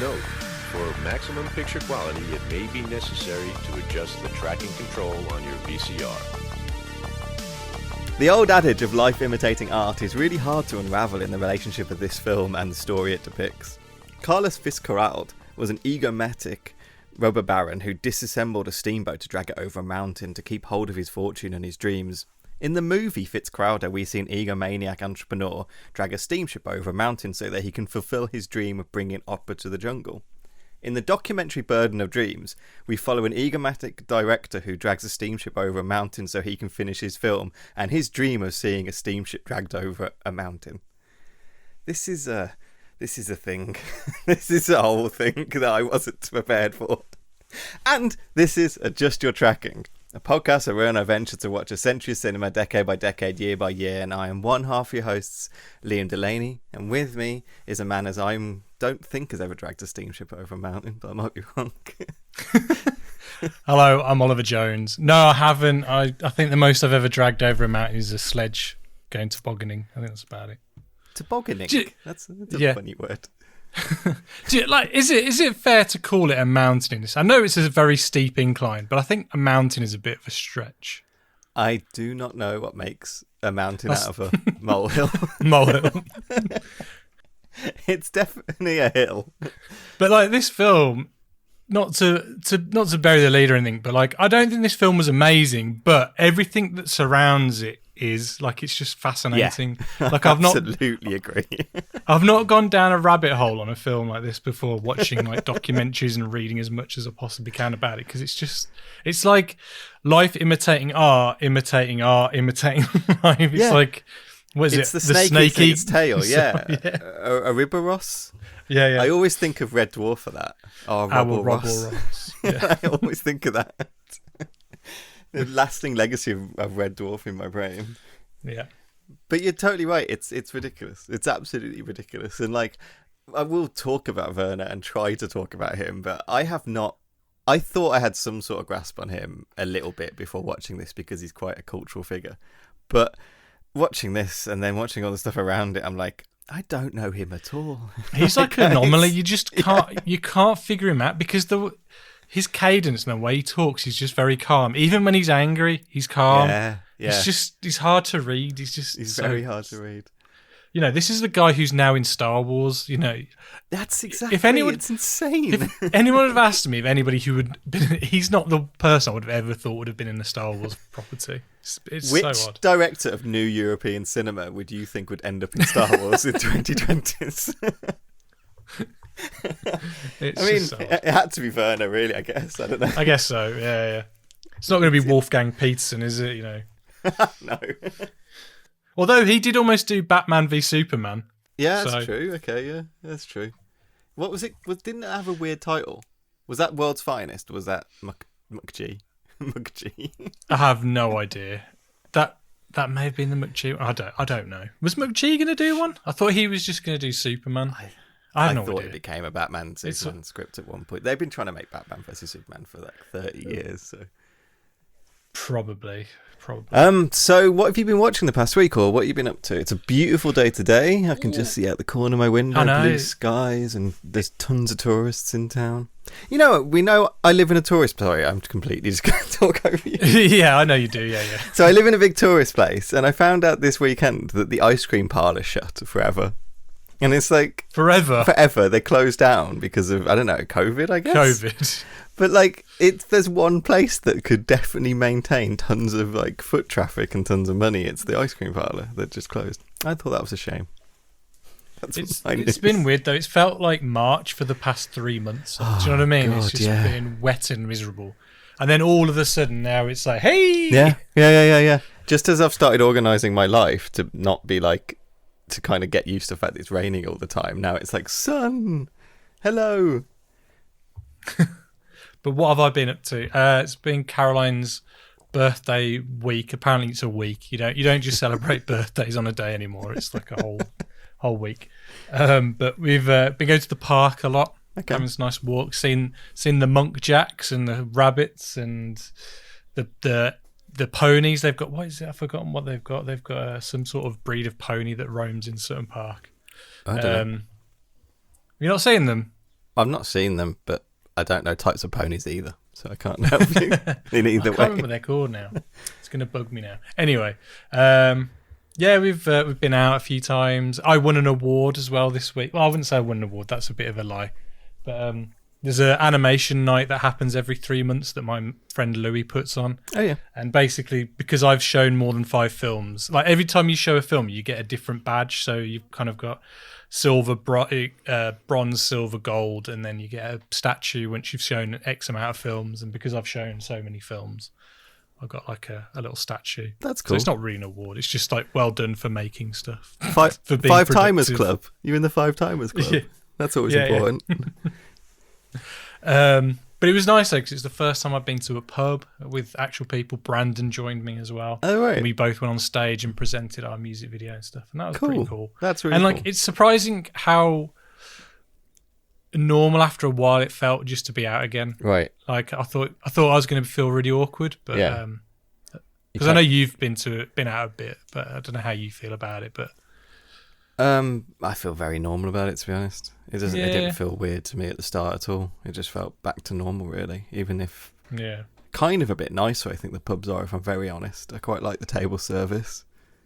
note, for maximum picture quality, it may be necessary to adjust the tracking control on your VCR. The old adage of life imitating art is really hard to unravel in the relationship of this film and the story it depicts. Carlos Fitzcarraldo was an egomatic robber baron who disassembled a steamboat to drag it over a mountain to keep hold of his fortune and his dreams. In the movie Fitzcarraldo, we see an egomaniac entrepreneur drag a steamship over a mountain so that he can fulfill his dream of bringing opera to the jungle. In the documentary Burden of Dreams, we follow an egomatic director who drags a steamship over a mountain so he can finish his film and his dream of seeing a steamship dragged over a mountain. This is a thing. This is a whole thing that I wasn't prepared for. And this is Adjust Your Tracking, a podcast where I venture to watch a century of cinema decade by decade, year by year, and I am one half of your hosts, Liam Delaney, and with me is a man as I don't think has ever dragged a steamship over a mountain, but I might be wrong. Hello, I'm Oliver Jones. No, I haven't. I think the most I've ever dragged over a mountain is a sledge going tobogganing. I think that's about it. Tobogganing? That's a funny word. Is it fair to call it a mountain in this? I know it's a very steep incline, but I think a mountain is a bit of a stretch. I do not know what makes a mountain out of a molehill. Molehill. It's definitely a hill. But like this film, not to bury the lead or anything, but like I don't think this film was amazing, but everything that surrounds it is like it's just fascinating. Yeah. Like absolutely agree. I've not gone down a rabbit hole on a film like this before, watching like documentaries and reading as much as I possibly can about it, because it's like life imitating art, imitating art, imitating life. It's like, what is it's it? The snake eating its tail, yeah. A Ouroboros. Yeah. I always think of Red Dwarf for that. Oh, Ouroboros. Yeah. I always think of that. The lasting legacy of Red Dwarf in my brain. Yeah. But you're totally right. It's ridiculous. It's absolutely ridiculous. And like, I will talk about Werner and try to talk about him, but I have not. I thought I had some sort of grasp on him a little bit before watching this because he's quite a cultural figure. But watching this and then watching all the stuff around it, I'm like, I don't know him at all. He's like an anomaly. You just can't figure him out because his cadence and the way he talks, he's just very calm. Even when he's angry, he's calm. Yeah. He's hard to read. He's very hard to read. You know, this is the guy who's now in Star Wars. You know, that's exactly. It's insane. If anyone would have asked me if anybody who would been, he's not the person I would have ever thought would have been in the Star Wars property. It's Which so odd. Director of new European cinema would you think would end up in Star Wars in 2020s? It had to be Werner, really. I guess. I don't know. I guess so. Yeah. It's not going to be Wolfgang Peterson, is it? You know. No. Although he did almost do Batman v Superman. Yeah, that's true. Okay, yeah, that's true. What was it? Didn't it have a weird title? Was that World's Finest? Was that McG? McG? I have no idea. That may have been the McG. I don't know. Was McG going to do one? I thought he was just going to do Superman. I thought idea. It became a Batman Superman script at one point. They've been trying to make Batman vs Superman for like 30 years. So probably. So what have you been watching the past week, or what have you been up to? It's a beautiful day today. I can just see out the corner of my window blue skies, and there's tons of tourists in town. You know, we know I live in a tourist. Sorry, I'm completely just going to talk over you. Yeah, I know you do. Yeah. So I live in a big tourist place, and I found out this weekend that the ice cream parlour shut forever. And it's like forever. They closed down because of, I don't know, COVID, I guess. COVID. But like, there's one place that could definitely maintain tons of like foot traffic and tons of money. It's the ice cream parlour that just closed. I thought that was a shame. It's been weird though. It's felt like March for the past 3 months. Do you know what I mean? It's just been wet and miserable. And then all of a sudden now it's like, hey! Yeah. Just as I've started organising my life to not be like, to kind of get used to the fact that it's raining all the time. Now it's like, sun, hello. But what have I been up to? It's been Caroline's birthday week. Apparently it's a week. You don't just celebrate birthdays on a day anymore. It's like a whole week. But we've been going to the park a lot. Okay. Having some nice walks, seen the monk jacks and the rabbits and the ponies. They've got, what is it? I've forgotten what they've got. They've got some sort of breed of pony that roams in certain park. I don't know. You're not seeing them? I've not seen them, but I don't know types of ponies either, so I can't help you in either I way. can't remember what they're called now. It's going to bug me now. Anyway, yeah, we've been out a few times. I won an award as well this week. Well, I wouldn't say I won an award. That's a bit of a lie. But there's an animation night that happens every 3 months that my friend Louis puts on. Oh, yeah. And basically, because I've shown more than 5 films, like every time you show a film, you get a different badge. So you've kind of got silver, bronze, silver, gold, and then you get a statue once you've shown X amount of films. And because I've shown so many films, I've got like a little statue. That's cool. So it's not really an award. It's just like well done for making stuff. For being Five Timers Club. You're in the Five Timers Club. Yeah. That's always important. But it was nice though, because it's the first time I've been to a pub with actual people. Brandon joined me as well. Oh, right. And we both went on stage and presented our music video and stuff, and that was pretty cool. That's really cool. And it's surprising how normal after a while it felt just to be out again. Right. Like I thought I was going to feel really awkward, but because I know you've been out a bit, but I don't know how you feel about it. But I feel very normal about it, to be honest. It didn't feel weird to me at the start at all. It just felt back to normal, really. Even if kind of a bit nicer, I think the pubs are, if I'm very honest. I quite like the table service.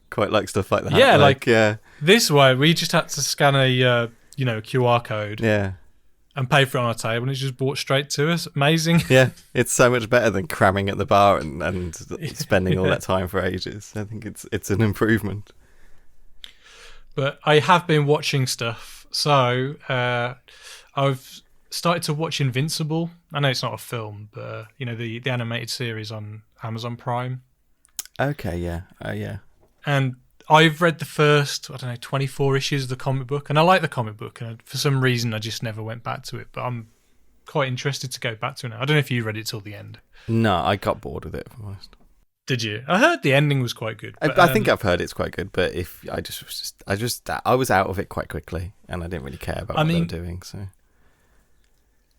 Quite like stuff like that. Yeah, this way we just had to scan a QR code. Yeah. And pay for it on our table, and it's just brought straight to us. Amazing. Yeah, it's so much better than cramming at the bar and spending all that time for ages. I think it's an improvement. But I have been watching stuff. So I've started to watch Invincible. I know it's not a film, but the animated series on Amazon Prime. Okay, yeah. Yeah. And I've read the first, 24 issues of the comic book, and I like the comic book, and for some reason I just never went back to it, but I'm quite interested to go back to it now. I don't know if you read it till the end. No, I got bored with it, if I'm honest. Did you? I heard the ending was quite good. But, I think I've heard it's quite good, but I was out of it quite quickly, and I didn't really care about what they were doing. So,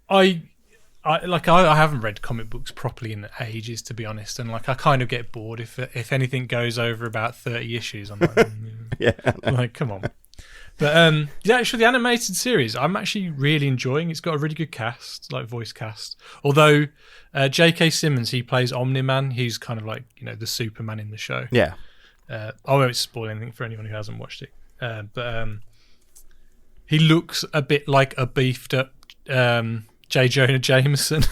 I haven't read comic books properly in ages, to be honest, and I kind of get bored if anything goes over about 30 issues. I'm like, yeah, like come on. But actually, the animated series I'm actually really enjoying. It's got a really good cast, like voice cast. Although J.K. Simmons, he plays Omni-Man. He's kind of like the Superman in the show. Yeah. I won't spoil anything for anyone who hasn't watched it. But he looks a bit like a beefed up J. Jonah Jameson,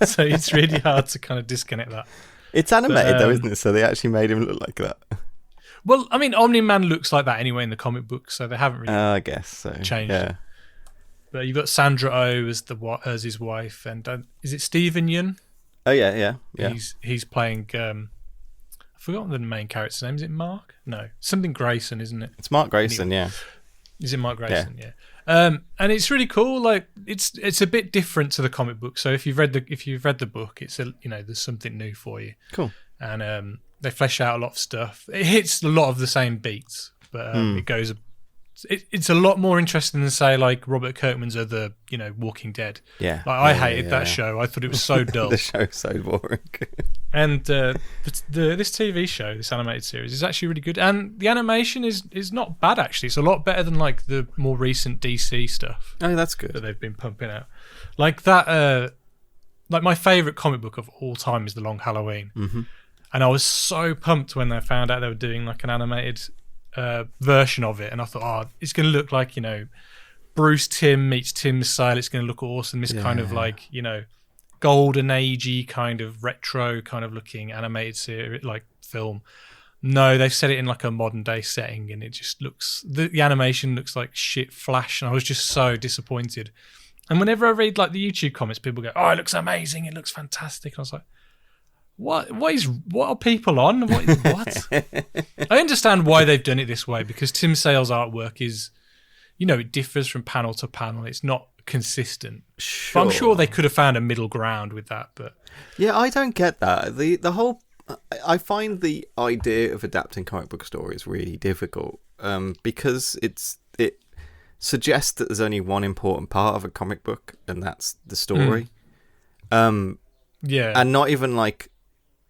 so it's really hard to kind of disconnect that. It's animated though, isn't it? So they actually made him look like that. Well, I mean, Omni-Man looks like that anyway in the comic book, so they haven't really I guess so. changed Yeah. it. But you've got Sandra Oh as his wife, and is it Stephen Yeun? Oh yeah. He's playing. I've forgotten the main character's name. Is it Mark? No, something Grayson, isn't it? It's Mark Grayson. Anyway. Yeah. Is it Mark Grayson? Yeah. And it's really cool. Like it's a bit different to the comic book. So if you've read the book, it's there's something new for you. Cool. And they flesh out a lot of stuff. It hits a lot of the same beats, but it goes. It's a lot more interesting than say like Robert Kirkman's other Walking Dead. Yeah. Like I hated that show. I thought it was so dull. The show's so boring. And this TV show, this animated series, is actually really good, and the animation is not bad actually. It's a lot better than like the more recent DC stuff. Oh, that's good. That they've been pumping out. Like that. Like my favorite comic book of all time is The Long Halloween, and I was so pumped when they found out they were doing like an animated version of it, and I thought, it's going to look like Bruce Timm meets Tim Sale. It's going to look awesome. This kind of like golden agey kind of retro kind of looking animated series like film. No, they've set it in like a modern day setting, and it just looks the animation looks like shit flash, and I was just so disappointed. And whenever I read like the YouTube comments, people go, "Oh, it looks amazing! It looks fantastic!" And I was like, What are people on? What? I understand why they've done it this way, because Tim Sale's artwork is, it differs from panel to panel. It's not consistent. Sure. But I'm sure they could have found a middle ground with that. But yeah, I don't get that. The whole, I find the idea of adapting comic book stories really difficult, because it suggests that there's only one important part of a comic book, and that's the story. Yeah, and not even like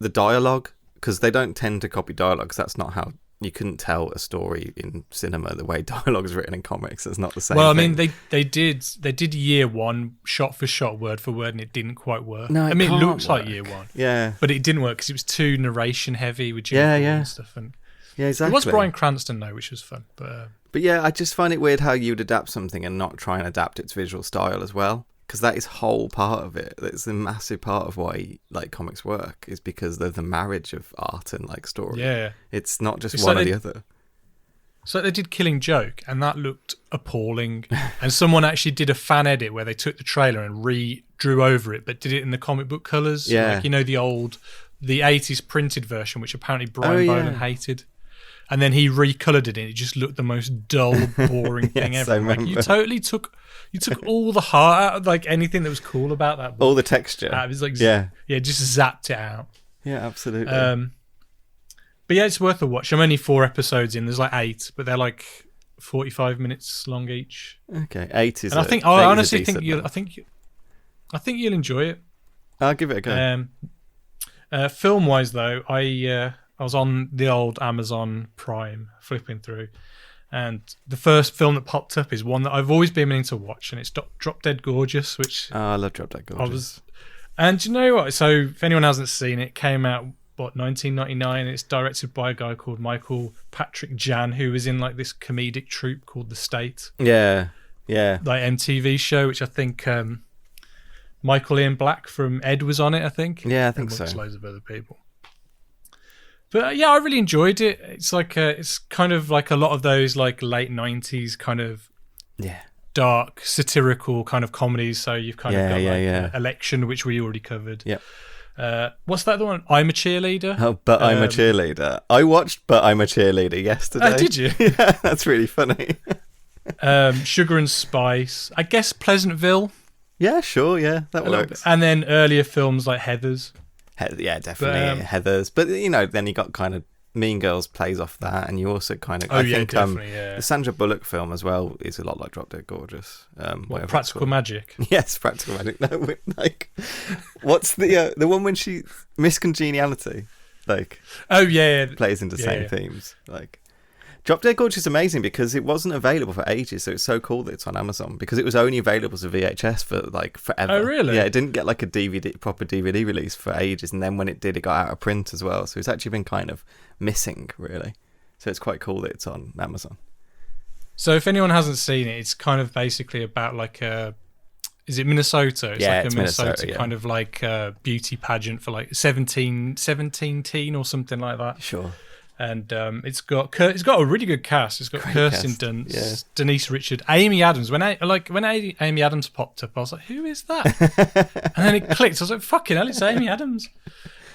the dialogue, because they don't tend to copy dialogue, 'cause that's not how you couldn't tell a story in cinema the way dialogue is written in comics. It's not the same. Well, I thing. mean, they did year one shot for shot, word for word, and it didn't quite work. No, I mean, it can't looks like work. year one, Yeah, but it didn't work because it was too narration heavy with Jim and stuff. And yeah, exactly. it was Bryan Cranston though, which was fun. But yeah, I just find it weird how you'd adapt something and not try and adapt its visual style as well. Because that is whole part of it. It's a massive part of why like comics work, is because they're the marriage of art and like story. Yeah, it's not just it's one like or the other. So they did Killing Joke, and that looked appalling. And someone actually did a fan edit where they took the trailer and drew over it, but did it in the comic book colours. Yeah. Like, you know, the 80s printed version, which apparently Brian Boland hated. And then he recoloured it, and it just looked the most dull, boring thing Yes, ever. I Like, you remember. totally took all the heart out of like anything that was cool about that book. All the texture. It was like, yeah, just zapped it out. yeah, absolutely. But yeah, it's worth a watch. I'm only 4 episodes in. There's like 8, but they're like 45 minutes long each. Okay, 8 is. And I honestly think you'll enjoy it. I'll give it a go. Film wise though, I was on the old Amazon Prime flipping through, and the first film that popped up is one that I've always been meaning to watch, and it's Drop Dead Gorgeous, which I love Drop Dead Gorgeous. And you know what? So if anyone hasn't seen it, came out 1999. It's directed by a guy called Michael Patrick Jan, who was in like this comedic troupe called The State. Yeah, Like MTV show, which I think Michael Ian Black from Ed was on it, I think. Yeah, I think so. Amongst loads of other people. But yeah, I really enjoyed it. It's like it's kind of like a lot of those like late 90s kind of dark satirical kind of comedies. So you've kind of got Election, which we already covered. Yep. What's that other one? I'm a Cheerleader. Oh, But I'm a Cheerleader. I watched But I'm a Cheerleader yesterday. Oh, did you? Yeah, that's really funny. Sugar and Spice. I guess Pleasantville. Yeah, sure. Yeah, that works. And then earlier films like Heathers. Yeah, definitely Heathers. But you know, then you got kind of Mean Girls plays off that, and you also kind of the Sandra Bullock film as well is a lot like Drop Dead Gorgeous. Practical Magic? Yes, Practical Magic. No, like what's the one when she Miss Congeniality? Like plays into the same themes. Like Drop Dead Gorgeous is amazing because it wasn't available for ages, so it's so cool that it's on Amazon because it was only available as a VHS for like forever. Oh, really? Yeah, it didn't get like a proper DVD release for ages, and then when it did, it got out of print as well. So it's actually been kind of missing, really. So it's quite cool that it's on Amazon. So if anyone hasn't seen it, it's kind of basically about like is it Minnesota? It's like a Minnesota kind of like beauty pageant for like 17 teen or something like that. Sure. And it's got a really good cast. It's got Kirsten Dunst, Denise Richard, Amy Adams. When Amy Adams popped up, I was like, "Who is that?" And then it clicked. I was like, "Fucking hell, it's Amy Adams."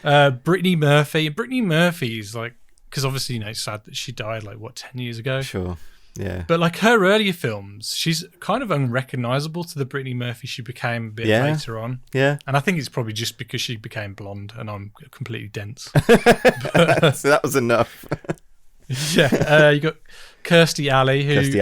Brittany Murphy. Brittany Murphy's like, because obviously it's sad that she died like 10 years ago. Sure. Yeah. But like her earlier films, she's kind of unrecognisable to the Brittany Murphy she became a bit later on. Yeah. And I think it's probably just because she became blonde and I'm completely dense. So that was enough. Yeah. You got Kirstie Alley, who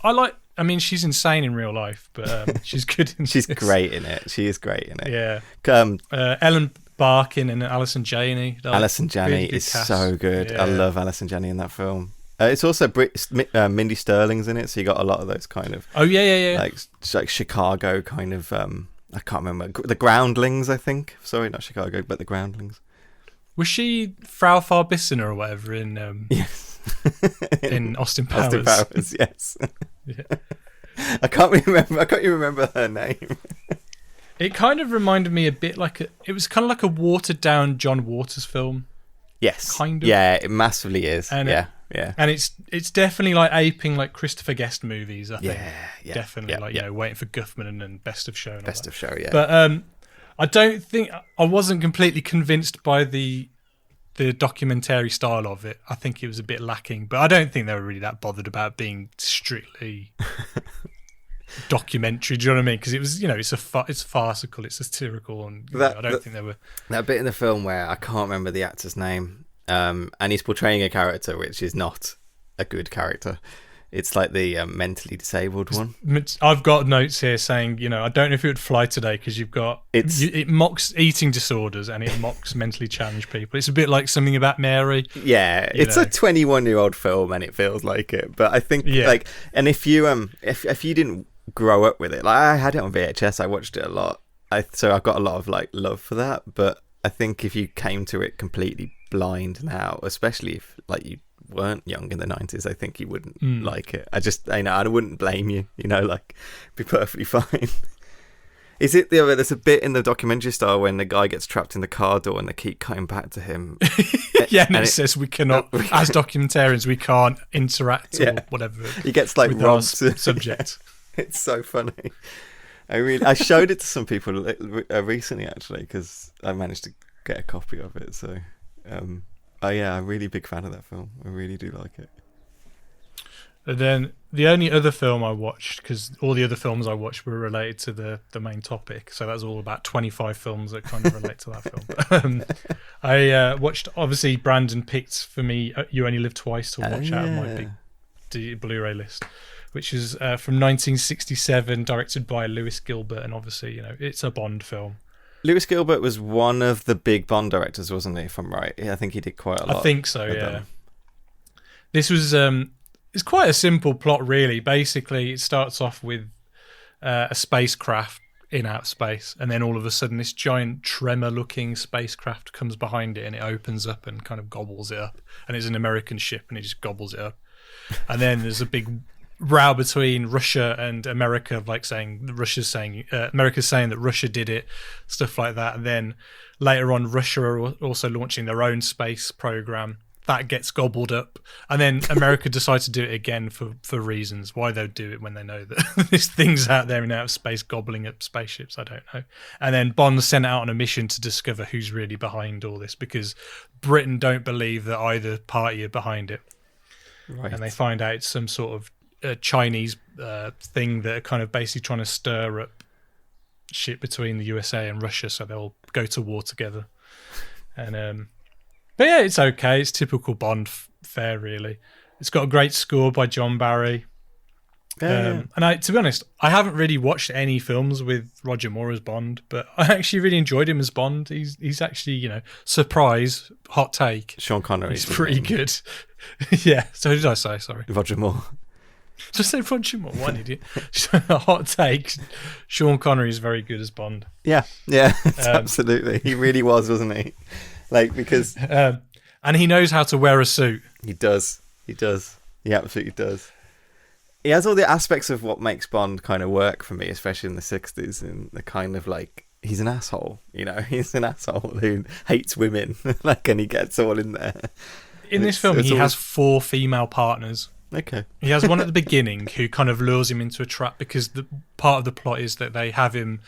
I like. I mean, she's insane in real life, but she's good in She's great in it. She is great in it. Yeah. Ellen Barkin and Alison Janney. Alison Janney is so good. Yeah. I love Alison Janney in that film. It's also Mindy Sterling's in it, so you got a lot of those kind of like Chicago kind of I can't remember, the Groundlings, I think. Sorry, not Chicago, but the Groundlings. Was she Frau Farbissina or whatever in yes. in Austin Powers? Austin Powers, yes. Yeah. I can't remember her name. It kind of reminded me a bit like it was kind of like a watered down John Waters film. Yes. Kind of. Yeah, it massively is. And yeah. And it's definitely like aping like Christopher Guest movies, I think. Yeah. Definitely Waiting for Guffman and Best of Show. Best of Show, yeah. But I don't think I wasn't completely convinced by the documentary style of it. I think it was a bit lacking, but I don't think they were really that bothered about being strictly documentary. Do you know what I mean? Because it was, it's farcical, it's satirical, and I don't think they were. That bit in the film where I can't remember the actor's name, and he's portraying a character which is not a good character. It's like the mentally disabled one. I've got notes here saying, I don't know if it would fly today because you've got it mocks eating disorders and it mocks mentally challenged people. It's a bit like Something About Mary. Yeah, it's a 21-year-old film and it feels like it. But I think and if you if you didn't grow up with it, like I had it on VHS, I watched it a lot. So I've got a lot of like love for that. But I think if you came to it completely blind now, especially if like you weren't young in the 90s, I think you wouldn't like it. I wouldn't blame you, like be perfectly fine. Is it there's a bit in the documentary style when the guy gets trapped in the car door and they keep cutting back to him? And it says we cannot, as documentarians, we can't interact or whatever. He gets like robbed subject. It's so funny. I showed it to some people recently actually because I managed to get a copy of it. So I'm a really big fan of that film. I really do like it. And then the only other film I watched, because all the other films I watched were related to the main topic, so that was all about 25 films that kind of relate to that film. But, I watched, obviously, Brandon picked for me You Only Live Twice to watch out of my big Blu-ray list, which is from 1967, directed by Lewis Gilbert, and obviously, it's a Bond film. Lewis Gilbert was one of the big Bond directors, wasn't he, if I'm right? Yeah, I think he did quite a lot. I think so, yeah. This was... it's quite a simple plot, really. Basically, it starts off with a spacecraft in outer space, and then all of a sudden this giant tremor-looking spacecraft comes behind it, and it opens up and kind of gobbles it up. And it's an American ship, and it just gobbles it up. And then there's a big row between Russia and America, America's saying that Russia did it, stuff like that. And then later on, Russia are also launching their own space program. That gets gobbled up, and then America decides to do it again for reasons. Why they'll do it when they know that this thing's out there in outer space gobbling up spaceships, I don't know. And then Bond's sent out on a mission to discover who's really behind all this, because Britain don't believe that either party are behind it. Right. And they find out it's some sort of Chinese thing that are kind of basically trying to stir up shit between the USA and Russia, so they'll go to war together. And but yeah, it's okay. It's typical Bond fare, really. It's got a great score by John Barry. And to be honest, I haven't really watched any films with Roger Moore as Bond, but I actually really enjoyed him as Bond. He's actually, surprise, hot take. Sean Connery. He's pretty good. Yeah. So who did I say? Sorry. Roger Moore. Just say Roger Moore. What an idiot. Hot take. Sean Connery is very good as Bond. Yeah. Absolutely. He really was, wasn't he? Because and he knows how to wear a suit. He does. He absolutely does. He has all the aspects of what makes Bond kind of work for me, especially in the 60s, and the kind of he's an asshole, he's an asshole who hates women, and he gets all in there. In this film, he has 4 female partners. Okay. He has one at the beginning who kind of lures him into a trap, because the part of the plot is that they have him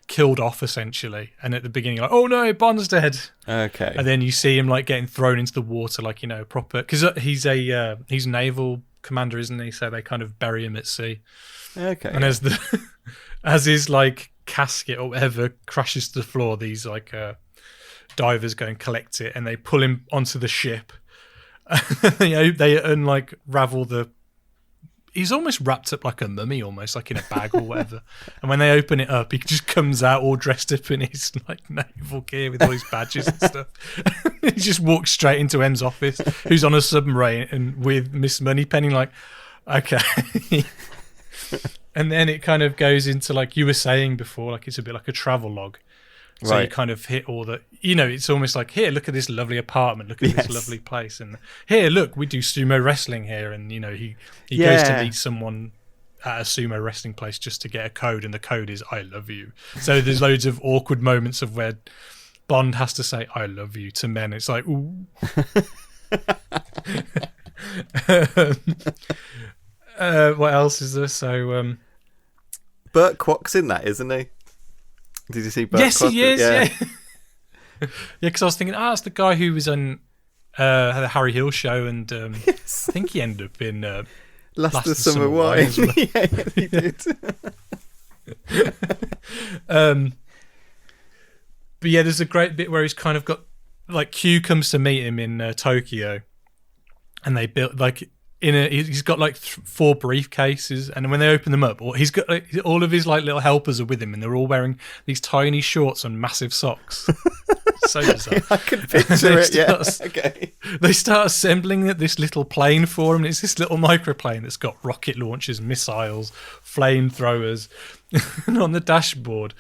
killed off, essentially, and at the beginning, oh no, Bond's dead. Okay. And then you see him getting thrown into the water, proper, because he's a naval commander, isn't he? So they kind of bury him at sea. Okay. And as his casket or whatever crashes to the floor, these divers go and collect it, and they pull him onto the ship. They unravel he's almost wrapped up like a mummy, almost in a bag or whatever. And when they open it up, he just comes out all dressed up in his naval gear with all his badges and stuff. He just walks straight into M's office, who's on a submarine, and with Miss Moneypenny, okay. And then it kind of goes into, you were saying before, it's a bit like a travel log. So you kind of hit all the, it's almost here, look at this lovely apartment, look at this lovely place, and here, look, we do sumo wrestling here, and he goes to meet someone at a sumo wrestling place just to get a code, and the code is "I love you." So there's loads of awkward moments of where Bond has to say "I love you" to men. It's ooh. What else is there? So Burt Kwok's in that, isn't he? Did you see Burt Yes, Kwok? he is, yeah. Because I was thinking, it's the guy who was on the Harry Hill show, and I think he ended up in Last of Summer Wine. Yeah, he did. But yeah, there's a great bit where he's kind of got, Q comes to meet him in Tokyo, and they built, he's got like 4 briefcases, and when they open them up, he's got all of his like little helpers are with him, and they're all wearing these tiny shorts and massive socks. So bizarre. I can picture it. Yeah. Okay. They start assembling this little plane for him. It's this little microplane that's got rocket launchers, missiles, flamethrowers, and on the dashboard,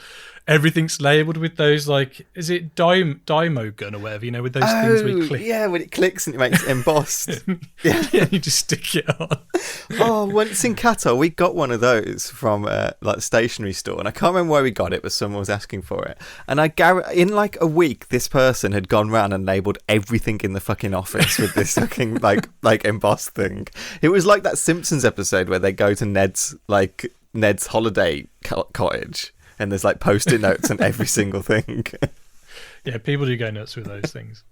everything's labelled with those, like, is it Dymo gun or whatever, you know, with those things where you click. Yeah, when it clicks and it makes it embossed. Yeah, you just stick it on. Oh, once in Qatar, we got one of those from like a stationery store, and I can't remember where we got it, but someone was asking for it. And in like a week, this person had gone round and labelled everything in the fucking office with this fucking like embossed thing. It was like that Simpsons episode where they go to Ned's holiday cottage. And there's like post-it notes on every single thing. Yeah, people do go nuts with those things.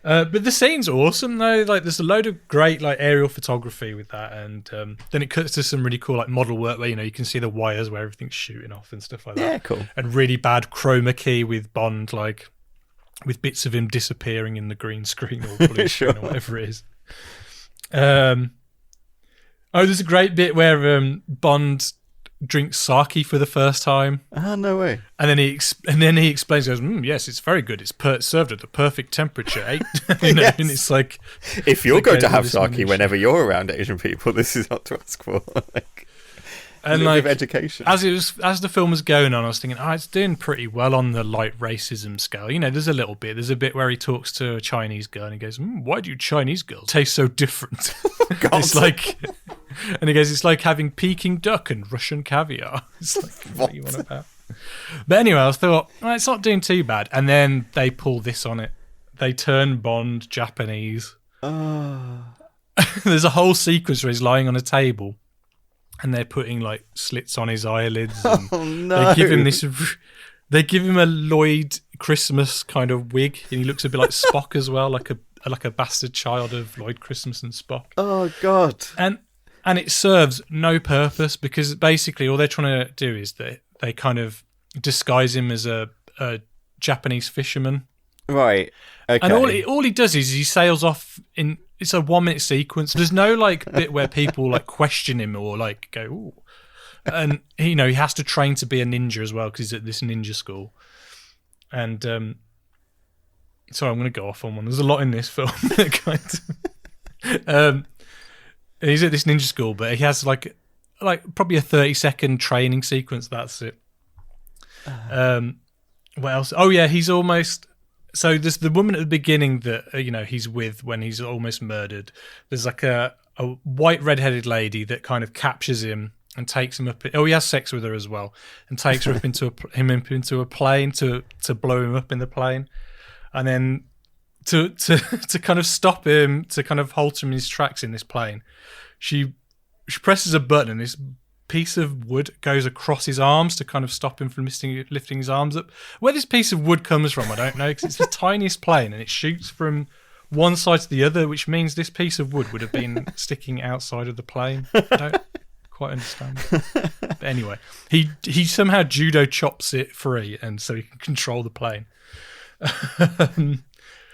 But the scene's awesome though. Like, there's a load of great like aerial photography with that, and then it cuts to some really cool like model work where, you know, you can see the wires where everything's shooting off and stuff like that. Yeah, cool. And really bad chroma key with Bond, like with bits of him disappearing in the green screen or blue Sure. screen or whatever it is. There's a great bit where Bond drinks sake for the first time. Oh, no way. And then he explains, he goes, yes, it's very good. It's served at the perfect temperature. You know, Yes. and it's like, If you're going to goes have with this sake minutiae. whenever you're around Asian people, this is not to ask for. Like, a and little like bit of education. as the film was going on, I was thinking, it's doing pretty well on the light racism scale. You know, there's a bit where he talks to a Chinese girl and he goes, why do you Chinese girls taste so different? God. It's like, and he goes, it's like having Peking duck and Russian caviar. It's like, what are you on about? But anyway, I thought, it's not doing too bad. And then they pull this on it. They turn Bond Japanese. Oh. There's a whole sequence where he's lying on a table and they're putting like slits on his eyelids. And Oh, no. they give him a Lloyd Christmas kind of wig, and he looks a bit like Spock as well, like a bastard child of Lloyd Christmas and Spock. Oh, God. And it serves no purpose, because basically all they're trying to do is they kind of disguise him as a Japanese fisherman. Right. Okay. And all he does is he sails off in. It's a 1-minute sequence. There's no like bit where people like question him or like go, ooh. And he has to train to be a ninja as well, because he's at this ninja school. And sorry, I'm going to go off on one. There's a lot in this film that kind of. He's at this ninja school, but he has like probably a 30-second training sequence. That's it. What else? Oh yeah, he's almost. So there's the woman at the beginning that he's with when he's almost murdered. There's like a white red-headed lady that kind of captures him and takes him up. He has sex with her as well, and takes her up into a plane to blow him up in the plane, and then to kind of stop him, to kind of halt him in his tracks in this plane. She presses a button and this piece of wood goes across his arms to kind of stop him from lifting his arms up. Where this piece of wood comes from, I don't know, because it's the tiniest plane and it shoots from one side to the other, which means this piece of wood would have been sticking outside of the plane. I don't quite understand. But anyway, he somehow judo chops it free, and so he can control the plane. Of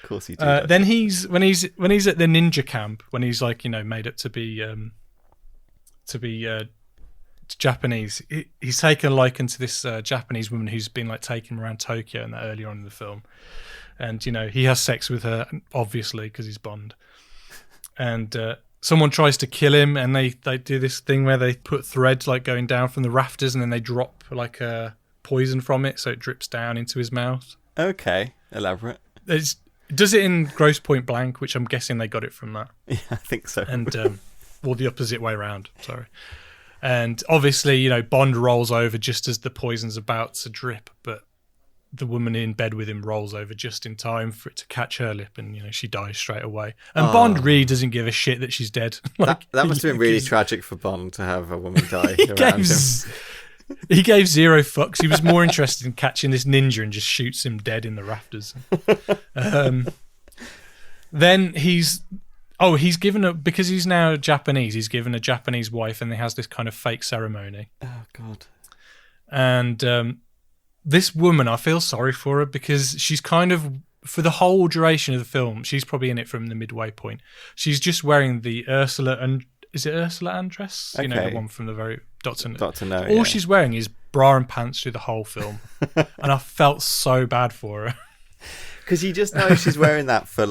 course he did. Then when he's at the ninja camp, when he's like made up to be Japanese, he's taken a liking to this Japanese woman who's been like taking him around Tokyo and that earlier on in the film, and he has sex with her, obviously, because he's Bond. And someone tries to kill him, and they do this thing where they put threads like going down from the rafters, and then they drop like poison from it, so it drips down into his mouth. Okay, elaborate. It does it in Grosse Pointe Blank, which I'm guessing they got it from that. Yeah, I think so. And or the opposite way around, sorry. And obviously, Bond rolls over just as the poison's about to drip, but the woman in bed with him rolls over just in time for it to catch her lip, and she dies straight away. And Bond really doesn't give a shit that she's dead. That must have been really tragic for Bond to have a woman die around him. He gave zero fucks. He was more interested in catching this ninja and just shoots him dead in the rafters. Then he's given a, because he's now Japanese, he's given a Japanese wife, and he has this kind of fake ceremony. Oh, God. And this woman, I feel sorry for her, because she's kind of for the whole duration of the film, she's probably in it from the midway point. She's just wearing the Ursula, and is it Ursula Andress? You know, the one from the very Doctor No. All she's wearing is bra and pants through the whole film, and I felt so bad for her. Because you just know she's wearing that for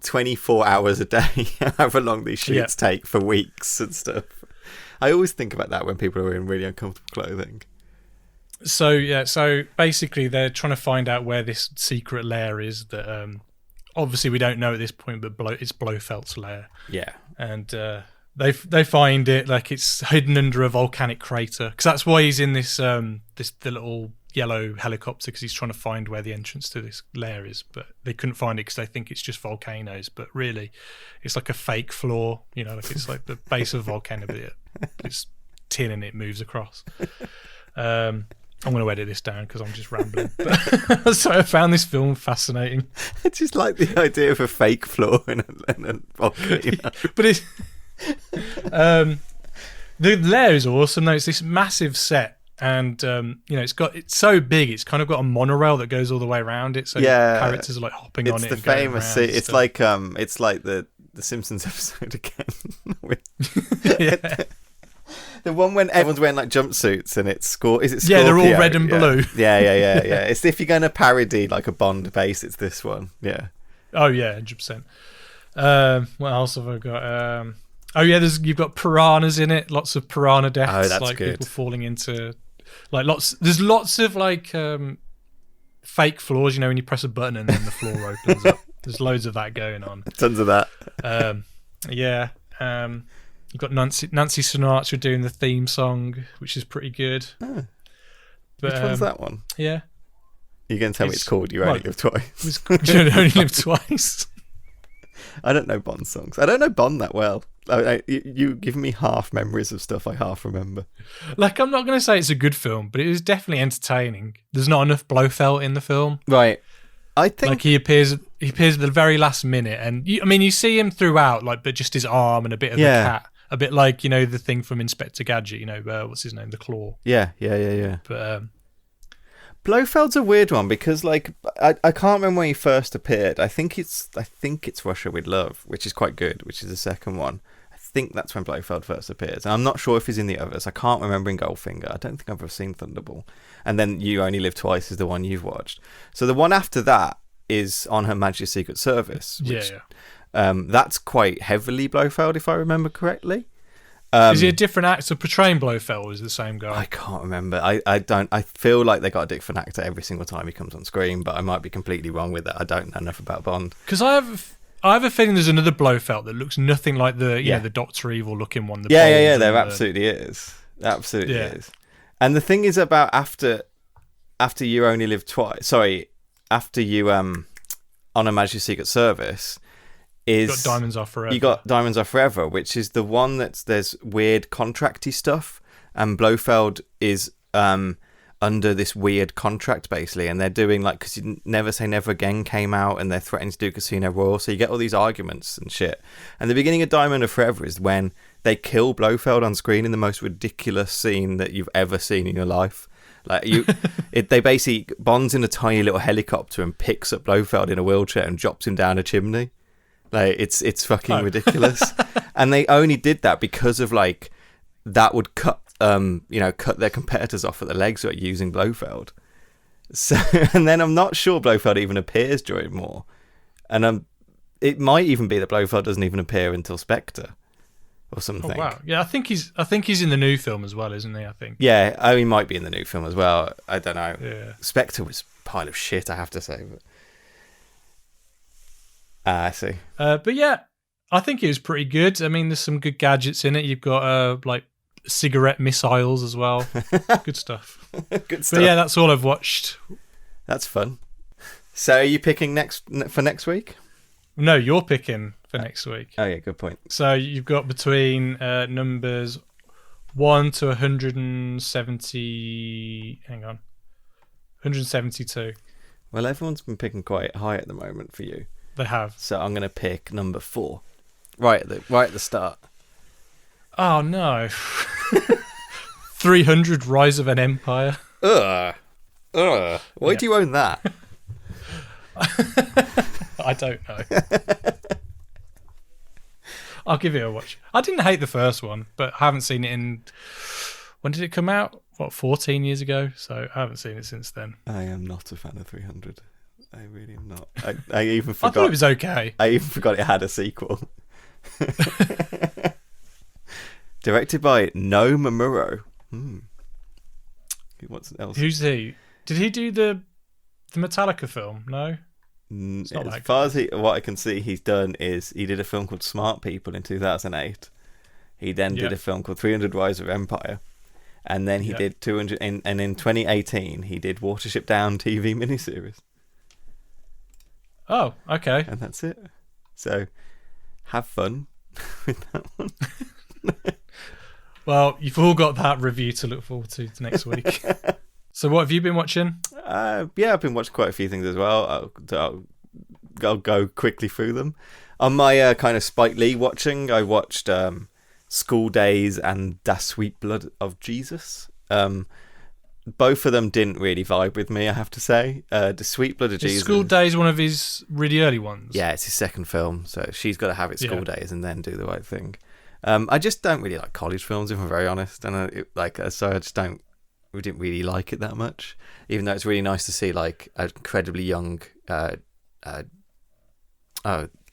24 hours a day, however long these shoots take for weeks and stuff. I always think about that when people are wearing really uncomfortable clothing. So basically they're trying to find out where this secret lair is that obviously we don't know at this point, but it's Blofeld's lair. Yeah. And they find it, like it's hidden under a volcanic crater, because that's why he's in the little yellow helicopter, because he's trying to find where the entrance to this lair is, but they couldn't find it because they think it's just volcanoes, but really it's like a fake floor, like it's like the base of a volcano, but it's tin and it moves across. I'm going to edit this down because I'm just rambling. So I found this film fascinating. I just like the idea of a fake floor in a volcano. But it's the lair is awesome though. It's this massive set. And it's so big. It's kind of got a monorail that goes all the way around it. So characters are like hopping on it. It's the famous. It's like the Simpsons episode again. The one when everyone's wearing like jumpsuits and it's Scorpio. Is it Scorpio? Yeah, they're all red and blue. Yeah. It's if you're going to parody like a Bond base, it's this one. Yeah. Oh yeah, 100%. What else have I got? You've got piranhas in it. Lots of piranha deaths. Oh, that's like good. People falling into there's lots of fake floors, when you press a button and then the floor opens up. There's loads of that going on. Tons of that. You've got Nancy Sinatra doing the theme song, which is pretty good. Oh. But, which one's that one? Yeah. You're going to tell me it's called You Only Live Twice. You Only Live Twice. I don't know Bond songs. I don't know Bond that well. You give me half memories of stuff I half remember. Like, I'm not going to say it's a good film, but it is definitely entertaining. There's not enough Blofeld in the film. Right. I think... Like, he appears at the very last minute, and you see him throughout, but just his arm and a bit of the cat. A bit like, the thing from Inspector Gadget, what's his name? The Claw. Yeah. But... Blofeld's a weird one because, I can't remember when he first appeared. I think it's Russia with Love, which is quite good, which is the second one. I think that's when Blofeld first appears. And I'm not sure if he's in the others. I can't remember in Goldfinger. I don't think I've ever seen Thunderball. And then You Only Live Twice is the one you've watched. So the one after that is On Her Majesty's Secret Service. Which, that's quite heavily Blofeld, if I remember correctly. Is he a different actor portraying Blofeld, or is it the same guy? I can't remember. I feel like they got a different actor every single time he comes on screen, but I might be completely wrong with that. I don't know enough about Bond. Because I have a feeling there's another Blofeld that looks nothing like the Dr. Evil looking one. There absolutely is. Absolutely is. And the thing is about after You Only Live Twice. Sorry, after you On Her Majesty's Secret Service. You got Diamonds Are Forever. You got Diamonds Are Forever, which is the one there's weird contracty stuff, and Blofeld is under this weird contract basically, and they're doing because Never Say Never Again came out, and they're threatening to do Casino Royale, so you get all these arguments and shit. And the beginning of Diamond Are Forever is when they kill Blofeld on screen in the most ridiculous scene that you've ever seen in your life. They basically Bond's in a tiny little helicopter and picks up Blofeld in a wheelchair and drops him down a chimney. It's fucking ridiculous. And they only did that because of that would cut their competitors off at the legs who are using Blofeld. So, and then I'm not sure Blofeld even appears during more. And it might even be that Blofeld doesn't even appear until Spectre or something. Oh wow. Yeah, I think he's in the new film as well, isn't he? I think. Yeah, he might be in the new film as well. I don't know. Yeah. Spectre was a pile of shit, I have to say, but I see. But yeah, I think it was pretty good. I mean, there's some good gadgets in it. You've got cigarette missiles as well. Good stuff. Good stuff. But yeah, that's all I've watched. That's fun. So are you picking for next week? No, you're picking for next week. Oh yeah, good point. So you've got between numbers 1 to 170. Hang on, 172. Well, everyone's been picking quite high at the moment for you. They have. So I'm going to pick number 4. Right at the start. Oh, no. 300 Rise of an Empire. Why do you own that? I don't know. I'll give it a watch. I didn't hate the first one, but I haven't seen it in... When did it come out? 14 years ago? So I haven't seen it since then. I am not a fan of 300. I really am not. I even forgot. I thought it was okay. I even forgot it had a sequel. Directed by No Mamuro. What's else? Who's he? Did he do the Metallica film? No? As far as what I can see he's done is he did a film called Smart People in 2008. He then did a film called 300 Rise of Empire. And then he did 200... and in 2018, he did Watership Down TV miniseries. Oh, okay. And that's it. So, have fun with that one. Well, you've all got that review to look forward to next week. So what have you been watching? I've been watching quite a few things as well. I'll go quickly through them. On my kind of Spike Lee watching, I watched School Days and Das Sweet Blood of Jesus. Both of them didn't really vibe with me, I have to say. The Sweet Blood of Jesus. School Days one of his really early ones? Yeah, it's his second film, so she's got to have it School Days and then do the right thing. I just don't really like college films, if I'm very honest, and so I just don't. We didn't really like it that much, even though it's really nice to see like an incredibly young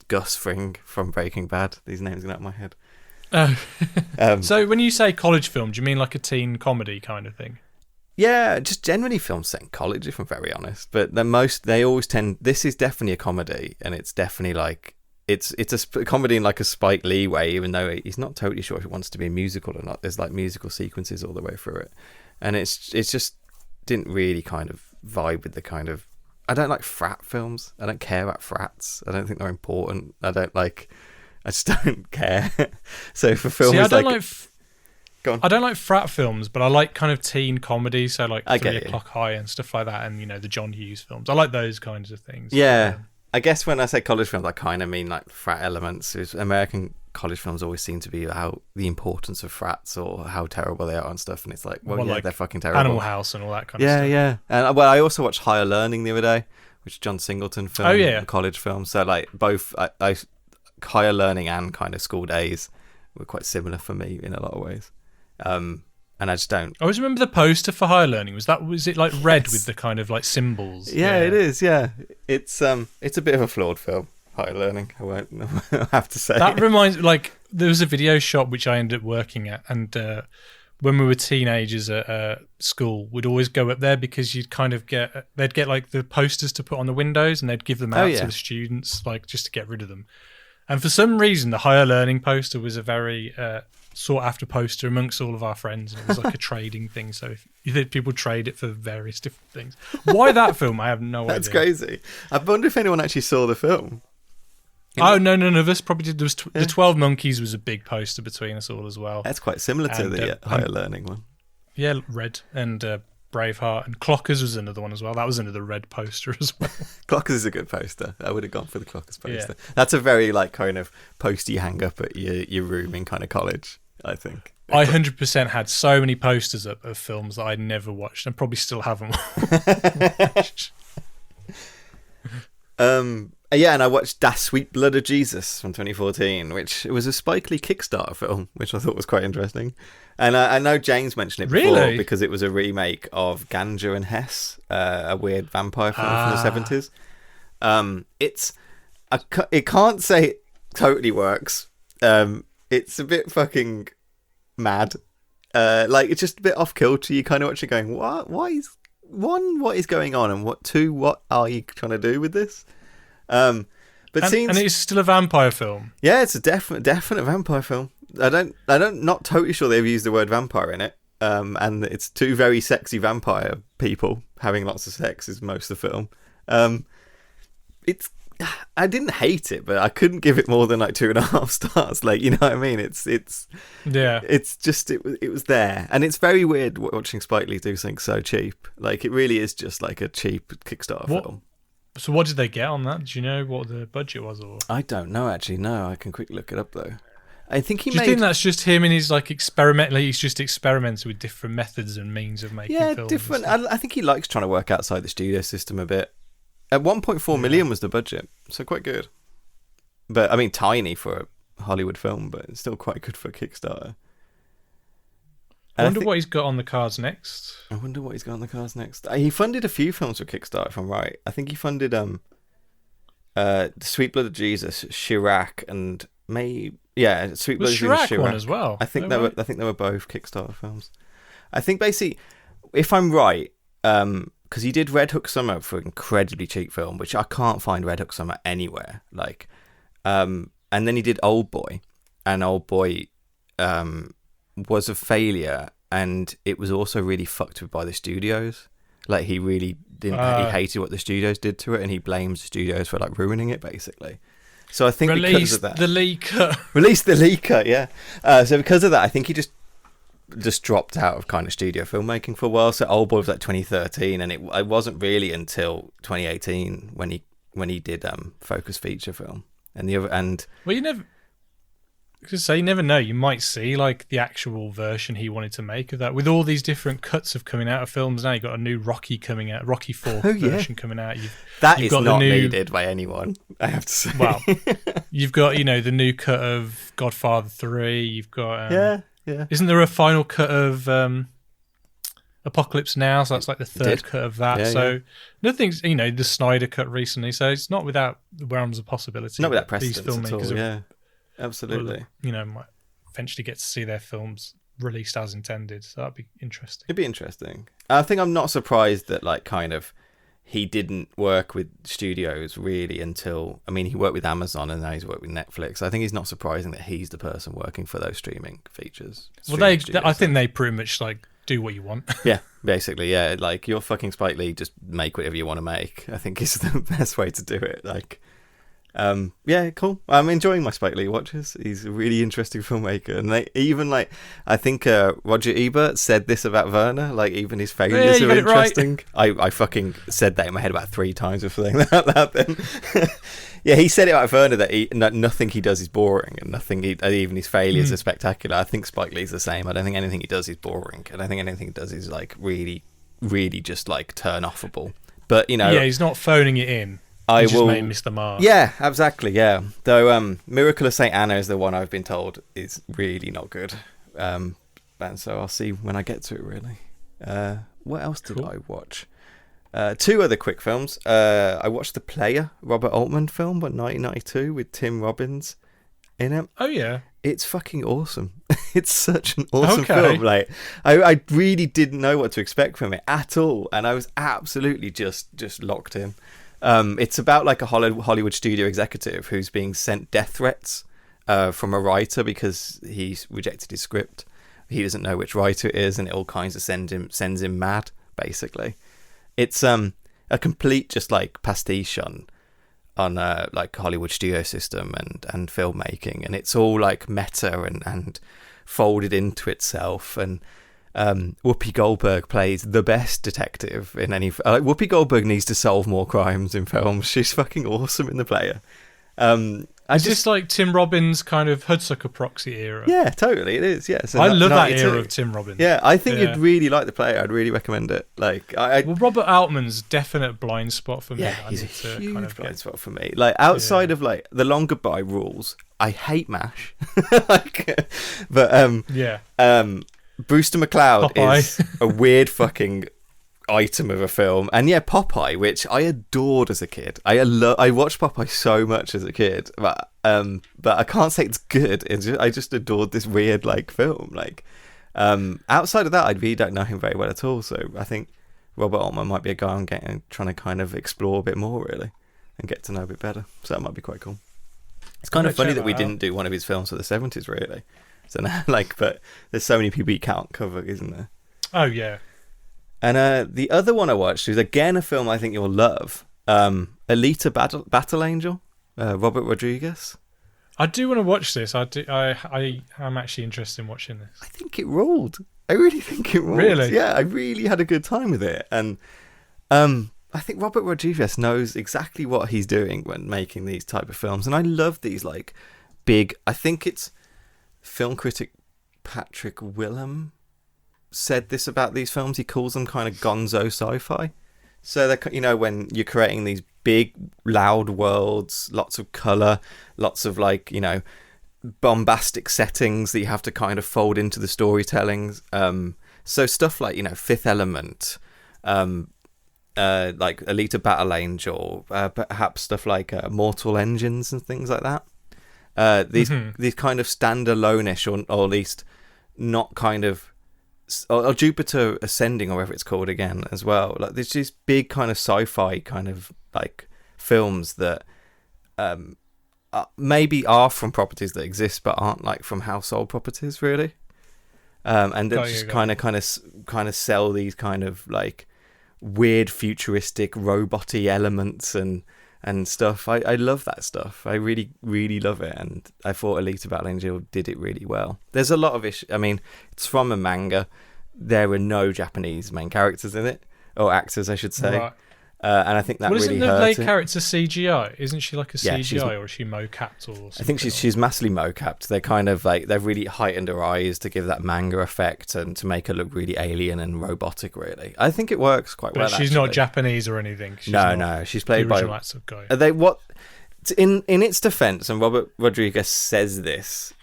Gus Fring from Breaking Bad. These names are out of my head. So when you say college film, do you mean like a teen comedy kind of thing? Yeah, just generally films set in college, if I'm very honest. But they always tend. This is definitely a comedy, and it's definitely like it's a comedy in like a Spike Lee way, even though he's not totally sure if it wants to be a musical or not. There's like musical sequences all the way through it, and it's just didn't really kind of vibe with the kind of. I don't like frat films. I don't care about frats. I don't think they're important. I just don't care. So for films, I don't like frat films, but I like kind of teen comedy, so like 3 O'Clock High and stuff like that, and the John Hughes films. I like those kinds of things. Yeah, I guess when I say college films, I kind of mean like frat elements. American college films always seem to be about the importance of frats or how terrible they are and stuff, and it's like, like they're fucking terrible. Animal House and all that kind of stuff. Yeah. And I also watched Higher Learning the other day, which is John Singleton film. Oh yeah, a college film. So like both Higher Learning and kind of School Days were quite similar for me in a lot of ways. And I just don't. I always remember the poster for Higher Learning. Was it like red with the kind of like symbols? Yeah, it is. Yeah, it's a bit of a flawed film. Higher Learning. I won't have to say. That reminds there was a video shop which I ended up working at, and when we were teenagers at school, we'd always go up there because you'd kind of they'd get like the posters to put on the windows, and they'd give them out to the students, like just to get rid of them. And for some reason, the Higher Learning poster was a very sought after poster amongst all of our friends, and it was like a trading thing. So if people trade it for various different things. Why that film? I have no idea. That's crazy. I wonder if anyone actually saw the film. Oh no, none of us probably did. There was the 12 Monkeys was a big poster between us all as well. That's quite similar to the Higher Learning one. Yeah, red and Braveheart, and Clockers was another one as well. That was another red poster as well. Clockers is a good poster. I would have gone for the Clockers poster. Yeah. That's a very like kind of poster you hang up at your room in kind of college, I think. I 100% had so many posters up of films that I'd never watched and probably still haven't watched. Yeah, and I watched Das Sweet Blood of Jesus from 2014, which was a Spike Lee Kickstarter film, which I thought was quite interesting. And I know James mentioned it before because it was a remake of Ganja and Hess, a weird vampire film from the 70s. It can't say it totally works. It's a bit fucking mad. It's just a bit off kilter. You kind of watch it going, what? What is going on? And what are you trying to do with this? And it's still a vampire film. Yeah, it's a definite vampire film. Not totally sure they've used the word vampire in it. And it's two very sexy vampire people having lots of sex is most of the film. I didn't hate it, but I couldn't give it more than like 2.5 stars. Like, you know what I mean? It's just it was there, and it's very weird watching Spike Lee do something so cheap. Like, it really is just like a cheap Kickstarter film. So what did they get on that? Do you know what the budget was? Or I don't know actually. No, I can quickly look it up though. I think Do you think that's just him and his like experimental? He's just experimenting with different methods and means of making films. Different. I think he likes trying to work outside the studio system a bit. At 1.4 million was the budget, so quite good. But I mean, tiny for a Hollywood film, but it's still quite good for a Kickstarter. I wonder what he's got on the cards next. I wonder what he's got on the cards next. He funded a few films for Kickstarter, if I'm right. I think he funded The Sweet Blood of Jesus, Chirac, and Sweet Blood of Jesus, Chirac one as well. I think they were both Kickstarter films. I think basically, if I'm right, because he did Red Hook Summer for an incredibly cheap film, which I can't find Red Hook Summer anywhere. Like, and then he did Old Boy, and Old Boy was a failure, and it was also really fucked with by the studios. Like, he really didn't. He hated what the studios did to it, and he blames the studios for like ruining it, basically. So I think because of that, released the leaker, yeah. So because of that, I think he just dropped out of kind of studio filmmaking for a while. So Old Boy was like 2013, and it wasn't really until 2018 when he did Focus feature film, well, you never know. You might see like the actual version he wanted to make of that, with all these different cuts of coming out of films. Now you've got a new Rocky coming out, Rocky 4 version coming out. That is not needed by anyone, I have to say. Well, you've got the new cut of Godfather 3. You've got yeah. Isn't there a final cut of Apocalypse Now? So that's like the third cut of that. Yeah, nothing's the Snyder cut recently. So it's not without the realms of possibility. Not without precedence at all. Yeah. Absolutely. Might eventually get to see their films released as intended. So that'd be interesting. It'd be interesting. I think I'm not surprised that like kind of he didn't work with studios really until, I mean, he worked with Amazon and now he's worked with Netflix. I think it's not surprising that he's the person working for those streaming features. I think they pretty much like do what you want. Yeah, basically, yeah. Like, you're fucking Spike Lee, just make whatever you want to make. I think is the best way to do it. Like, yeah, cool. I'm enjoying my Spike Lee watches. He's a really interesting filmmaker, and they even like, I think Roger Ebert said this about Werner. Like, even his failures are interesting. Right. I fucking said that in my head about 3 times before saying that out loud. Then, yeah, he said it about Werner that nothing he does is boring, and even his failures are spectacular. I think Spike Lee's the same. I don't think anything he does is boring. I don't think anything he does is like really, really just like turn offable. But he's not phoning it in. I will miss the mark. Yeah, exactly. Yeah, though, Miracle of Saint Anna is the one I've been told is really not good, and so I'll see when I get to it. Really, what else did I watch? 2 other quick films. I watched The Player, Robert Altman film, 1992 with Tim Robbins in it. Oh yeah, it's fucking awesome. It's such an awesome film. Like, I really didn't know what to expect from it at all, and I was absolutely just locked in. It's about like a Hollywood studio executive who's being sent death threats from a writer because he's rejected his script. He doesn't know which writer it is, and it all kinds of sends him mad, basically. It's a complete just like pastiche on like Hollywood studio system and filmmaking, and it's all like meta and folded into itself. And Whoopi Goldberg plays the best detective in any. Whoopi Goldberg needs to solve more crimes in films. She's fucking awesome in The Player. It's just like Tim Robbins' kind of Hudsucker Proxy era. Yeah, totally, it is. Yeah, so I love that era of Tim Robbins. Yeah, I think you'd really like The Player. I'd really recommend it. Like, well, Robert Altman's definite blind spot for me. Yeah, he's a huge blind spot for me. Like, outside of like The Long Goodbye rules, I hate MASH. Brewster McCloud Popeye is a weird fucking item of a film, and yeah, Popeye, which I adored as a kid. I watched Popeye so much as a kid, but I can't say it's good. I just adored this weird like film. Like, outside of that, I really don't know him very well at all. So I think Robert Altman might be a guy I'm trying to kind of explore a bit more really, and get to know a bit better. So that might be quite cool. It's kind of funny that we didn't do one of his films for the 70s, really. So now, like, but there's so many people you can't cover, isn't there? Oh yeah. And the other one I watched was again a film I think you'll love. Alita Battle Angel, Robert Rodriguez. I do want to watch this. I am actually interested in watching this. I think it ruled. I really think it ruled. Really? Yeah, I really had a good time with it. And I think Robert Rodriguez knows exactly what he's doing when making these type of films. And I love these like big, I think it's film critic Patrick Willem said this about these films. He calls them kind of gonzo sci-fi. So they're, when you're creating these big, loud worlds, lots of colour, lots of like, you know, bombastic settings that you have to kind of fold into the storytellings. So stuff like, you know, Fifth Element, like Alita Battle Angel, perhaps stuff like Mortal Engines and things like that. These kind of standalone-ish, or at least not kind of, or Jupiter Ascending, or whatever it's called again as well. Like there's these big kind of sci-fi kind of like films that maybe are from properties that exist but aren't like from household properties really. And they just kind of sell these kind of like weird futuristic roboty elements and stuff. I love that stuff. I really, really love it. And I thought Alita Battle Angel did it really well. There's a lot of I mean, it's from a manga. There were no Japanese main characters in it, or actors, I should say. Right. And I think that really hurt it. Isn't the lead character CGI? Isn't she like a CGI, or is she mo-capped or something? I think she's massively mo-capped. They're kind of like, they've really heightened her eyes to give that manga effect and to make her look really alien and robotic, really. I think it works quite well, she's not Japanese or anything. No. She's played by... guy. Are they, what... In its defense, and Robert Rodriguez says this,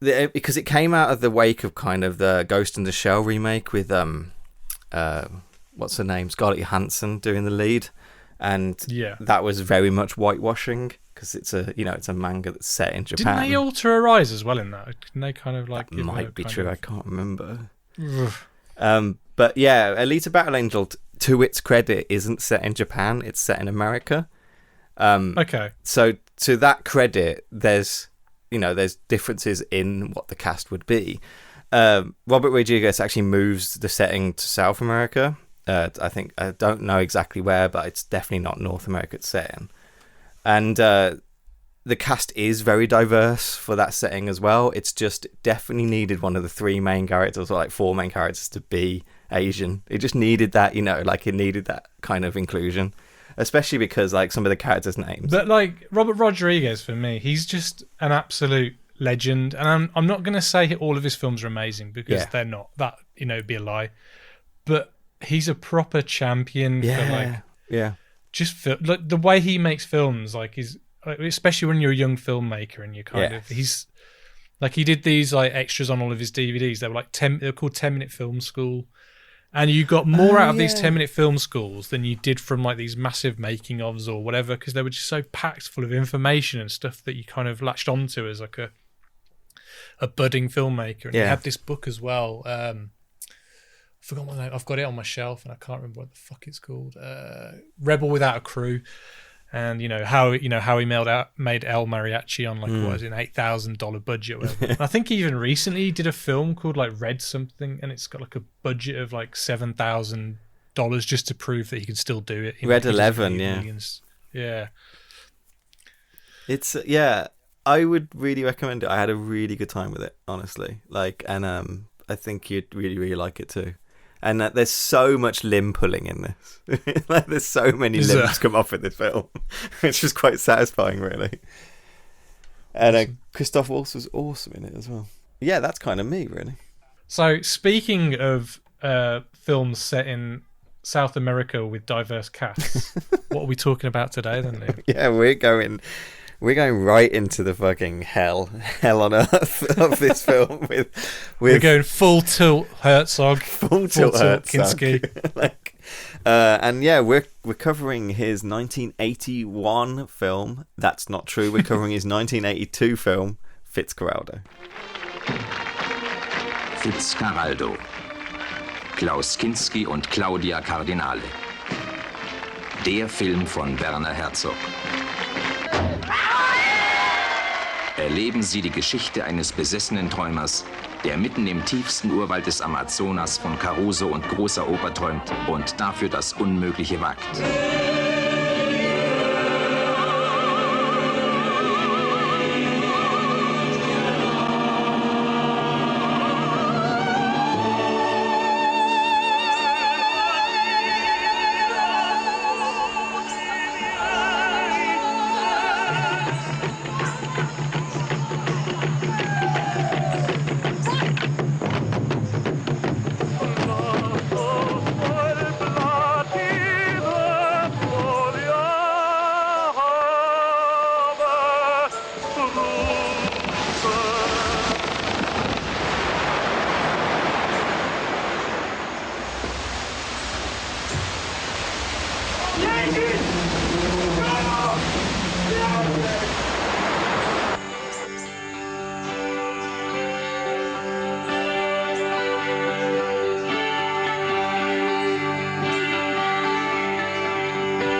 because it came out of the wake of kind of the Ghost in the Shell remake with... what's her name? Scarlett Johansson doing the lead, and that was very much whitewashing because it's a manga that's set in Japan. Didn't they alter her eyes as well in that? Didn't they kind of like? That might be true. I can't remember. But yeah, Alita Battle Angel, to its credit, isn't set in Japan. It's set in America. Okay. So to that credit, there's differences in what the cast would be. Robert Rodriguez actually moves the setting to South America. I don't know exactly where, but it's definitely not North America it's set in. And the cast is very diverse for that setting as well. It's just definitely needed one of the three main characters, or like four main characters, to be Asian. It just needed that, it needed that kind of inclusion, especially because like some of the characters' names. But like Robert Rodriguez, for me, he's just an absolute legend. And I'm not going to say all of his films are amazing, because they're not. That be a lie. But he's a proper champion for just like the way he makes films, like he's especially when you're a young filmmaker and you're kind of, he's like, he did these like extras on all of his DVDs. They were like they're called 10-minute film school, and you got more out of these 10-minute film schools than you did from like these massive making ofs or whatever, because they were just so packed full of information and stuff that you kind of latched onto as like a budding filmmaker. And he had this book as well. I forgot what name. I've got it on my shelf and I can't remember what the fuck it's called. Rebel Without a Crew, and how he made El Mariachi on like what is it, an $8,000 budget or whatever. And I think even recently he did a film called like Red something, and it's got like a budget of like $7,000 just to prove that he can still do it. Red 11, yeah. It's I would really recommend it. I had a really good time with it, honestly. Like, and I think you'd really, really like it too. And there's so much limb pulling in this. Like, there's so many limbs come off in this film, which is quite satisfying, really. And Christoph Waltz was awesome in it as well. Yeah, that's kind of me, really. So, speaking of films set in South America with diverse casts, what are we talking about today, then, Liam? Yeah, we're going right into the fucking hell on earth of this film. We're going full tilt Herzog, full tilt Kinski. And we're covering his 1981 film. That's not true. We're covering his 1982 film, Fitzcarraldo. Fitzcarraldo. Klaus Kinski und Claudia Cardinale. Der Film von Werner Herzog. Erleben Sie die Geschichte eines besessenen Träumers, der mitten im tiefsten Urwald des Amazonas von Caruso und großer Oper träumt und dafür das Unmögliche wagt.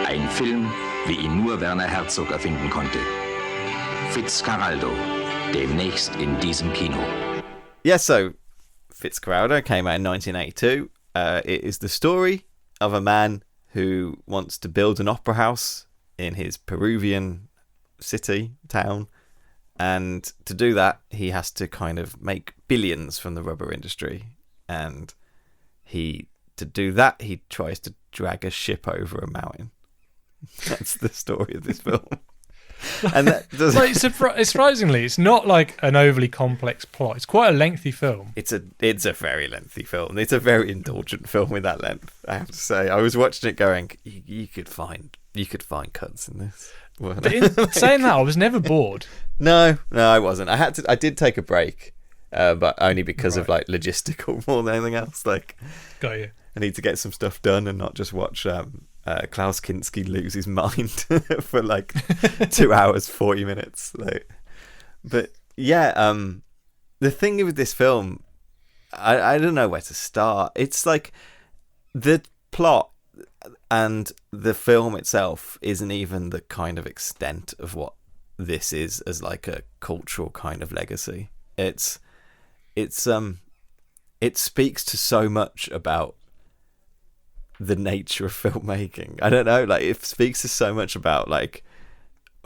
Ein Film, wie ihn nur Werner Herzog erfinden konnte. Fitzcarraldo, demnächst in diesem Kino. Yeah, so Fitzcarraldo came out in 1982. It is the story of a man who wants to build an opera house in his Peruvian town. And to do that, he has to kind of make billions from the rubber industry. And to do that, he tries to drag a ship over a mountain. That's the story of this film. And that does surprisingly, it's not like an overly complex plot. It's quite a lengthy film. It's a very lengthy film. It's a very indulgent film with that length, I have to say. I was watching it going, you could find cuts in this. But in saying that, I was never bored. No, I wasn't. I did take a break, but only because of like logistical more than anything else. Like, got you. I need to get some stuff done and not just watch Klaus Kinski lose his mind for like 2 hours 40 minutes. Like, but yeah, the thing with this film, I don't know where to start. It's like the plot and the film itself isn't even the kind of extent of what this is as like a cultural kind of legacy. It speaks to so much about the nature of filmmaking. I don't know, like it speaks to so much about like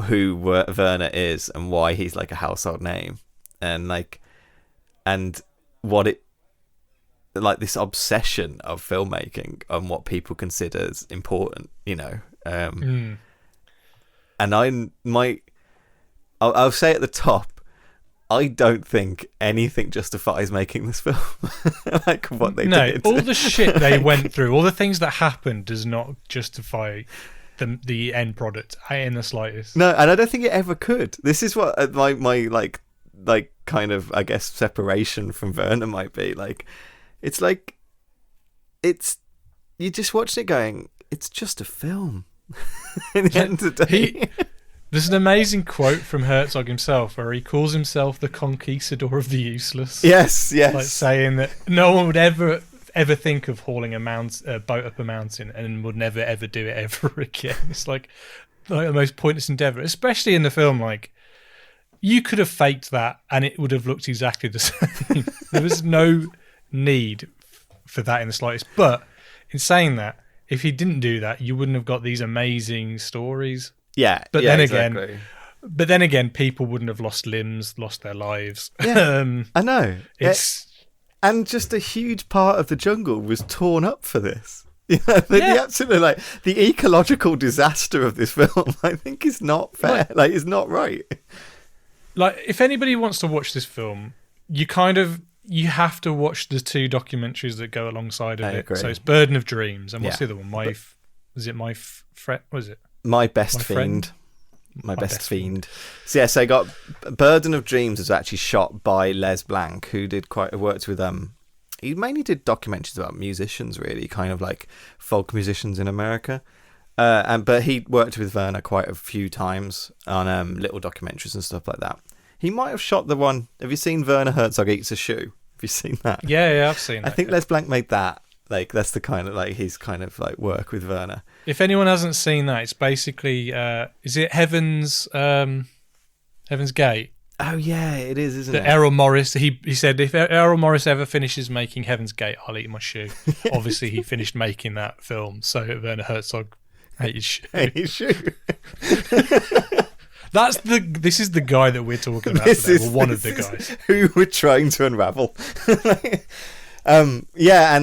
who Werner is and why he's like a household name, and what it like this obsession of filmmaking and what people consider as important, you know. And I'll say at the top, I don't think anything justifies making this film. Like what they did. No, all the shit they went through, all the things that happened does not justify the end product in the slightest. No, and I don't think it ever could. This is what my like kind of, I guess, separation from Werner might be. Like, it's you just watched it going, it's just a film. In the end of the day. There's an amazing quote from Herzog himself where he calls himself the conquistador of the useless. Yes. Like saying that no one would ever think of hauling a boat up a mountain and would never ever do it ever again. It's like the most pointless endeavour, especially in the film. Like, you could have faked that and it would have looked exactly the same. There was no need for that in the slightest. But in saying that, if he didn't do that, you wouldn't have got these amazing stories. Yeah, but exactly. then again, people wouldn't have lost limbs, lost their lives. Yeah, I know. And just a huge part of the jungle was torn up for this. You know, the absolute like the ecological disaster of this film, I think, is not fair. Like, it's not right. Like, if anybody wants to watch this film, you have to watch the two documentaries that go alongside of it. Agree. So it's Burden of Dreams, and what's the other one? What is it? My Best Fiend. My Best Fiend. So I got Burden of Dreams was actually shot by Les Blanc, who worked with he mainly did documentaries about musicians, really, kind of like folk musicians in America. But he worked with Werner quite a few times on little documentaries and stuff like that. He might have shot the one. Have you seen Werner Herzog Eats a Shoe? Have you seen that? Yeah, I've seen that. I think Les Blanc made that. Like, that's the kind of like his kind of like work with Werner. If anyone hasn't seen that, it's basically is it Heaven's Gate? Oh yeah, it is, isn't it? Errol Morris, he said, if Errol Morris ever finishes making Heaven's Gate, I'll eat my shoe. Obviously, he finished making that film, so Werner Herzog ate his shoe. This is the guy that we're talking about today. Well, one of the guys who we're trying to unravel. And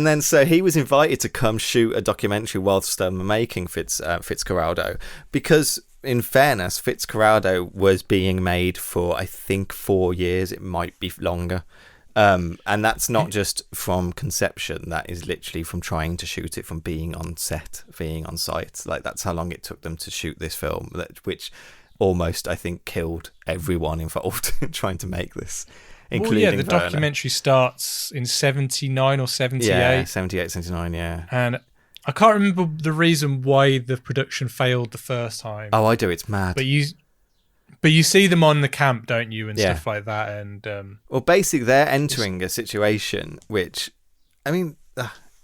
then so he was invited to come shoot a documentary whilst making Fitzcarraldo, because in fairness, Fitzcarraldo was being made for, I think, 4 years. It might be longer. And that's not just from conception. That is literally from trying to shoot it, from being on set, being on site. Like, that's how long it took them to shoot this film, which almost, I think, killed everyone involved in trying to make this. Including the Werner. Documentary starts in 79 or 78. Yeah, 78, 79, yeah. And I can't remember the reason why the production failed the first time. Oh, I do. It's mad. But you see them on the camp, don't you, and stuff like that. And well, basically, they're entering a situation which, I mean,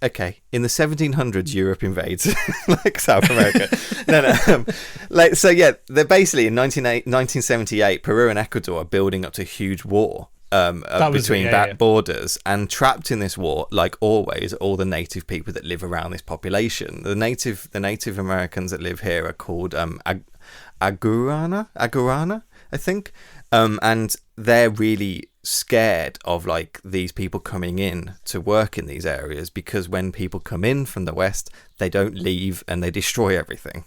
okay, in the 1700s, Europe invades like South America. They're basically in 1978, Peru and Ecuador are building up to a huge war. Between borders, and trapped in this war, like always, all the native people that live around this population. The Native Americans that live here are called Agurana, I think, and they're really scared of like these people coming in to work in these areas, because when people come in from the West, they don't leave and they destroy everything.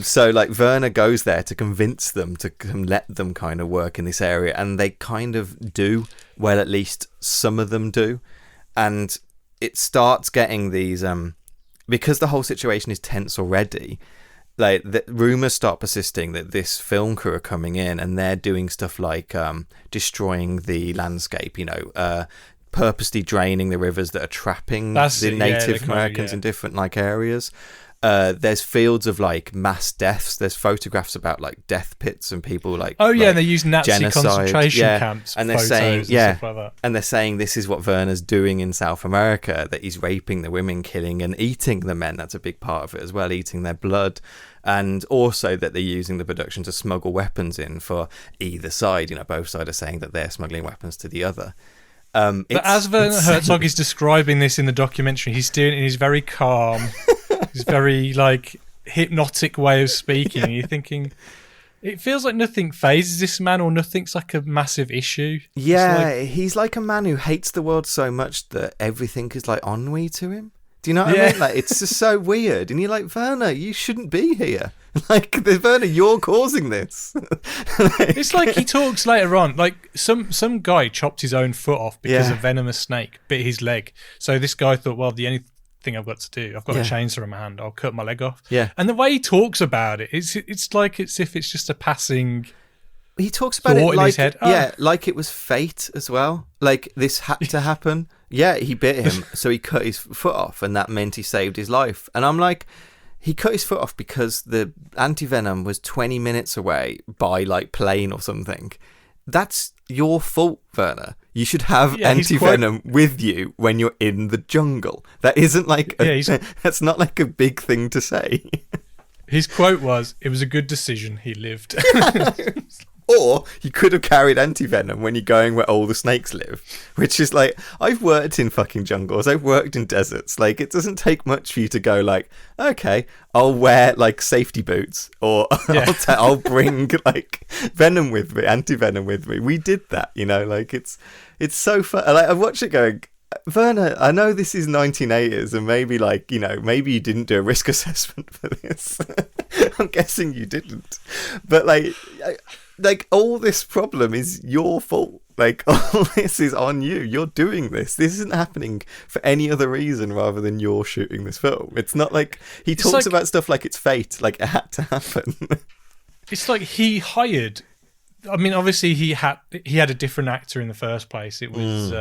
So Werner goes there to convince them to let them kind of work in this area, and they kind of do. Well, at least some of them do, and it starts getting these because the whole situation is tense already. Like, the rumors start persisting that this film crew are coming in and they're doing stuff like destroying the landscape, purposely draining the rivers that are trapping the Native Americans in different like areas. There's fields of like mass deaths. There's photographs about like death pits and people like and they use Nazi genocide. concentration camps, and they're saying stuff like that. and they're saying this is what Werner's doing in South America, that he's raping the women, killing and eating the men. That's a big part of it as well, eating their blood. And also that they're using the production to smuggle weapons in for either side. Both sides are saying that they're smuggling weapons to the other. But as Werner Herzog is describing this in the documentary, he's doing it in his very calm, his very like hypnotic way of speaking. And you're thinking, it feels like nothing phases this man, or nothing's like a massive issue. Yeah, he's like a man who hates the world so much that everything is like ennui to him. Do you know what I mean? Like, it's just so weird. And you're like, Werner, you shouldn't be here. Like, Werner, you're causing this. It's like he talks later on, like some guy chopped his own foot off because a venomous snake bit his leg. So this guy thought, well, the only thing I've got to do, I've got a chainsaw in my hand, I'll cut my leg off. Yeah. And the way he talks about it, it's like it's if it's just a passing. He talks about it like, in his head. Like it was fate as well. Like this had to happen. Yeah, he bit him, so he cut his foot off, and that meant he saved his life. And I'm like, he cut his foot off because the anti-venom was 20 minutes away by like plane or something. That's your fault, Werner. You should have anti-venom with you when you're in the jungle. That isn't like that's not like a big thing to say. His quote was, "It was a good decision. He lived." Or you could have carried anti-venom when you're going where all the snakes live, which is like, I've worked in fucking jungles, I've worked in deserts. Like, it doesn't take much for you to go like, okay, I'll wear like safety boots, or I'll bring like venom with me, anti-venom with me. We did that, like it's so fun. Like, I watch it going, Werner, I know this is 1980s and maybe like, maybe you didn't do a risk assessment for this. I'm guessing you didn't. But like all this problem is your fault. Like, all this is on you. You're doing this. This isn't happening for any other reason rather than you're shooting this film. It's not like he talks about stuff like it's fate, like it had to happen. It's like he hired. I mean, obviously he had a different actor in the first place. It was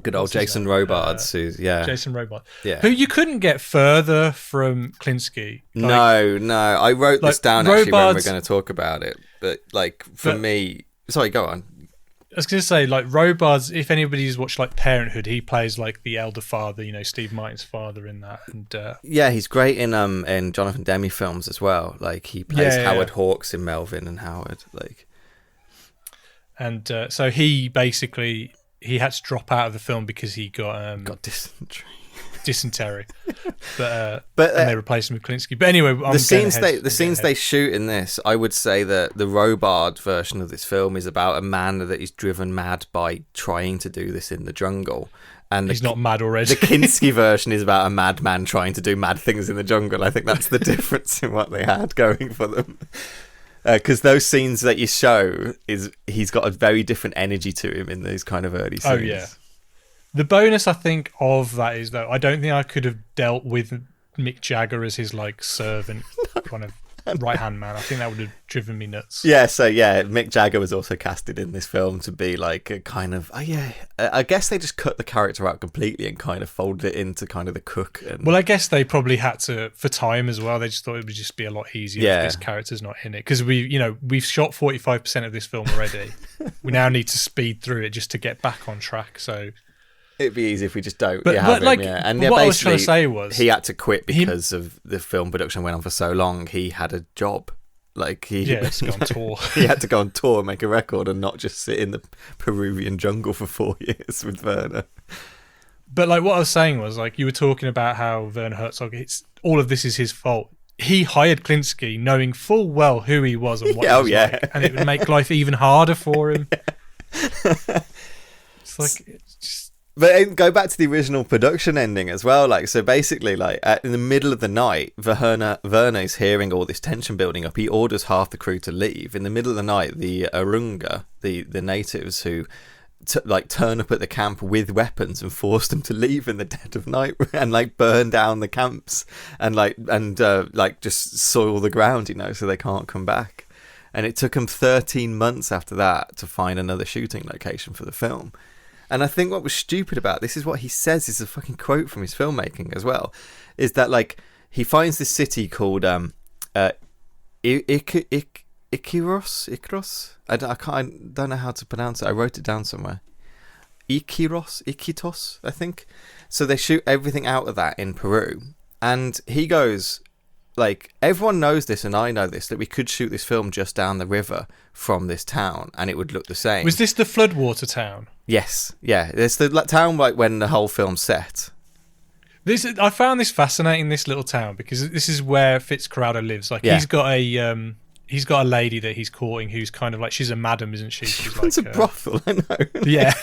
good old Jason Robards, Jason Robards, who you couldn't get further from Kinski. No, I wrote this down actually when we're going to talk about it. But like for me, sorry, go on. I was going to say, like, Robards, if anybody's watched like Parenthood, he plays like the elder father, Steve Martin's father in that. And he's great in Jonathan Demme films as well. Like, he plays Howard Hawks in Melvin and Howard. Like, and so he basically had to drop out of the film because he got dysentery. But and they replaced him with Kinski. But anyway, the scenes they shoot in this, I would say that the Robard version of this film is about a man that is driven mad by trying to do this in the jungle. And he's not mad already. The Kinski version is about a madman trying to do mad things in the jungle. I think that's the difference in what they had going for them. Because those scenes that you show, he's got a very different energy to him in those kind of early scenes. Oh, yeah. The bonus, I think, of that is, though, I don't think I could have dealt with Mick Jagger as his, like, servant kind of right hand man. I think that would have driven me nuts. Yeah, so yeah, Mick Jagger was also casted in this film to be like a kind of I guess they just cut the character out completely and kind of folded it into kind of the cook. And well, I guess they probably had to for time as well. They just thought it would just be a lot easier if this character's not in it, because we've shot 45% of this film already. We now need to speed through it just to get back on track. So it'd be easy if we just don't have him. Like, yeah. And what I was trying to say was he had to quit because of the film production went on for so long. He had a job. Like he had to go on tour. He had to go on tour and make a record and not just sit in the Peruvian jungle for 4 years with Werner. But like what I was saying was, like, you were talking about how Werner Herzog, all of this is his fault. He hired Kinski knowing full well who he was and what he was like, and it would make life even harder for him. It's like it's just. But go back to the original production ending as well. Like, so basically, like in the middle of the night, Werner's hearing all this tension building up. He orders half the crew to leave. In the middle of the night, the Arunga, the natives who turn up at the camp with weapons and force them to leave in the dead of night and like burn down the camps and just soil the ground, so they can't come back. And it took them 13 months after that to find another shooting location for the film. And I think what was stupid about this is what he says is a fucking quote from his filmmaking as well, is that like he finds this city called Iquitos. I don't know how to pronounce it. I wrote it down somewhere. Iquitos, I think. So they shoot everything out of that in Peru, and he goes, like, everyone knows this, and I know this, that we could shoot this film just down the river from this town, and it would look the same. Was this the floodwater town? Yes, yeah. It's the town like when the whole film's set. I found this fascinating, this little town, because this is where Fitzcarraldo lives. Like, he's got a lady that he's courting who's kind of like, she's a madam, isn't she? She's runs like a brothel, I know. Yeah.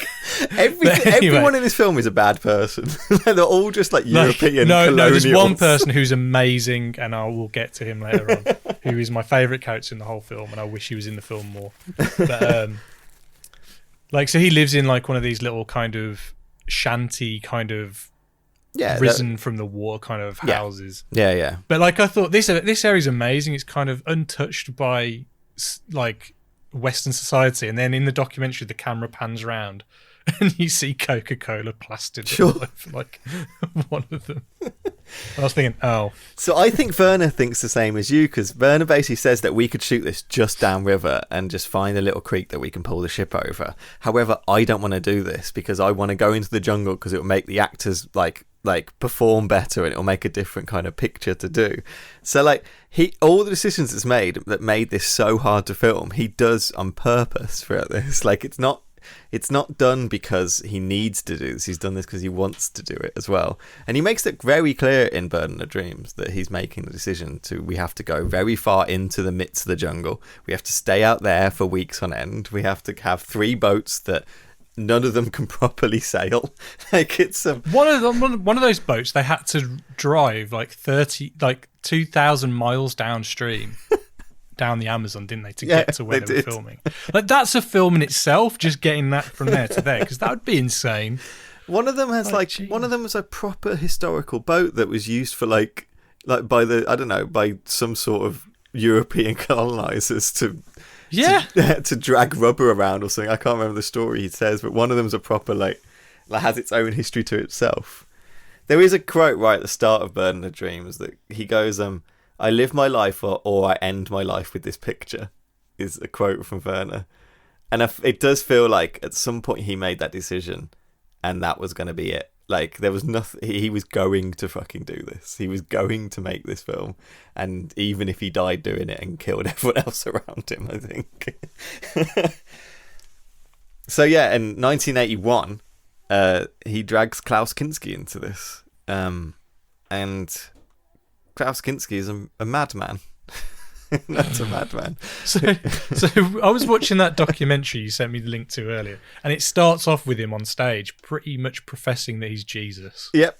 Everyone in this film is a bad person. They're all just like European No, there's one colonials. person who's amazing, and I will get to him later on, who is my favourite character in the whole film, and I wish he was in the film more. But, so he lives in like one of these little kind of shanty kind of risen from the water kind of houses. Yeah. But like, I thought this area is amazing. It's kind of untouched by like Western society. And then in the documentary, the camera pans around and you see Coca-Cola plastered all over like one of them. I was thinking, oh. So I think Werner thinks the same as you, because Werner basically says that we could shoot this just downriver and just find a little creek that we can pull the ship over. However, I don't want to do this because I want to go into the jungle because it will make the actors like perform better and it'll make a different kind of picture to do. So like all the decisions that made this so hard to film, he does on purpose throughout this. Like it's not done because he needs to do this. He's done this because he wants to do it as well. And he makes it very clear in Burden of Dreams that he's making the decision we have to go very far into the midst of the jungle. We have to stay out there for weeks on end. We have to have 3 boats that none of them can properly sail. Like it's one of those boats they had to drive like 2,000 miles downstream. Down the Amazon, didn't they, to get to where they were filming? Like that's a film in itself, just getting that from there to there, because that would be insane. One of them has one of them was a proper historical boat that was used for like by some sort of European colonizers to drag rubber around or something. I can't remember the story he says, but one of them's a proper like has its own history to itself. There is a quote right at the start of Burden of Dreams that he goes, I live my life or I end my life with this picture, is a quote from Werner. And it does feel like at some point he made that decision and that was going to be it. Like there was nothing, he was going to fucking do this. He was going to make this film. And even if he died doing it and killed everyone else around him, I think. So yeah, in 1981, he drags Klaus Kinski into this. And Klaus Kinski is a madman. That's a madman. So I was watching that documentary you sent me the link to earlier, and it starts off with him on stage pretty much professing that he's Jesus. Yep.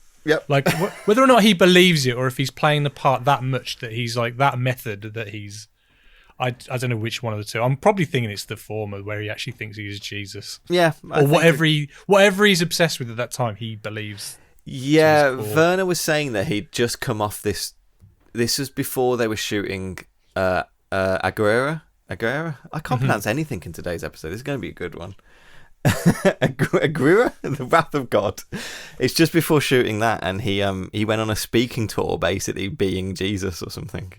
Like whether or not he believes it or if he's playing the part that much that he's like that method that he's... I don't know which one of the two. I'm probably thinking it's the former, where he actually thinks he is Jesus. Yeah. Or whatever he's obsessed with at that time, he believes. Yeah, Werner was saying that he'd just come off this... This was before they were shooting Aguera. I can't pronounce anything in today's episode. This is going to be a good one. Aguera, the Wrath of God. It's just before shooting that, and he went on a speaking tour, basically being Jesus or something.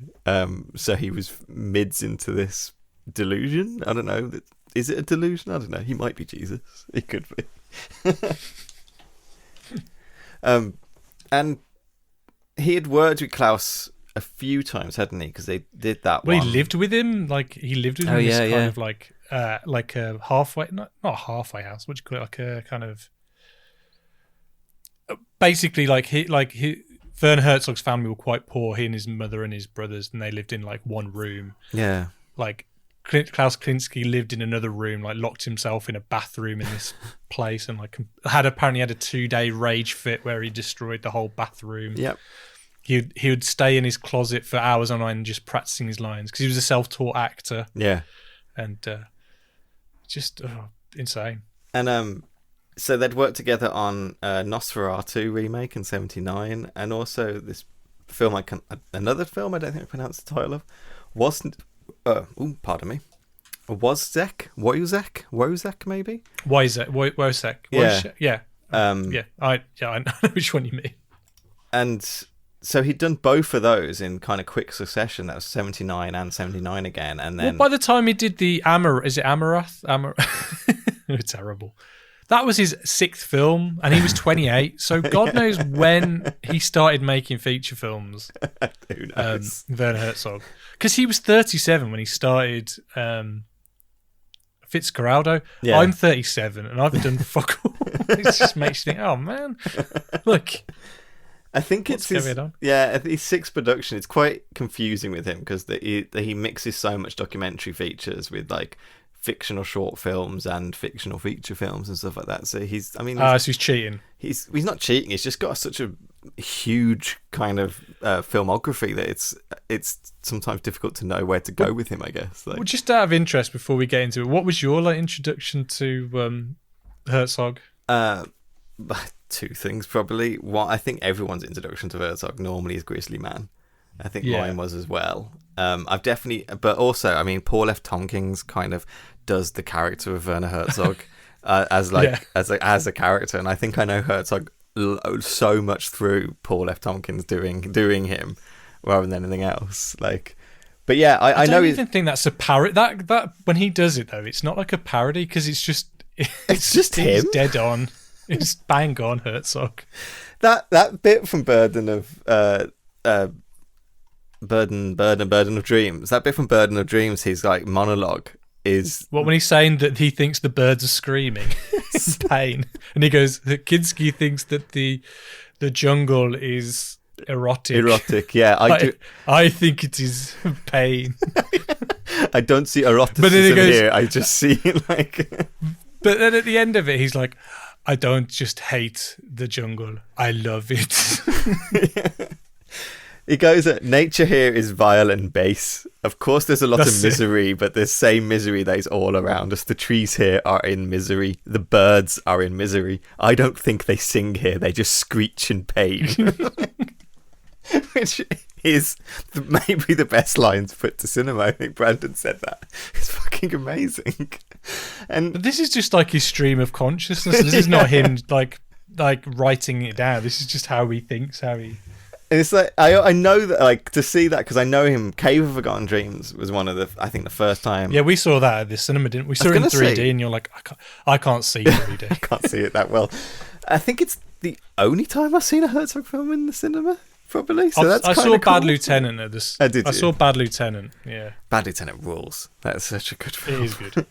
So he was mids into this delusion. I don't know. Is it a delusion? I don't know. He might be Jesus. He could be. And he had worked with Klaus a few times, hadn't he? Because they did that one. Well, he lived with him. Like, he lived with him in this kind of like a halfway, not a halfway house. What do you call it? Like a kind of, basically Werner Herzog's family were quite poor. He and his mother and his brothers, and they lived in like one room. Yeah. Like Klaus Kinski lived in another room, like locked himself in a bathroom in this place, and like apparently had a 2-day rage fit where he destroyed the whole bathroom. Yep. He would stay in his closet for hours on end just practicing his lines because he was a self-taught actor. Yeah. And just insane. And so they'd worked together on Nosferatu remake in '79, and also this film another film I don't think I pronounced the title of pardon me, Wozzeck maybe. Wozzeck. Yeah. I know which one you mean. And so he'd done both of those in kind of quick succession. That was 79 and 79 again, and then by the time he did the Amarath, terrible. That was his 6th film, and he was 28. So God knows when he started making feature films. Who knows? Werner Herzog, because he was 37 when he started Fitzcarraldo. Yeah. I'm 37, and I've done fuck all. It just makes you think, oh man, look. I think it's his 6th production. It's quite confusing with him because he mixes so much documentary features with like fictional short films and fictional feature films and stuff like that. So he's cheating. He's not cheating. He's just got such a huge kind of filmography that it's sometimes difficult to know where to go with him, I guess. Well, just out of interest, before we get into it, what was your introduction to Herzog? 2 things probably. One, I think everyone's introduction to Herzog normally is Grizzly Man. I think mine was as well. I've definitely, but also, I mean, Paul F. Tompkins kind of does the character of Werner Herzog as a character, and I think I know Herzog so much through Paul F. Tompkins doing him rather than anything else. Like, but yeah, I know. I don't even think that's a parody. That when he does it though, it's not like a parody because it's just him dead on. It's bang on Herzog. That bit from Burden of Dreams. That bit from Burden of Dreams, his like monologue is when he's saying that he thinks the birds are screaming in pain, and he goes that Kinski thinks that the jungle is erotic. Erotic, yeah. I think it is pain. I don't see eroticism here. I just see like. But then at the end of it, he's like, I don't just hate the jungle, I love it. He goes, nature here is vile and base. Of course there's a lot of misery, but there's same misery that is all around us. The trees here are in misery. The birds are in misery. I don't think they sing here, they just screech in pain. Which is maybe the best line to put to cinema. I think Brandon said that. It's fucking amazing. But this is just like his stream of consciousness. This is not him like writing it down. This is just how he thinks, And it's like I know that, like, to see that, because I know him. Cave of Forgotten Dreams was one of the first time. Yeah, we saw that at the cinema, didn't we? We saw it in 3D, and you're like, I can't see 3D. I can't see it that well. I think it's the only time I've seen a Herzog film in the cinema. Probably. So I saw cool. Bad Lieutenant at this. I saw Bad Lieutenant. Yeah, Bad Lieutenant rules. That's such a good film. It is good.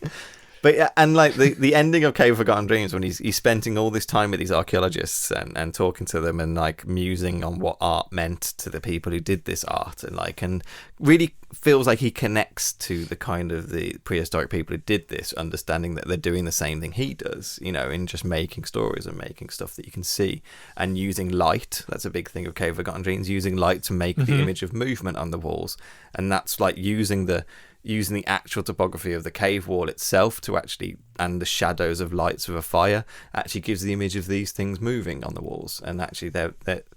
But yeah, and like the ending of Cave of Forgotten Dreams, when he's spending all this time with these archaeologists and talking to them and like musing on what art meant to the people who did this art, and really feels like he connects to the kind of the prehistoric people who did this, understanding that they're doing the same thing he does, in just making stories and making stuff that you can see and using light. That's a big thing of Cave of Forgotten Dreams, using light to make the image of movement on the walls, and that's like using the actual topography of the cave wall itself to actually, and the shadows of lights of a fire actually gives the image of these things moving on the walls. And actually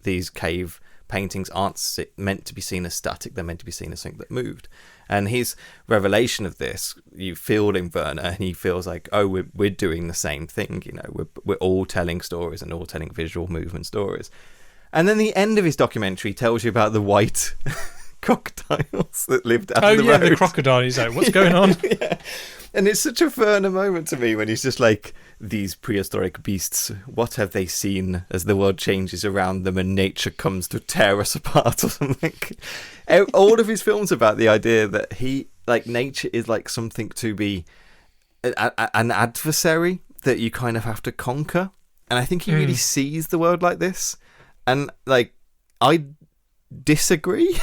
these cave paintings aren't meant to be seen as static, they're meant to be seen as something that moved. And his revelation of this, you feel in Werner, and he feels like, oh, we're doing the same thing, you know, we're all telling stories and all telling visual movement stories. And then the end of his documentary tells you about the white crocodiles that lived down the road. The crocodile. He's like, what's going on? Yeah. And it's such a Werner moment to me when he's just like, these prehistoric beasts, what have they seen as the world changes around them and nature comes to tear us apart or something. All of his films about the idea that nature is like something to be an adversary that you kind of have to conquer. And I think he really sees the world like this. And like, I disagree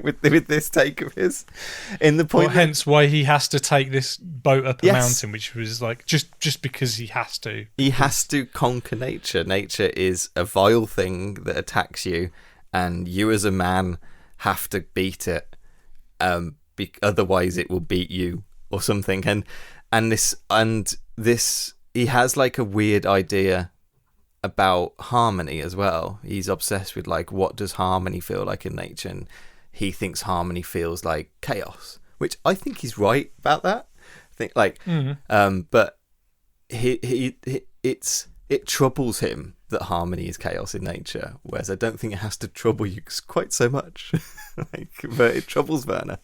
with this take of his, in the point hence why he has to take this boat up a mountain, which was like just because he has to conquer nature is a vile thing that attacks you, and you as a man have to beat it, otherwise it will beat you or something. And this he has like a weird idea about harmony as well. He's obsessed with like, what does harmony feel like in nature, and he thinks harmony feels like chaos, which I think he's right about that. I think like but it troubles him that harmony is chaos in nature, whereas I don't think it has to trouble you quite so much. But it troubles Werner.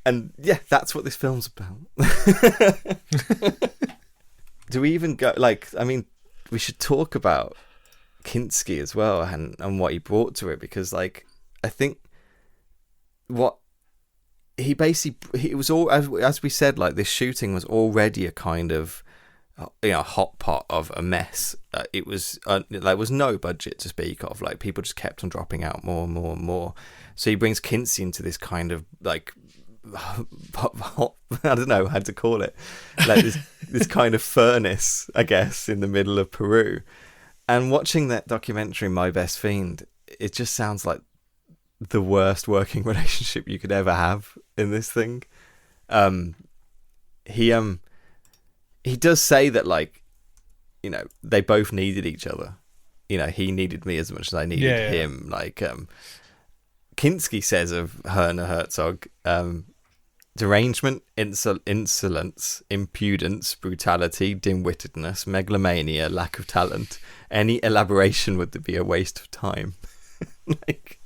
And yeah, that's what this film's about. Do we even go, like, I mean, we should talk about Kinski as well, and what he brought to it, because like, I think what he basically, it was all, as we said, like, this shooting was already a kind of, hot pot of a mess. It was, there was no budget to speak of, like, people just kept on dropping out more and more and more. So he brings Kinski into this kind of, like, hot, I don't know how to call it, like this kind of furnace, I guess, in the middle of Peru. And watching that documentary, My Best Fiend, it just sounds like the worst working relationship you could ever have in this thing. He does say that, like, you know, they both needed each other. You know, he needed me as much as I needed him. Like, Kinski says of Werner Herzog, derangement, insolence, impudence, brutality, dim-wittedness, megalomania, lack of talent. Any elaboration would be a waste of time. Like,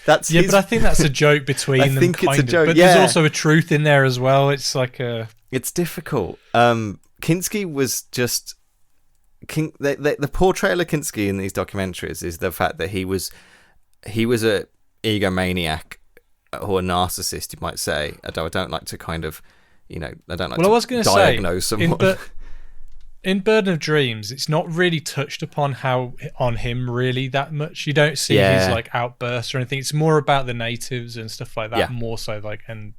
that's but I think that's a joke between them. I think it's a joke, but there's also a truth in there as well. It's like it's difficult. Kinski was just the portrayal of Kinski in these documentaries is the fact that he was a egomaniac or a narcissist, you might say. Although I don't like to kind of, I don't like to diagnose someone. In Burden of Dreams, it's not really touched upon on him really that much. You don't see his like outbursts or anything. It's more about the natives and stuff like that, more so, like, and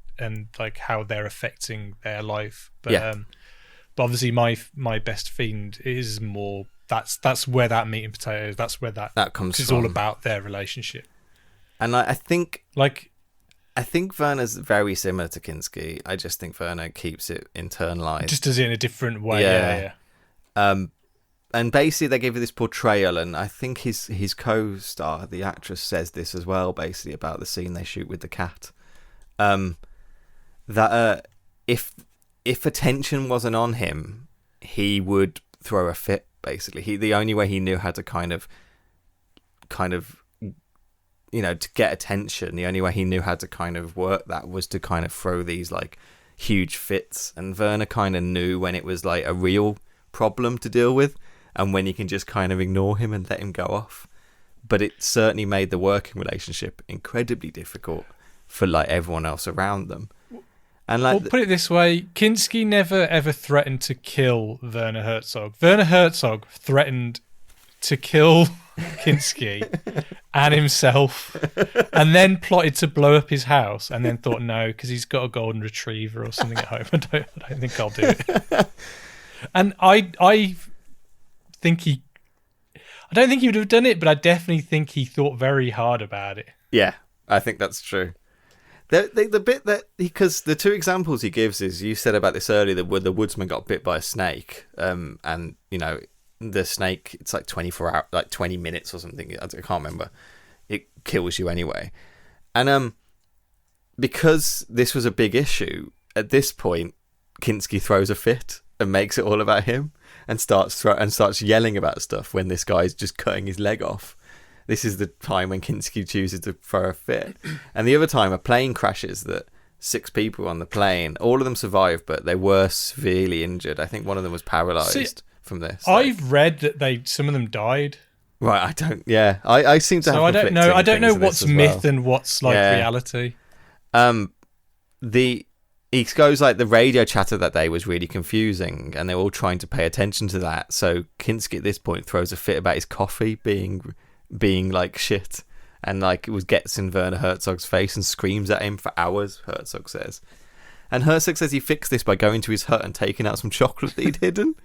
like how they're affecting their life. But obviously my Best Fiend is more, that's where that meat and potatoes, that's where that comes from. It's all about their relationship. And I think Werner's very similar to Kinski. I just think Werner keeps it internalized. Just does it in a different way. Yeah. And basically they give you this portrayal, and I think his co-star, the actress, says this as well, basically about the scene they shoot with the cat. That if attention wasn't on him, he would throw a fit. Basically, the only way he knew how to kind of to get attention, the only way he knew how to kind of work that was to kind of throw these like huge fits. And Werner kind of knew when it was like a real problem to deal with and when you can just kind of ignore him and let him go off. But it certainly made the working relationship incredibly difficult for like everyone else around them. And like, well, put it this way, Kinski never ever threatened to kill Werner Herzog. Werner Herzog threatened to kill Kinski and himself, and then plotted to blow up his house, and then thought, no, because he's got a golden retriever or something at home, I don't think I'll do it. And I don't think he would have done it, but I definitely think he thought very hard about it. Yeah, I think that's true. The bit that, because the two examples he gives is, you said about this earlier, where the woodsman got bit by a snake, and the snake, it's like 24 hours, like 20 minutes or something. I can't remember. It kills you anyway. And because this was a big issue, at this point, Kinski throws a fit and makes it all about him and starts yelling about stuff when this guy's just cutting his leg off. This is the time when Kinski chooses to throw a fit. And the other time, a plane crashes that 6 people on the plane, all of them survived, but they were severely injured. I think one of them was paralysed from this. I've read that some of them died. Right, I don't. Yeah, I seem to have. So I don't know. I don't know what's myth well. and what's like reality. He goes like the radio chatter that day was really confusing, and they're all trying to pay attention to that. So Kinski at this point throws a fit about his coffee being like shit, and like it gets in Werner Herzog's face and screams at him for hours. Herzog says, and Herzog says he fixed this by going to his hut and taking out some chocolate that he'd hidden.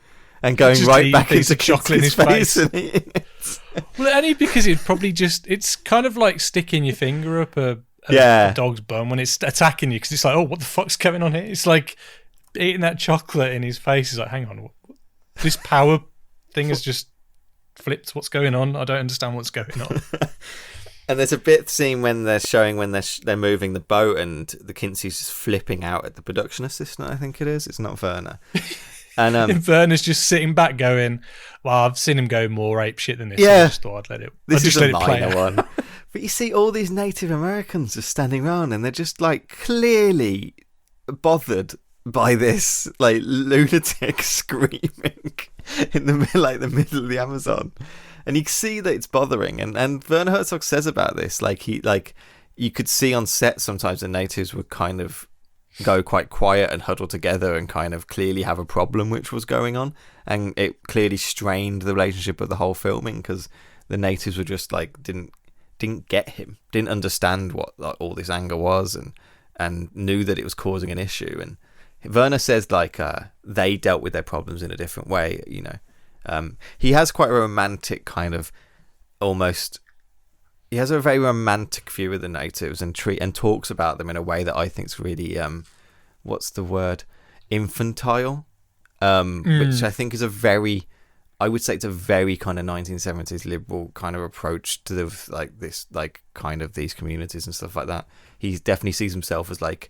And going right back into chocolate in his face and eating it. Well, only because it's kind of like sticking your finger up a dog's bum when it's attacking you, because it's like, oh, what the fuck's going on here? It's like eating that chocolate in his face. It's like, hang on, this power thing has just flipped. What's going on? I don't understand what's going on. And there's a bit scene when they're showing when they're moving the boat, and the Kinski's just flipping out at the production assistant. I think it is. It's not Werner. And Werner's just sitting back going, well, I've seen him go more ape shit than this. Yeah. So I just thought I'd let it. This is a minor play one. But you see all these Native Americans just standing around, and they're just like clearly bothered by this like lunatic screaming in the middle of the Amazon. And you can see that it's bothering. And Werner Herzog says about this, you could see on set sometimes the natives would kind of go quite quiet and huddle together and kind of clearly have a problem which was going on, and it clearly strained the relationship of the whole filming, because the natives were just like didn't get him, didn't understand what like, all this anger was, and knew that it was causing an issue. And Werner says they dealt with their problems in a different way. He has quite a romantic kind of almost. He has a very romantic view of the natives and talks about them in a way that I think is really, what's the word, infantile, which I think is I would say it's a very kind of 1970s liberal kind of approach to these communities and stuff like that. He definitely sees himself as like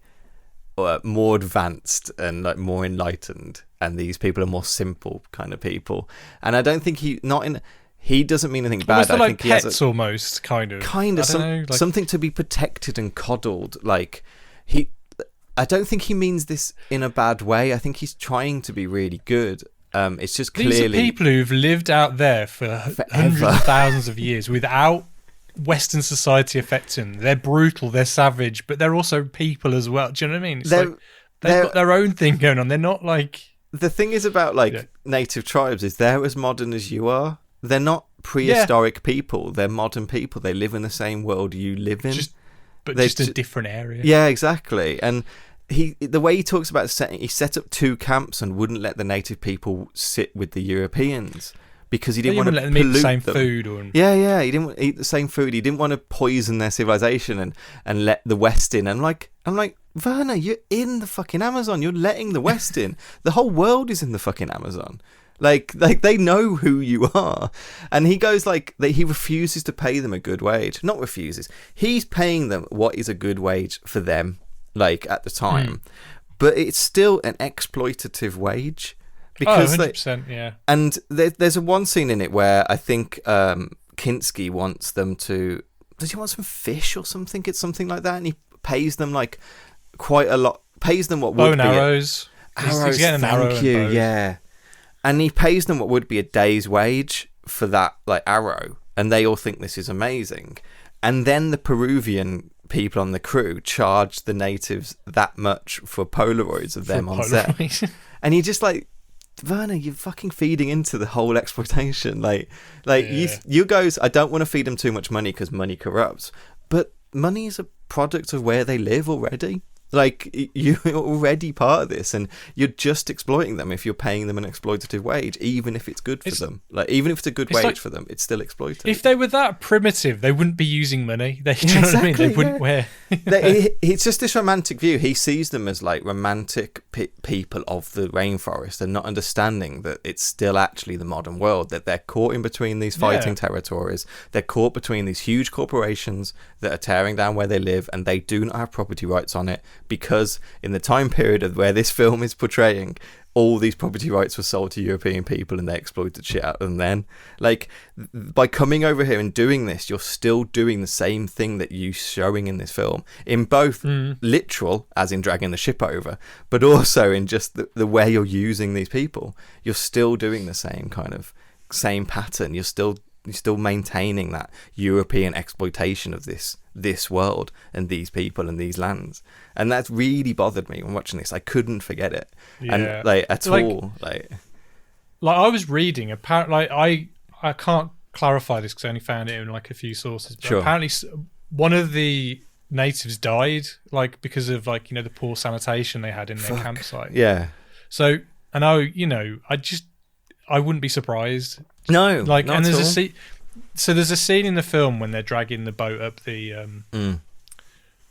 more advanced and like more enlightened, and these people are more simple kind of people. And I don't think he doesn't mean anything bad. I think pets he has almost kind of something to be protected and coddled. I don't think he means this in a bad way. I think he's trying to be really good. It's just clearly these are people who've lived out there for hundreds of thousands of years without Western society affecting them. They're brutal, they're savage, but they're also people as well. Do you know what I mean? They've got their own thing going on. They're not like the thing is about native tribes is they're as modern as you are. They're not prehistoric people. They're modern people. They live in the same world you live in. Just a different area. Yeah, exactly. And the way he talks about he set up 2 camps and wouldn't let the native people sit with the Europeans because he didn't want to let them eat the same them. food. Yeah, he didn't want to eat the same food. He didn't want to poison their civilization and let the West in. I'm like, Werner, you're in the fucking Amazon. You're letting the West in. The whole world is in the fucking Amazon. Like they know who you are. And he goes he refuses to pay them a good wage. Not refuses. He's paying them what is a good wage for them, at the time. But it's still an exploitative wage. Because 100%, yeah. And there's one scene in it where I think Kinski wants them to. Does he want some fish or something? It's something like that, and he pays them quite a lot. Pays them what would be arrows. He's getting an arrow. Thank you. Yeah, and he pays them what would be a day's wage for that arrow, and they all think this is amazing. And then the Peruvian people on the crew charge the natives that much for Polaroids of them on set, and you just Werner, you're fucking feeding into the whole exploitation. You guys, I don't want to feed them too much money because money corrupts, but money is a product of where they live already. You're already part of this, and you're just exploiting them if you're paying them an exploitative wage, even if it's good for them. Even if it's a good wage for them, it's still exploitative. If they were that primitive, they wouldn't be using money. You know what I mean? They wouldn't wear. It's just this romantic view. He sees them as like romantic people of the rainforest, and not understanding that it's still actually the modern world, that they're caught in between these fighting territories. They're caught between these huge corporations that are tearing down where they live, and they do not have property rights on it, because in the time period of where this film is portraying, all these property rights were sold to European people, and they exploited shit out of them then. Like, by coming over here and doing this, you're still doing the same thing that you're showing in this film, in both literal, as in dragging the ship over, but also in just the way you're using these people. You're still doing the same pattern. You're still maintaining that European exploitation of this world and these people and these lands, and that's really bothered me when watching this. I couldn't forget it, and all. I was reading, apparently, I can't clarify this because I only found it in like a few sources, but apparently one of the natives died, like, because of, like, you know, the poor sanitation they had in their campsite. So, and I wouldn't be surprised. No, like, not and there's at all. a scene. So there's a scene in the film when they're dragging the boat up the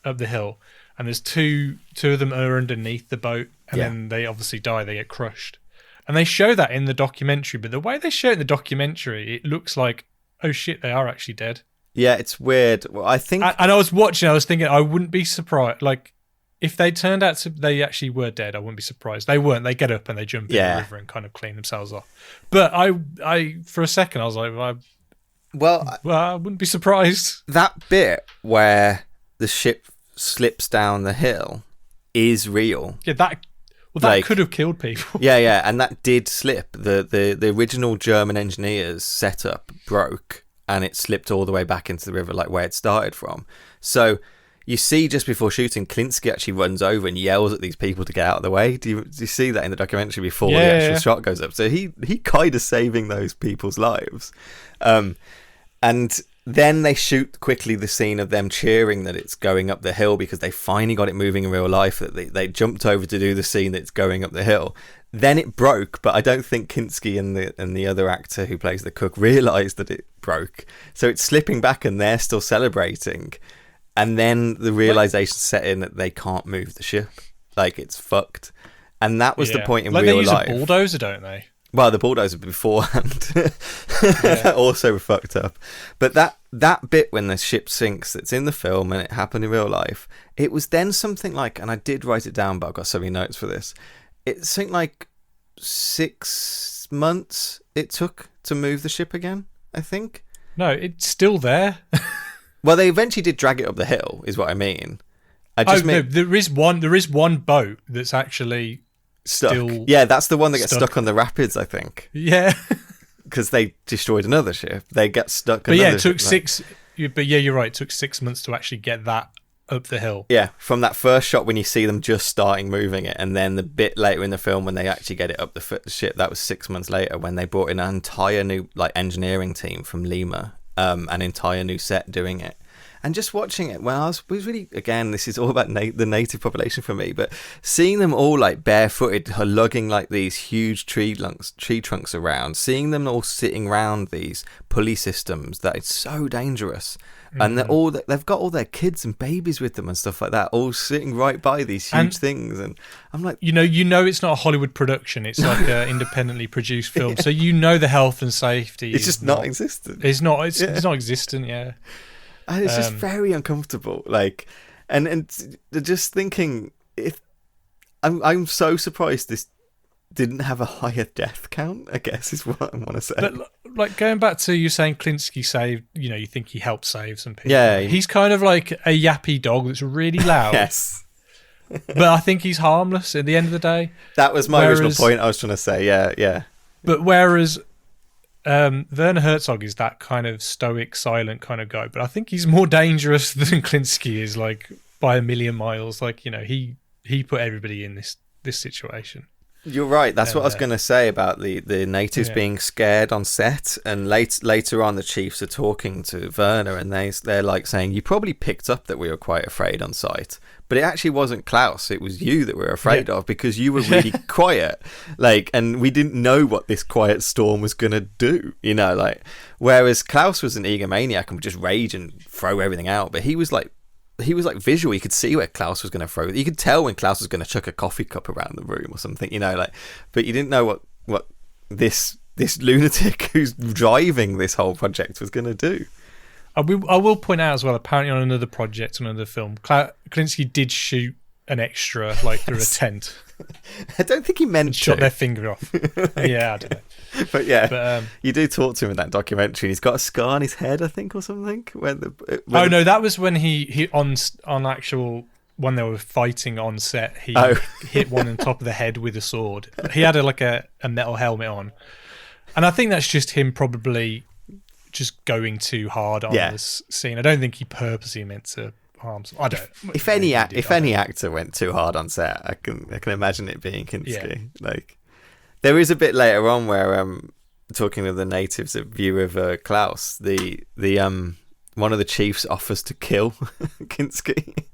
hill, and there's two of them are underneath the boat, and then they obviously die. They get crushed, and they show that in the documentary. But the way they show it in the documentary, it looks like, oh shit, they are actually dead. Yeah, it's weird. Well, I think, and I was watching. I was thinking, I wouldn't be surprised. Like, if they turned out to they actually were dead, I wouldn't be surprised. They weren't. They get up and they jump in the river and kind of clean themselves off. But I for a second I was like, well, I wouldn't be surprised. That bit where the ship slips down the hill is real. Yeah, that could have killed people. Yeah, and that did slip. The original German engineers setup broke, and it slipped all the way back into the river, like where it started from. So you see, just before shooting, Kinski actually runs over and yells at these people to get out of the way. Do you see that in the documentary before the actual shot goes up? So he kind of saving those people's lives. And then they shoot quickly the scene of them cheering that it's going up the hill, because they finally got it moving in real life, that they jumped over to do the scene that's going up the hill. Then it broke, but I don't think Kinski and the other actor who plays the cook realised that it broke. So it's slipping back and they're still celebrating. And then the realisation set in that they can't move the ship. Like, it's fucked. And that was the point in real life. They use a bulldozer, don't they? Well, the bulldozer beforehand also fucked up. But that bit when the ship sinks, that's in the film and it happened in real life, it was then something like, and I did write it down, but I've got so many notes for this, it's something like 6 months it took to move the ship again, I think. No, it's still there. Well, they eventually did drag it up the hill, is what I mean. No, there is one boat that's actually stuck. Still that's the one that gets stuck on the rapids, I think. Yeah. Because they destroyed another ship. They get stuck. But it took six. But you're right. It took 6 months to actually get that up the hill. Yeah, from that first shot when you see them just starting moving it, and then the bit later in the film when they actually get it up the ship, that was 6 months later when they brought in an entire new engineering team from Lima, an entire new set doing it. And just watching it, well, I was really, again, this is all about the native population for me, but seeing them all barefooted, lugging these huge tree trunks around, seeing them all sitting around these pulley systems, that it's so dangerous. And they've got all their kids and babies with them and stuff like that, all sitting right by these huge things. And I'm like, you know, it's not a Hollywood production; it's like an independently produced film. So the health and safety. It's just not existent. It's not. It's not existent. Yeah. And it's just very uncomfortable. And just thinking, if I'm so surprised this didn't have a higher death count, I guess is what I want to say. But going back to you saying Kinski saved, you think he helped save some people. Yeah. He's kind of like a yappy dog that's really loud. Yes. But I think he's harmless at the end of the day. That was my original point I was trying to say. Yeah. But whereas Werner Herzog is that kind of stoic, silent kind of guy, but I think he's more dangerous than Kinski is, by a million miles. He put everybody in this situation. You're right. That's what I was going to say about the natives being scared on set. And later on, the chiefs are talking to Werner, and they're saying, "You probably picked up that we were quite afraid on site, but it actually wasn't Klaus. It was you that we were afraid of, because you were really quiet. And we didn't know what this quiet storm was going to do. Whereas Klaus was an egomaniac and would just rage and throw everything out, but he was he was like visual. You could see where Klaus was going to throw. You could tell when Klaus was going to chuck a coffee cup around the room or something, like. But you didn't know what this lunatic who's driving this whole project was going to do. I will point out as well. Apparently, on another project, on another film, Kinski did shoot an extra like through a tent. I don't think he meant to. Shot their finger off. Yeah, I don't know. But you do talk to him in that documentary. He's got a scar on his head, I think, or something. No, that was when he on actual when they were fighting on set. He hit one on top of the head with a sword. He had a metal helmet on, and I think that's just him probably just going too hard on this scene. I don't think he purposely meant to harm. I don't. If any actor went too hard on set, I can imagine it being Kinski. Yeah. There is a bit later on where talking of the natives' view of Klaus, the one of the chiefs offers to kill Kinski.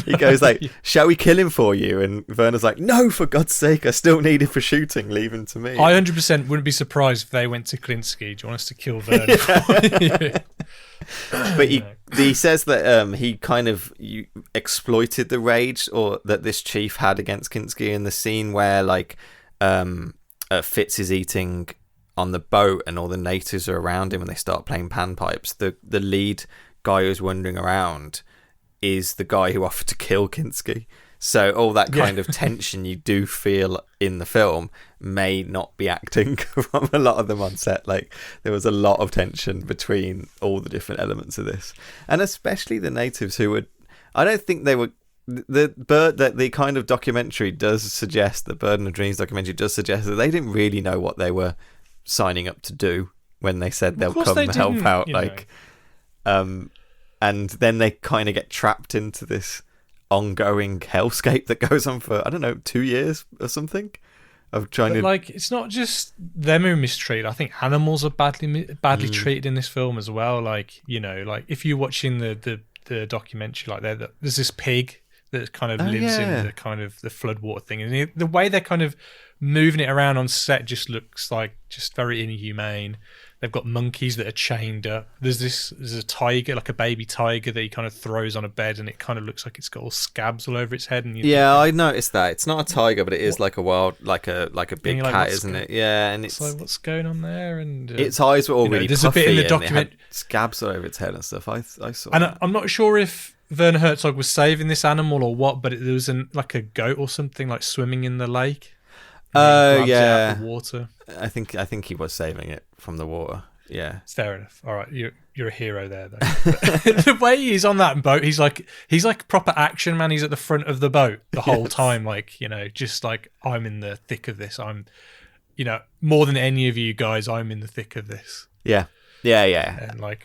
He goes like, "Shall we kill him for you?" And Werner's like, "No, for God's sake, I still need him for shooting. Leave him to me." I 100% wouldn't be surprised if they went to Kinski. Do you want us to kill Werner? But he says that he kind of exploited the rage or that this chief had against Kinski in the scene where Fitz is eating on the boat and all the natives are around him and they start playing panpipes. The lead guy who's wandering around is the guy who offered to kill Kinski. So all that kind of tension you do feel in the film may not be acting from a lot of them on set. There was a lot of tension between all the different elements of this, and especially the natives who would. I don't think they were. The kind of documentary does suggest, the Burden of Dreams documentary does suggest that they didn't really know what they were signing up to do when they said they'll come and help out. And then they kind of get trapped into this ongoing hellscape that goes on for, I don't know, 2 years or something of trying to. It's not just them who mistreated. I think animals are badly treated in this film as well. If you're watching the documentary, there's this pig that kind of lives in the kind of the floodwater thing, and the way they're kind of moving it around on set just looks like just very inhumane. They've got monkeys that are chained up. There's a tiger, like a baby tiger, that he kind of throws on a bed, and it kind of looks like it's got all scabs all over its head. And I noticed that it's not a tiger, but it is like a wild, like a big cat, isn't it? Yeah, and it's like, what's going on there? And its eyes were all really there's puffy, a bit in the and document, it had scabs all over its head and stuff. I saw. And I'm not sure if Werner Herzog was saving this animal or what, but there was a goat or something swimming in the lake. Oh It out of the water. I think he was saving it from the water. Yeah, fair enough. All right, you're a hero there, though. The way he's on that boat, he's like proper action man. He's at the front of the boat the whole time, just like, I'm in the thick of this. I'm, more than any of you guys, I'm in the thick of this. Yeah. And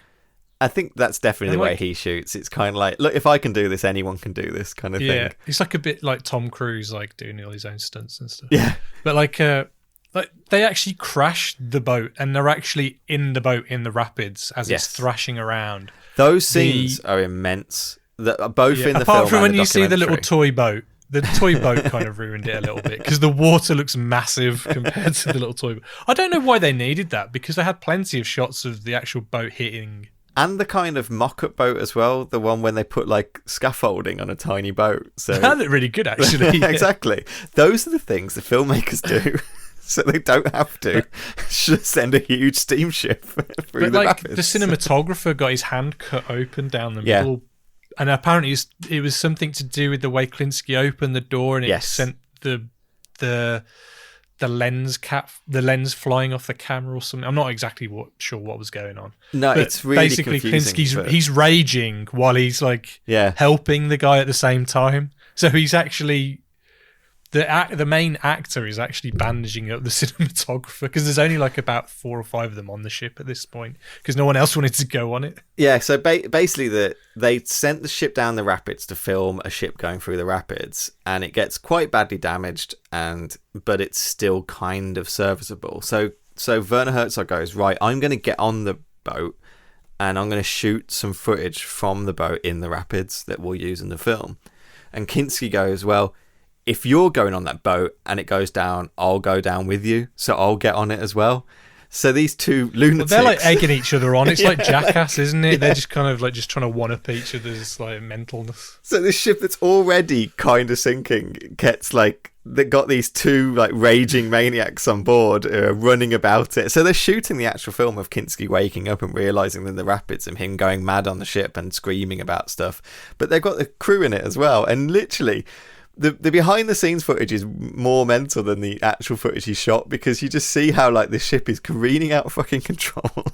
I think that's definitely the way he shoots. It's kind of like, look, if I can do this, anyone can do this kind of thing. Yeah, it's like a bit like Tom Cruise, doing all his own stunts and stuff. Yeah, but they actually crash the boat, and they're actually in the boat in the rapids as it's thrashing around. Those scenes are immense. Both in the film. Apart from when you see the documentary. little toy boat. The toy boat kind of ruined it a little bit because the water looks massive compared to the little toy boat. I don't know why they needed that, because they had plenty of shots of the actual boat hitting. And the kind of mock-up boat as well, the one when they put scaffolding on a tiny boat. So that looked really good, actually. Exactly. Those are the things the filmmakers do. So they don't have to just send a huge steamship through the rapids. The cinematographer got his hand cut open down the middle, and apparently it was something to do with the way Kinski opened the door, and it sent the lens flying off the camera or something. I'm not exactly sure what was going on. No, but it's really basically confusing. He's raging while he's helping the guy at the same time. So he's actually. The main actor is actually bandaging up the cinematographer, because there's only about 4 or 5 of them on the ship at this point, because no one else wanted to go on it. Yeah, so basically they sent the ship down the rapids to film a ship going through the rapids, and it gets quite badly damaged, but it's still kind of serviceable. So Werner Herzog goes, right, I'm going to get on the boat and I'm going to shoot some footage from the boat in the rapids that we'll use in the film. And Kinski goes, well, if you're going on that boat and it goes down, I'll go down with you, so I'll get on it as well. So these two lunatics, they're like egging each other on. It's like Jackass, isn't it? Yeah. They're just kind of like just trying to one-up each other's like mentalness. So this ship that's already kind of sinking gets like, they got these two like raging maniacs on board running about it. So they're shooting the actual film of Kinski waking up and realizing in the rapids and him going mad on the ship and screaming about stuff. But they've got the crew in it as well, and literally. The behind the scenes footage is more mental than the actual footage he shot, because you just see how like this ship is careening out of fucking control.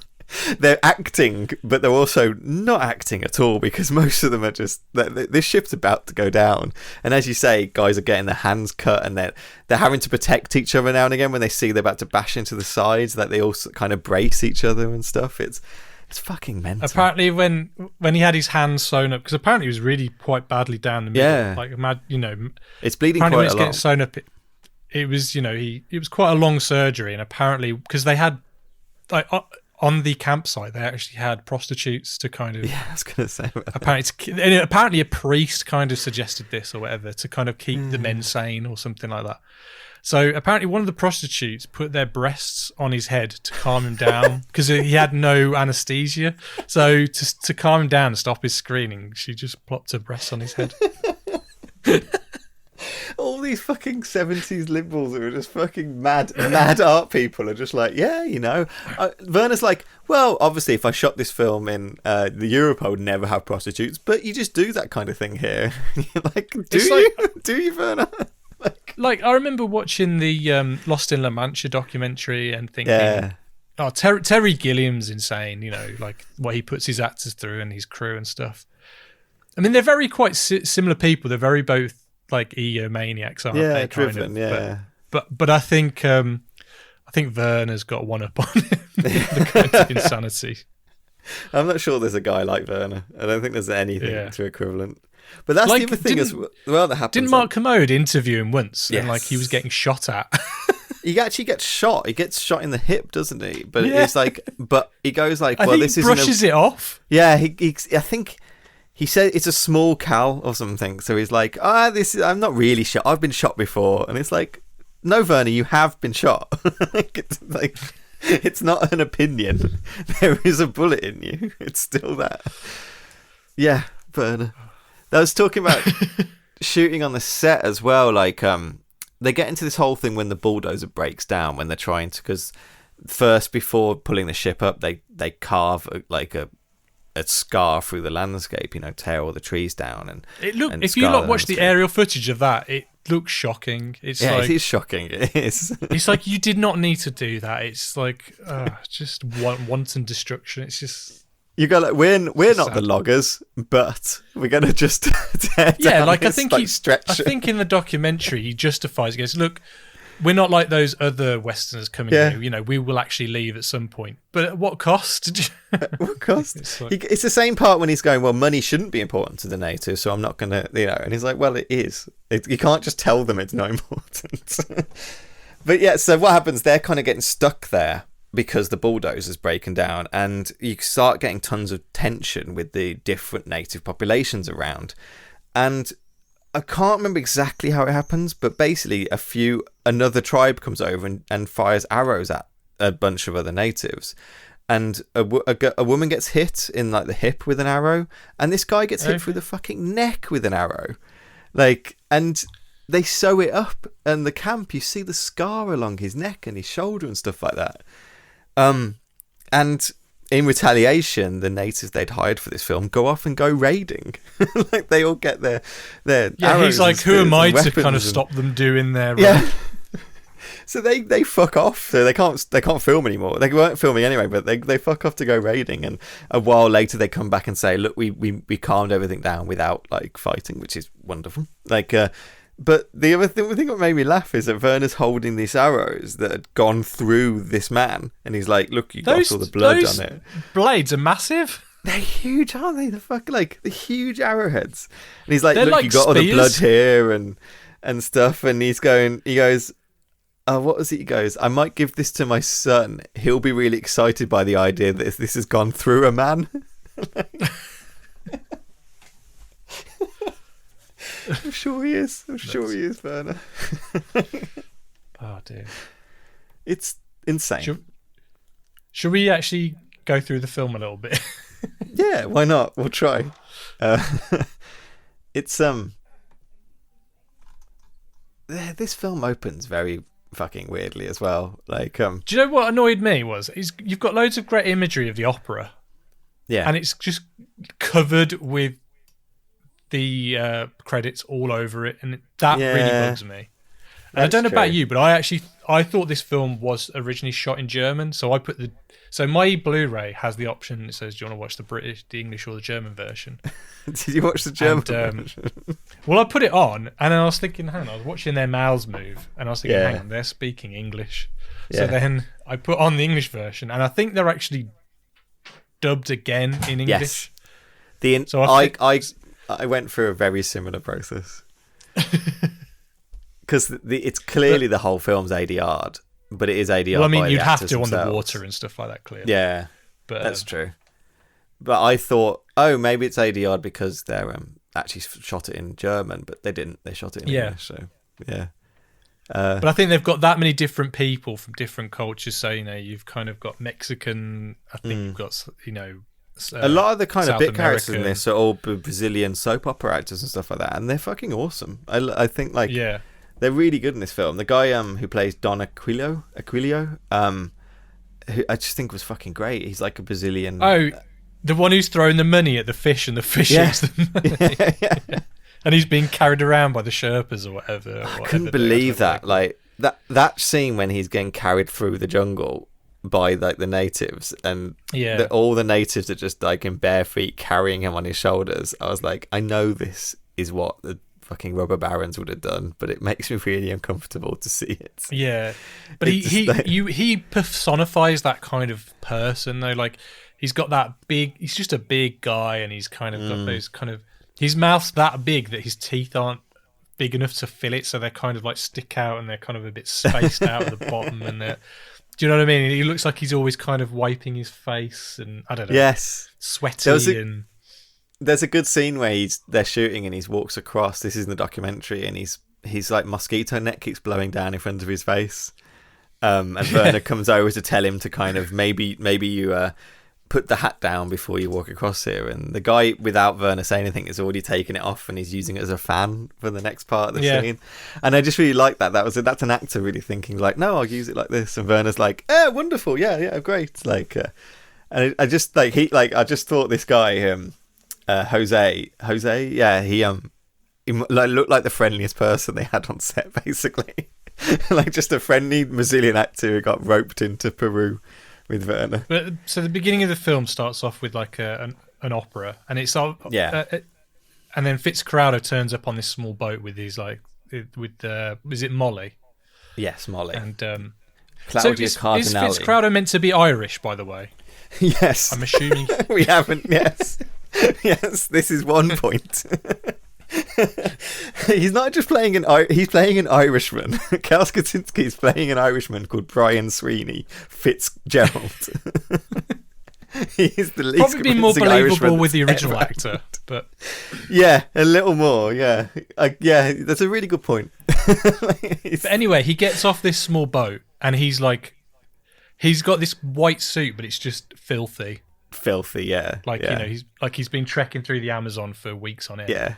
They're acting, but they're also not acting at all, because most of them are just, this ship's about to go down. And as you say, guys are getting their hands cut, and they're having to protect each other now and again when they see they're about to bash into the sides. Like they all kind of brace each other and stuff. It's fucking mental. Apparently, when he had his hands sewn up, because apparently he was really quite badly down the middle. Yeah. Like, it's bleeding apparently quite when it's a lot. getting sewn up, it was, it was quite a long surgery, and apparently, because they had, like, on the campsite, they actually had prostitutes to kind of. Yeah, I was going to say. Apparently, a priest kind of suggested this or whatever to kind of keep the men sane or something like that. So apparently one of the prostitutes put their breasts on his head to calm him down because he had no anaesthesia. So to calm him down and stop his screaming, she just plopped her breasts on his head. All these fucking 70s liberals who are just fucking mad art people are just like, yeah, Werner's like, well, obviously if I shot this film in the Europe, I would never have prostitutes, but you just do that kind of thing here. You're like, do you, Werner? Like, I remember watching the Lost in La Mancha documentary and thinking, oh, Terry Gilliam's insane, like what he puts his actors through and his crew and stuff. I mean, they're very quite similar people. They're very both like egomaniacs, aren't they? Driven, yeah. But I think Werner's got one up on him. The kind of insanity. I'm not sure there's a guy like Werner. I don't think there's anything to equivalent. But that's the other thing as well that happens. Didn't Mark Kermode interview him once? Yes. And like he was getting shot at. He actually gets shot. He gets shot in the hip, doesn't he? But it's like, but he goes like, well, this is. He brushes it off. Yeah, I think he said it's a small cal or something. So he's like, I'm not really shot. I've been shot before, and it's like, no, Werner, you have been shot. It's not an opinion. There is a bullet in you. It's still that. Yeah, Werner. I was talking about shooting on the set as well. Like, they get into this whole thing when the bulldozer breaks down, when they're trying to, because first, before pulling the ship up, they carve a scar through the landscape, tear all the trees down. And if you watch the aerial footage of that, it looks shocking. It is shocking. It is. It's like, you did not need to do that. It's like just wanton destruction. It's just. You go like, we're not the loggers, but we're gonna just tear down like this, I think in the documentary he justifies. He goes, look, we're not like those other Westerners coming here. We will actually leave at some point, but at what cost? What cost? It's the same part when he's going, well, money shouldn't be important to the natives, so I'm not gonna, and he's like, well, it is. You can't just tell them it's not important. But yeah, so what happens? They're kind of getting stuck there because the bulldozer's breaking down, and you start getting tons of tension with the different native populations around. And I can't remember exactly how it happens, but basically another tribe comes over and fires arrows at a bunch of other natives, and a woman gets hit in like the hip with an arrow, and this guy gets hit through the fucking neck with an arrow, and they sew it up, and the camp, you see the scar along his neck and his shoulder and stuff like that. And in retaliation, the natives they'd hired for this film go off and go raiding. Like, they all get their arrows. He's like, who am I to kind of stop them doing their So they fuck off. So they can't film anymore. They weren't filming anyway, but they fuck off to go raiding. And a while later, they come back and say, look, we calmed everything down without like fighting, which is wonderful. But the other thing that made me laugh is that Werner's holding these arrows that had gone through this man, and he's like, look, you got all the blood on it. Blades are massive. They're huge, aren't they? The huge arrowheads. And he's like, look, like you got spears. all the blood here and stuff. And he goes, what was it? He goes, I might give this to my son. He'll be really excited by the idea that this has gone through a man. I'm sure he is. Werner. Oh dear. It's insane. Should we actually go through the film a little bit? Yeah, why not? We'll try. It's this film opens very fucking weirdly as well. Like, do you know what annoyed me was you've got loads of great imagery of the opera, yeah, and it's just covered with the credits all over it, and that really bugs me. And I don't know about you, but I thought this film was originally shot in German, so I put my Blu-ray has the option that says, do you want to watch the British, the English, or the German version? Did you watch the German version? Well, I put it on, and then I was thinking, hang on, I was watching their mouths move, and I was thinking, hang on, they're speaking English. So then I put on the English version, and I think they're actually dubbed again in English. Yes. I went through a very similar process. Because it's clearly the whole film's ADR'd, but it is ADR'd. Well, I mean, by you'd the have actors to on themselves. the water and stuff like that, clearly. Yeah, but that's true. But I thought, maybe it's ADR'd because they're actually shot it in German, but they didn't. They shot it in English. So yeah. But I think they've got that many different people from different cultures. So you've kind of got Mexican. I think you've got a lot of the kind South of bit characters in American. this are all Brazilian soap opera actors and stuff like that, and they're fucking awesome. I think they're really good in this film. The guy who plays Don Aquilio, who I just think was fucking great. He's like a Brazilian. Oh, the one who's throwing the money at the fish, and the fish eats the money. And he's being carried around by the Sherpas or whatever. I couldn't believe that. Like that scene when he's getting carried through the jungle by like the natives, and all the natives are just like in bare feet carrying him on his shoulders. I was like, I know this is what the fucking robber barons would have done, but it makes me really uncomfortable to see it. Yeah, but he personifies that kind of person though. Like he's got that big. He's just a big guy, and he's kind of got those kind of. His mouth's that big that his teeth aren't big enough to fill it, so they kind of like stick out, and they're kind of a bit spaced out at the bottom. And do you know what I mean? He looks like he's always kind of wiping his face, and I don't know. Yes, sweaty There's a good scene where they're shooting and he walks across. This is in the documentary, and he's like mosquito net keeps blowing down in front of his face. And Werner comes over to tell him to kind of maybe you put the hat down before you walk across here. And the guy, without Werner saying anything, has already taken it off and he's using it as a fan for the next part of the scene. And I just really like that. That's an actor really thinking like, no, I'll use it like this. And Werner's like, wonderful, yeah, great. Like, and I just like I just thought this guy, Jose, yeah, he looked like the friendliest person they had on set, basically. Like just a friendly Brazilian actor who got roped into Peru with Werner. But so the beginning of the film starts off with like an opera, and it's all and then Fitzcarraldo turns up on this small boat with his is it Molly? Yes, Molly. And Claudia is Cardinale. Fitzcarraldo meant to be Irish, by the way? Yes, I'm assuming we haven't. Yes, yes. This is one point. He's not just playing he's playing an Irishman. Klaus Kaczynski is playing an Irishman called Brian Sweeney Fitzgerald. He's the least probably more believable Irishman with the original ever. actor, but yeah, a little more. Yeah, that's a really good point. But anyway, he gets off this small boat, and he's got this white suit, but it's just filthy. Yeah. He's been trekking through the Amazon for weeks on end. Yeah.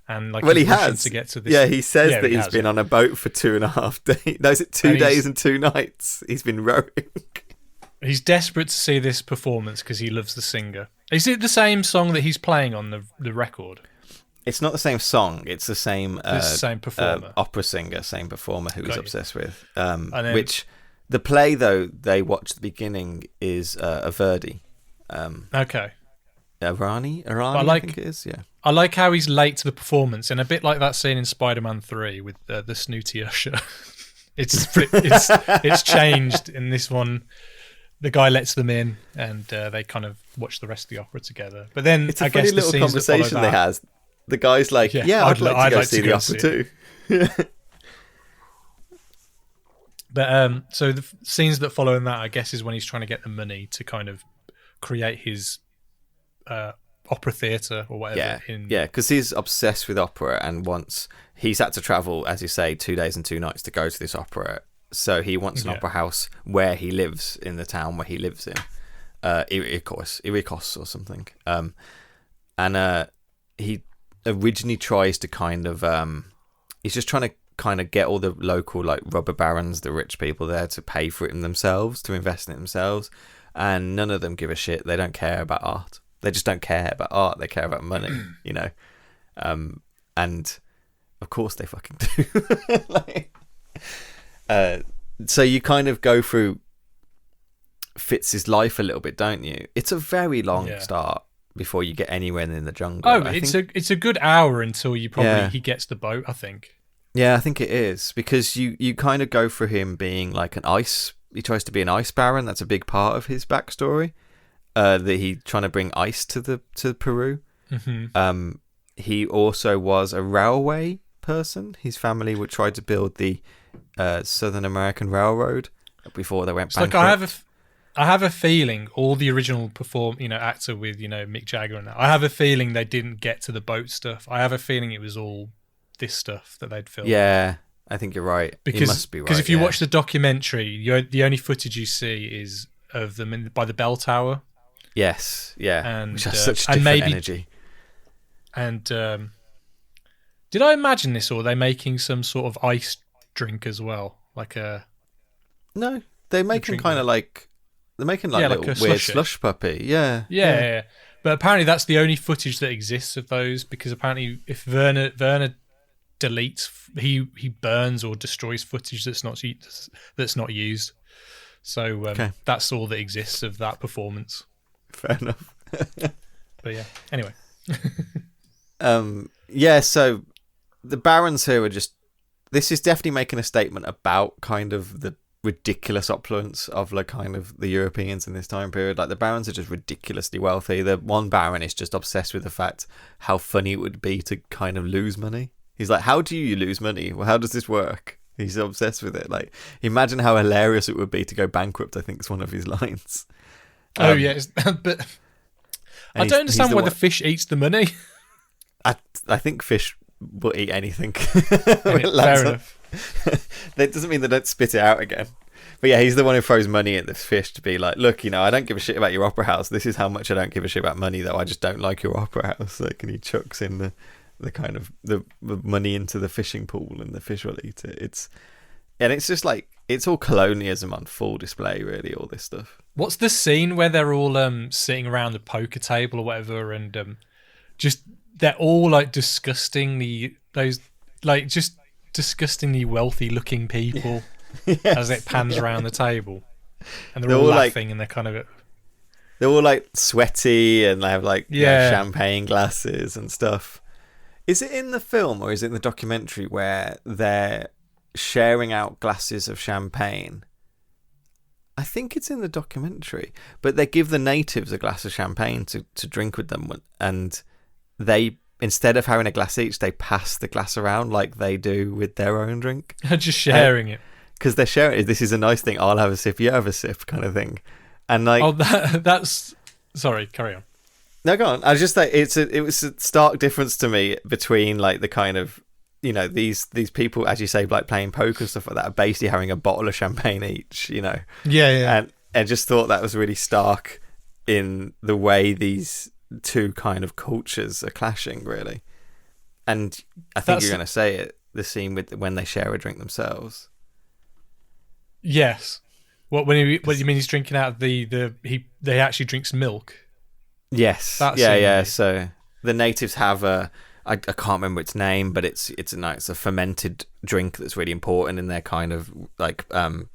And he has to get to this. Yeah, he says that he's been on a boat for 2.5 days. No, is it 2 days and 2 nights? He's been rowing. He's desperate to see this performance because he loves the singer. Is it the same song that he's playing on the record? It's not the same song. It's the same performer, opera singer, same performer who he's obsessed with. Which the play though they watch at the beginning is a Verdi. Okay. Arani, I think it is. Yeah. I like how he's late to the performance, and a bit like that scene in Spider-Man 3 with the snooty usher. It's changed in this one. The guy lets them in, and they kind of watch the rest of the opera together. But then it's a funny little conversation they have. The guy's like, I'd like to go see the opera too. But so the scenes that follow in that, I guess, is when he's trying to get the money to kind of create his opera theatre or whatever. Because he's obsessed with opera, and once he's had to travel, as you say, 2 days and 2 nights to go to this opera. so he wants an opera house where he lives, in the town where he lives in, Irikos or something. And he originally tries to kind of he's just trying to kind of get all the local like robber barons, the rich people there, to pay for it themselves, to invest in it themselves, and none of them give a shit. They don't care about art. They just don't care about art. They care about money, you know. And of course they fucking do. So you kind of go through Fitz's life a little bit, don't you? It's a very long start before you get anywhere in the jungle. Oh, it's a good hour until he gets the boat, I think. Yeah, I think it is, because you kind of go through him being like he tries to be an ice baron. That's a big part of his backstory. That he trying to bring ice to Peru. Mm-hmm. He also was a railway person. His family would try to build the Southern American Railroad before they went bankrupt. Like I have a feeling all the original actor with Mick Jagger and that. I have a feeling they didn't get to the boat stuff. I have a feeling it was all this stuff that they'd filmed. Yeah, I think you're right. You must be right. Because if you watch the documentary, the only footage you see is of them by the bell tower. Yes, yeah, and which has such different energy. And did I imagine this, or are they making some sort of ice drink as well, No, they're making kind of like they're making like a little weird slush puppy. Yeah. But apparently that's the only footage that exists of those, because apparently if Werner deletes, he burns or destroys footage that's not used. So that's all that exists of that performance. Fair enough. But yeah, anyway. So the barons here are this is definitely making a statement about kind of the ridiculous opulence of like kind of the Europeans in this time period. Like the barons are just ridiculously wealthy. The one baron is just obsessed with the fact how funny it would be to kind of lose money. He's like, how do you lose money? Well, how does this work? He's obsessed with it. Like, imagine how hilarious it would be to go bankrupt, I think is one of his lines. But I don't understand why the fish eats the money. I think fish will eat anything. Fair enough. That doesn't mean they don't spit it out again. But yeah, he's the one who throws money at the fish to be like, look, I don't give a shit about your opera house. This is how much I don't give a shit about money, though. I just don't like your opera house. Like, and he chucks in the kind of the money into the fishing pool, and the fish will eat it. It's just like, it's all colonialism on full display, really, all this stuff. What's the scene where they're all sitting around a poker table or whatever, and they're all like disgustingly wealthy looking people as it pans around the table, and they're all laughing, and they're kind of they're all like sweaty, and they have like champagne glasses and stuff. Is it in the film or is it in the documentary where they're sharing out glasses of champagne? I think it's in the documentary, but they give the natives a glass of champagne to drink with them, and they, instead of having a glass each, they pass the glass around like they do with their own drink. Just sharing it. Because they're sharing it. This is a nice thing. I'll have a sip, you have a sip, kind of thing. And like, that's sorry, carry on. No, go on. I was just like, it was a stark difference to me between like the kind of, these people, as you say, like playing poker and stuff like that, are basically having a bottle of champagne each, Yeah. And I just thought that was really stark in the way these two kind of cultures are clashing, really. And I think you're going to say it, the scene with when they share a drink themselves. Yes. What do you mean he's drinking out of they actually drinks milk? Yes. Yeah. So the natives have I can't remember its name, but it's a fermented drink that's really important in their kind of like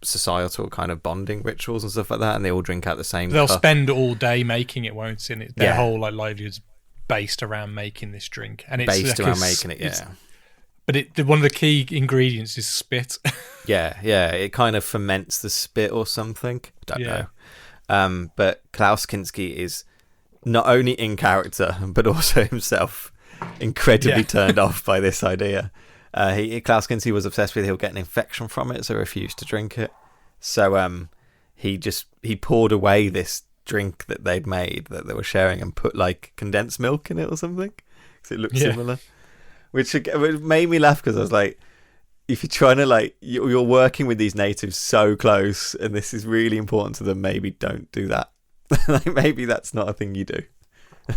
societal kind of bonding rituals and stuff like that, and they all drink out the same They'll cup. Spend all day making it, won't they? And their whole like livelihood's based around making this drink, and it's based around making it. Yeah. But one of the key ingredients is spit. Yeah. It kind of ferments the spit or something. I don't know. But Klaus Kinski is not only in character, but also himself incredibly turned off by this idea. Klaus Kinski was obsessed with he'll get an infection from it, so refused to drink it. So he poured away this drink that they'd made that they were sharing and put like condensed milk in it or something because it looked similar. Which made me laugh because I was like, if you're trying to like you're working with these natives so close, and this is really important to them, maybe don't do that. Like maybe that's not a thing you do.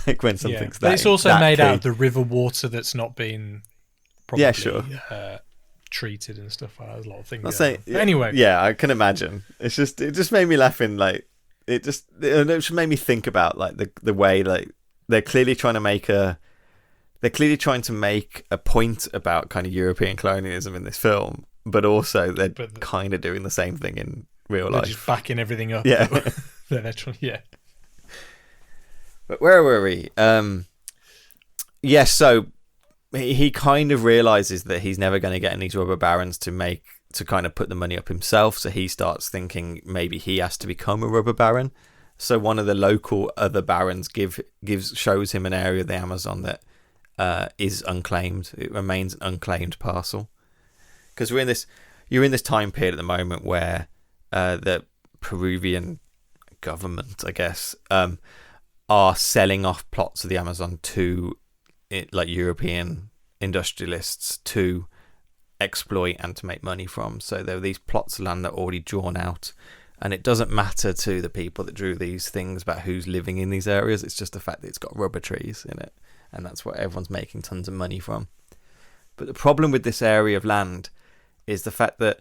Like when something's but that. it's also that made key. out of the river water that's not been probably Yeah, sure. treated and stuff. There's a lot of things. I'll say, But anyway, yeah, I can imagine. It just made me laughing. Like it just made me think about like the way like they're clearly trying to make a point about kind of European colonialism in this film, but also they're kind of doing the same thing in real life. Just backing everything up. Yeah. Yeah. But where were we? Yes, so he kind of realizes that he's never going to get any robber barons to kind of put the money up himself. So he starts thinking maybe he has to become a robber baron. So one of the local other barons shows him an area of the Amazon that is unclaimed. It remains an unclaimed parcel. Because you're in this time period at the moment where the Peruvian government, I guess, are selling off plots of the Amazon to like European industrialists to exploit and to make money from. So there are these plots of land that are already drawn out, and it doesn't matter to the people that drew these things about who's living in these areas. It's just the fact that it's got rubber trees in it, and that's what everyone's making tons of money from. But the problem with this area of land is the fact that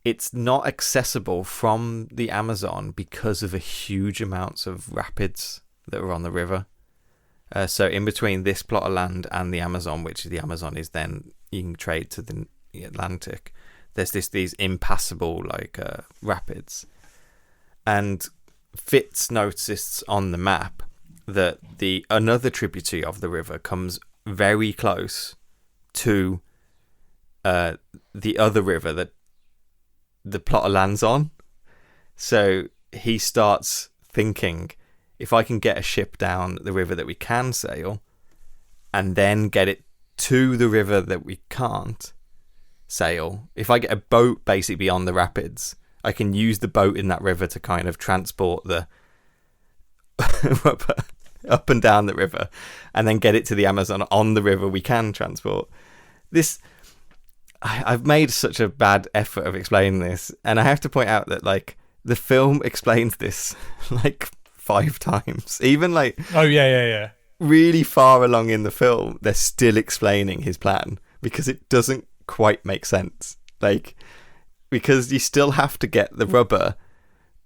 it's not accessible from the Amazon because of a huge amounts of rapids that are on the river. So in between this plot of land and the Amazon, which the Amazon is then you can trade to the Atlantic, there's these impassable like rapids. And Fitz notices on the map that another tributary of the river comes very close to the other river that the plot of land's on. So he starts thinking, if I can get a ship down the river that we can sail and then get it to the river that we can't sail, if I get a boat basically beyond the rapids, I can use the boat in that river to kind of transport the rubber up and down the river and then get it to the Amazon on the river we can transport. I've made such a bad effort of explaining this, and I have to point out that like the film explains this like 5 times. Even like really far along in the film, they're still explaining his plan because it doesn't quite make sense. Like because you still have to get the rubber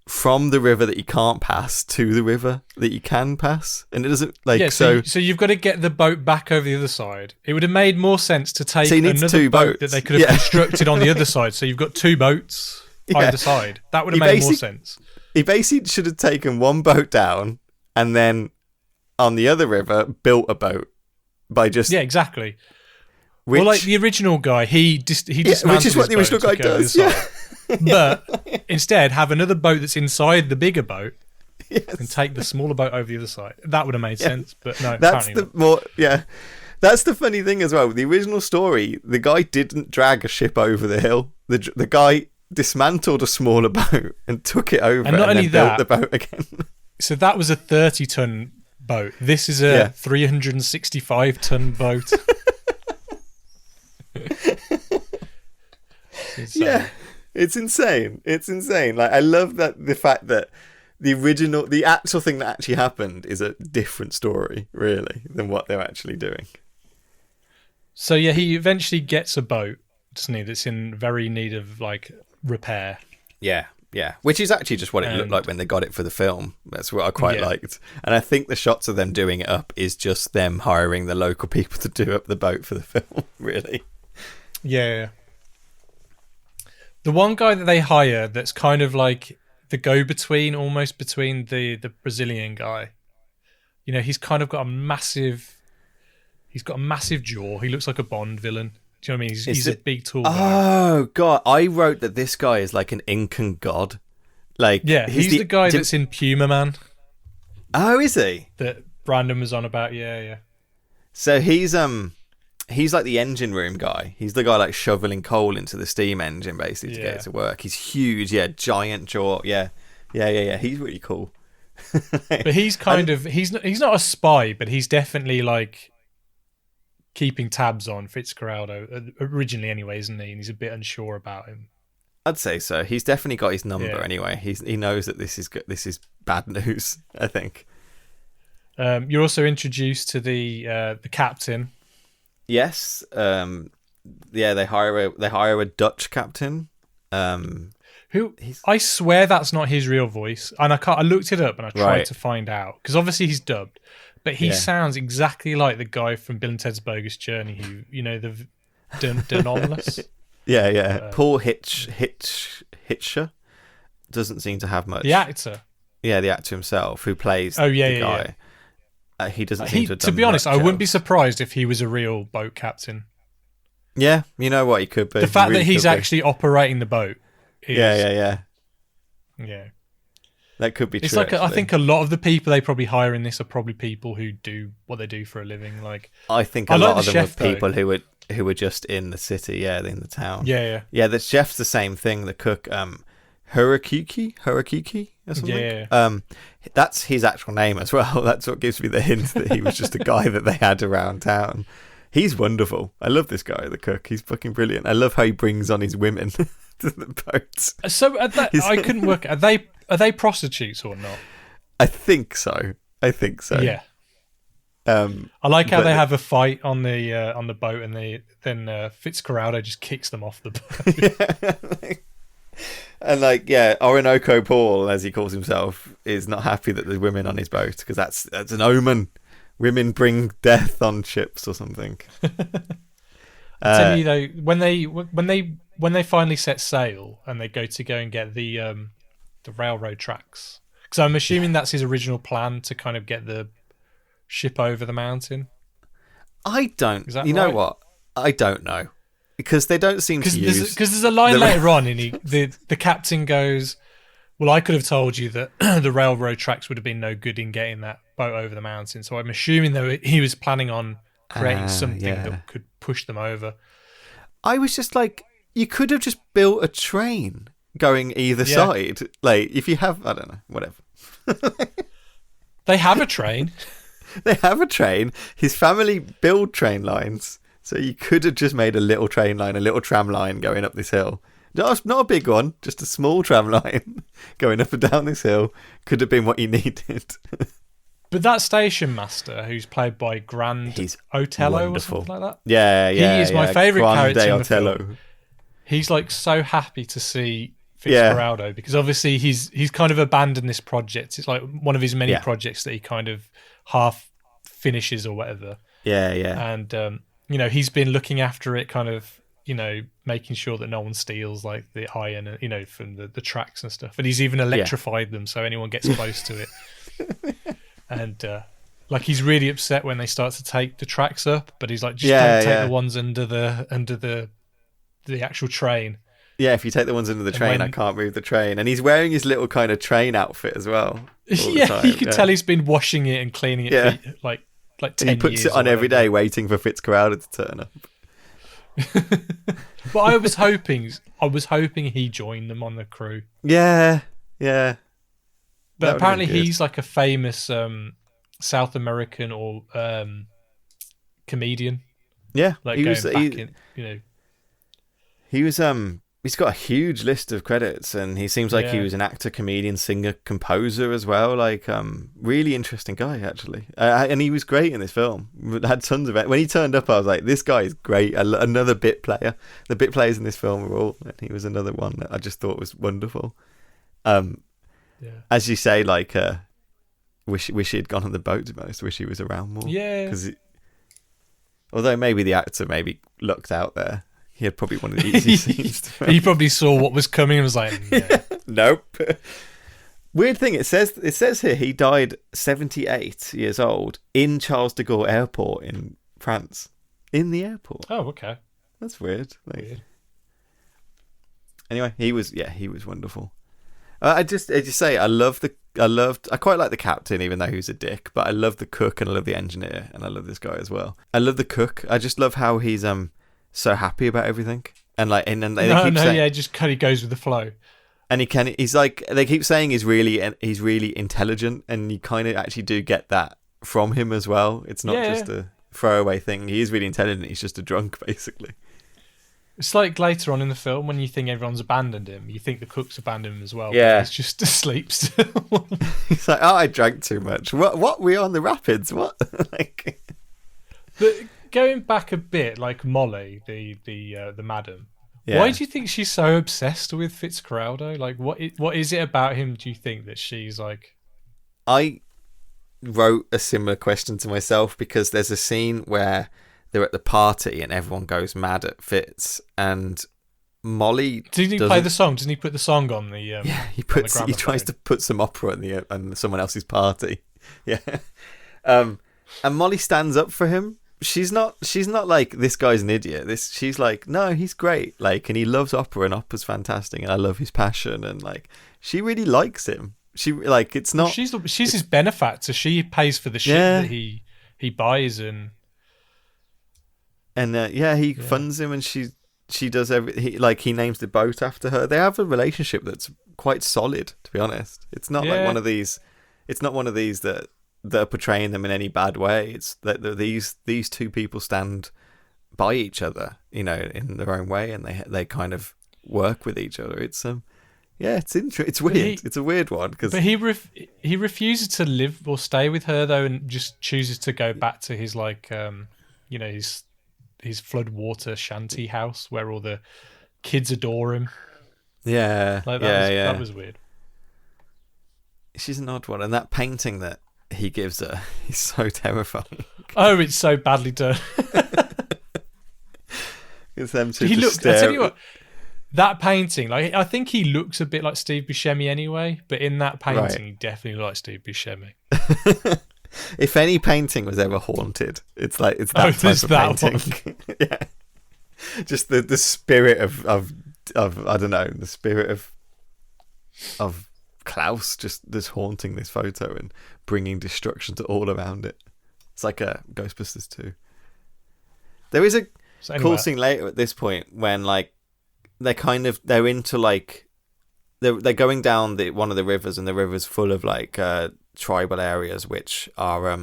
from the river that you can't pass to the river that you can pass, and it doesn't like so you've got to get the boat back over the other side. It would have made more sense to take another 2 boat boats that they could have constructed on the other side, so you've got 2 boats either side. That would have made more sense. He basically should have taken 1 boat down and then on the other river built a boat by just exactly. Well, like the original guy, he dismantled which is what the original guy does. But instead, have another boat that's inside the bigger boat and take the smaller boat over the other side. That would have made sense, but no. That's That's the funny thing as well. The original story, the guy didn't drag a ship over the hill. The guy dismantled a smaller boat and took it over, and then built the boat again. So that was a 30-ton boat. This is a 365-ton boat. It's insane. It's insane. Like I love that the fact that the actual thing that actually happened is a different story, really, than what they're actually doing. So yeah, he eventually gets a boat, doesn't he? That's in very need of like repair. Yeah. Which is actually just what it looked like when they got it for the film. That's what I quite liked. And I think the shots of them doing it up is just them hiring the local people to do up the boat for the film, really. Yeah. The one guy that they hire that's kind of like the go-between almost between the Brazilian guy. You know, he's kind of got a massive jaw. He looks like a Bond villain. Do you know what I mean? He's a big tall guy. Oh, God. I wrote that this guy is like an Incan god. Like, he's the guy that's in Puma Man. Oh, is he? That Brandon was on about, yeah. So he's like the engine room guy. He's the guy like shoveling coal into the steam engine basically to get it to work. He's huge, giant jaw. Yeah. He's really cool. But he's kind of he's not a spy, but he's definitely like keeping tabs on Fitzcarraldo originally anyway, isn't he? And he's a bit unsure about him. I'd say so. He's definitely got his number Yeah. anyway. He knows that this is bad news, I think. You're also introduced to the captain. Yes. They hire a Dutch captain. Who I swear that's not his real voice, and I looked it up and I tried to find out because obviously he's dubbed, but he sounds exactly like the guy from Bill and Ted's Bogus Journey, who the Denominous. Paul Hitcher doesn't seem to have much. The actor. Yeah, the actor himself who plays the guy. Yeah. He doesn't seem to have done to be honest, much I wouldn't else. be surprised if he was a real boat captain. Yeah, you know what, he could be. The fact really that he's could be. actually operating the boat. Yeah. That could be It's true. like I think a lot of the people they probably hire in this are probably people who do what they do for a living. Like I think I a like lot the of them chef, are people who were just in the city, in the town. Yeah. Yeah, the chef's the same thing. The cook, Harakiki or something. Yeah. That's his actual name as well. That's what gives me the hint that he was just a guy that they had around town. He's wonderful. I love this guy, the cook. He's fucking brilliant. I love how he brings on his women to the boats. So I couldn't work. Are they prostitutes or not? I think so. Yeah. I like how they have a fight on the boat, and then Fitzcarraldo just kicks them off the boat. And Orinoco Paul, as he calls himself, is not happy that there's women on his boat because that's an omen. Women bring death on ships or something. I tell you though, when they finally set sail and they go and get the railroad tracks, because I'm assuming that's his original plan to kind of get the ship over the mountain. I don't. Is that you know right? what? I don't know because they don't seem to use. Because there's a line later on, and the captain goes, "Well, I could have told you that the railroad tracks would have been no good in getting that boat over the mountain." So I'm assuming though he was planning on creating something that could push them over. I was just like, you could have just built a train going either side. Like if you have, I don't know, whatever. They have a train. They have a train. His family build train lines. So you could have just made a little train line, a little tram line going up this hill. Not a big one, just a small tram line going up and down this hill. Could have been what you needed. But that station master, who's played by Grand Otello wonderful. or something like that. Yeah. He is my favourite Grande character in the Otello. film. He's like so happy to see Fitzcarraldo because obviously he's kind of abandoned this project. It's like one of his many projects that he kind of half finishes or whatever. Yeah. And he's been looking after it, kind of making sure that no one steals like the iron, from the tracks and stuff. And he's even electrified them so anyone gets close to it. And he's really upset when they start to take the tracks up, but he's like, just don't take the ones under the actual train. Yeah, if you take the ones under the train, I can't move the train. And he's wearing his little kind of train outfit as well. You can tell he's been washing it and cleaning it for like 10 years. He puts it on every day, waiting for Fitzcarraldo to turn up. But I was hoping he joined them on the crew. Yeah. But apparently he's like a famous South American or comedian. Yeah, like he's got a huge list of credits, and he seems like he was an actor, comedian, singer, composer as well. Like, really interesting guy actually, and he was great in this film. Had tons of it. When he turned up, I was like, this guy is great. Another bit player. The bit players in this film were all, and he was another one that I just thought was wonderful. As you say, like, wish he had gone on the boat. To be honest, wish he was around more. Yeah, because although maybe the actor lucked out there. He had probably one of the easiest scenes to film. He probably saw what was coming and was like, nope. Weird thing, it says here he died 78 years old in Charles de Gaulle Airport in France. In the airport. Oh, okay. That's weird. Anyway, he was wonderful. I quite like the captain, even though he was a dick, but I love the cook and I love the engineer and I love this guy as well. I love the cook. I just love how he's so happy about everything, and they keep saying, just kind of goes with the flow. And he's like, they keep saying he's really intelligent, and you kind of actually do get that from him as well. It's not just throwaway thing. He is really intelligent. He's just a drunk, basically. It's like later on in the film when you think everyone's abandoned him, you think the cook's abandoned him as well. Yeah. But he's just asleep still. He's like, oh, I drank too much. What? We're on the rapids? What? Like... But going back a bit, like Molly, the madam. Yeah. Why do you think she's so obsessed with Fitzcarraldo? Like, what is it about him? Do you think that she's like? I wrote a similar question to myself because there's a scene where they're at the party and everyone goes mad at Fitz, and Molly Didn't he play the song? Doesn't he put the song on the? Yeah, he tries to put some opera on someone else's party. Yeah, and Molly stands up for him. She's not like, this guy's an idiot. She's like, no, he's great. Like, and he loves opera, and opera's fantastic, and I love his passion, and like, she really likes him. She like, it's not. She's his benefactor. She pays for the shit that he buys, and he funds him, and she does he names the boat after her. They have a relationship that's quite solid, to be honest. It's not like one of these. It's not one of these that are portraying them in any bad way. It's that these two people stand by each other, in their own way, and they kind of work with each other. It's it's interesting. It's weird. It's a weird one but he refuses to live or stay with her though, and just chooses to go back to his his floodwater shanty house where all the kids adore him. Yeah, that was weird. She's an odd one, and that painting that he gives her is so terrifying. Oh, it's so badly done. It's them two. I tell you what, that painting, I think he looks a bit like Steve Buscemi anyway, but in that painting, he definitely looks like Steve Buscemi. If any painting was ever haunted, it's that type of painting. Yeah, just the spirit of I don't know, the spirit of Klaus just haunting this photo and bringing destruction to all around it. It's like a Ghostbusters 2. There is a cool scene later at this point when they're into they're going down one of the rivers, and the river's full of tribal areas which are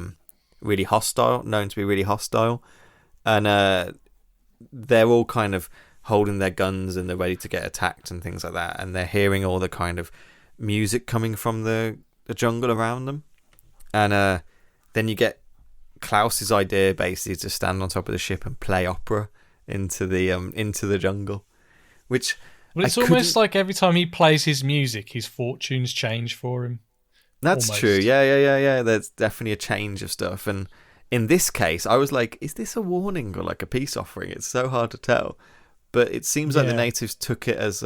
really hostile, known to be really hostile, and they're all kind of holding their guns and they're ready to get attacked and things like that, and they're hearing all the kind of music coming from the jungle around them, and then you get Klaus's idea basically to stand on top of the ship and play opera into the jungle, which it's almost like every time he plays his music, his fortunes change for him. That's almost. True. Yeah. There's definitely a change of stuff, and in this case, I was like, is this a warning or like a peace offering? It's so hard to tell, but it seems like the natives took it as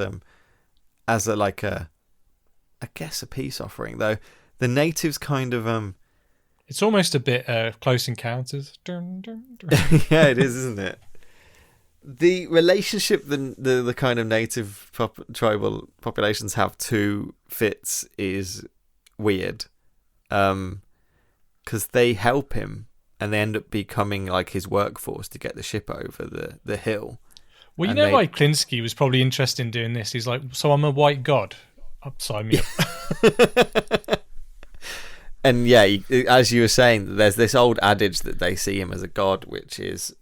I guess a peace offering, though. The natives kind of it's almost a bit Close Encounters. Yeah, it is, isn't it? The relationship the kind of native tribal populations have to Fitz is weird, because they help him and they end up becoming like his workforce to get the ship over the hill. Well, you know why Kinski was probably interested in doing this? He's like, so I'm a white god. Sign me up. And yeah, as you were saying, there's this old adage that they see him as a god, which is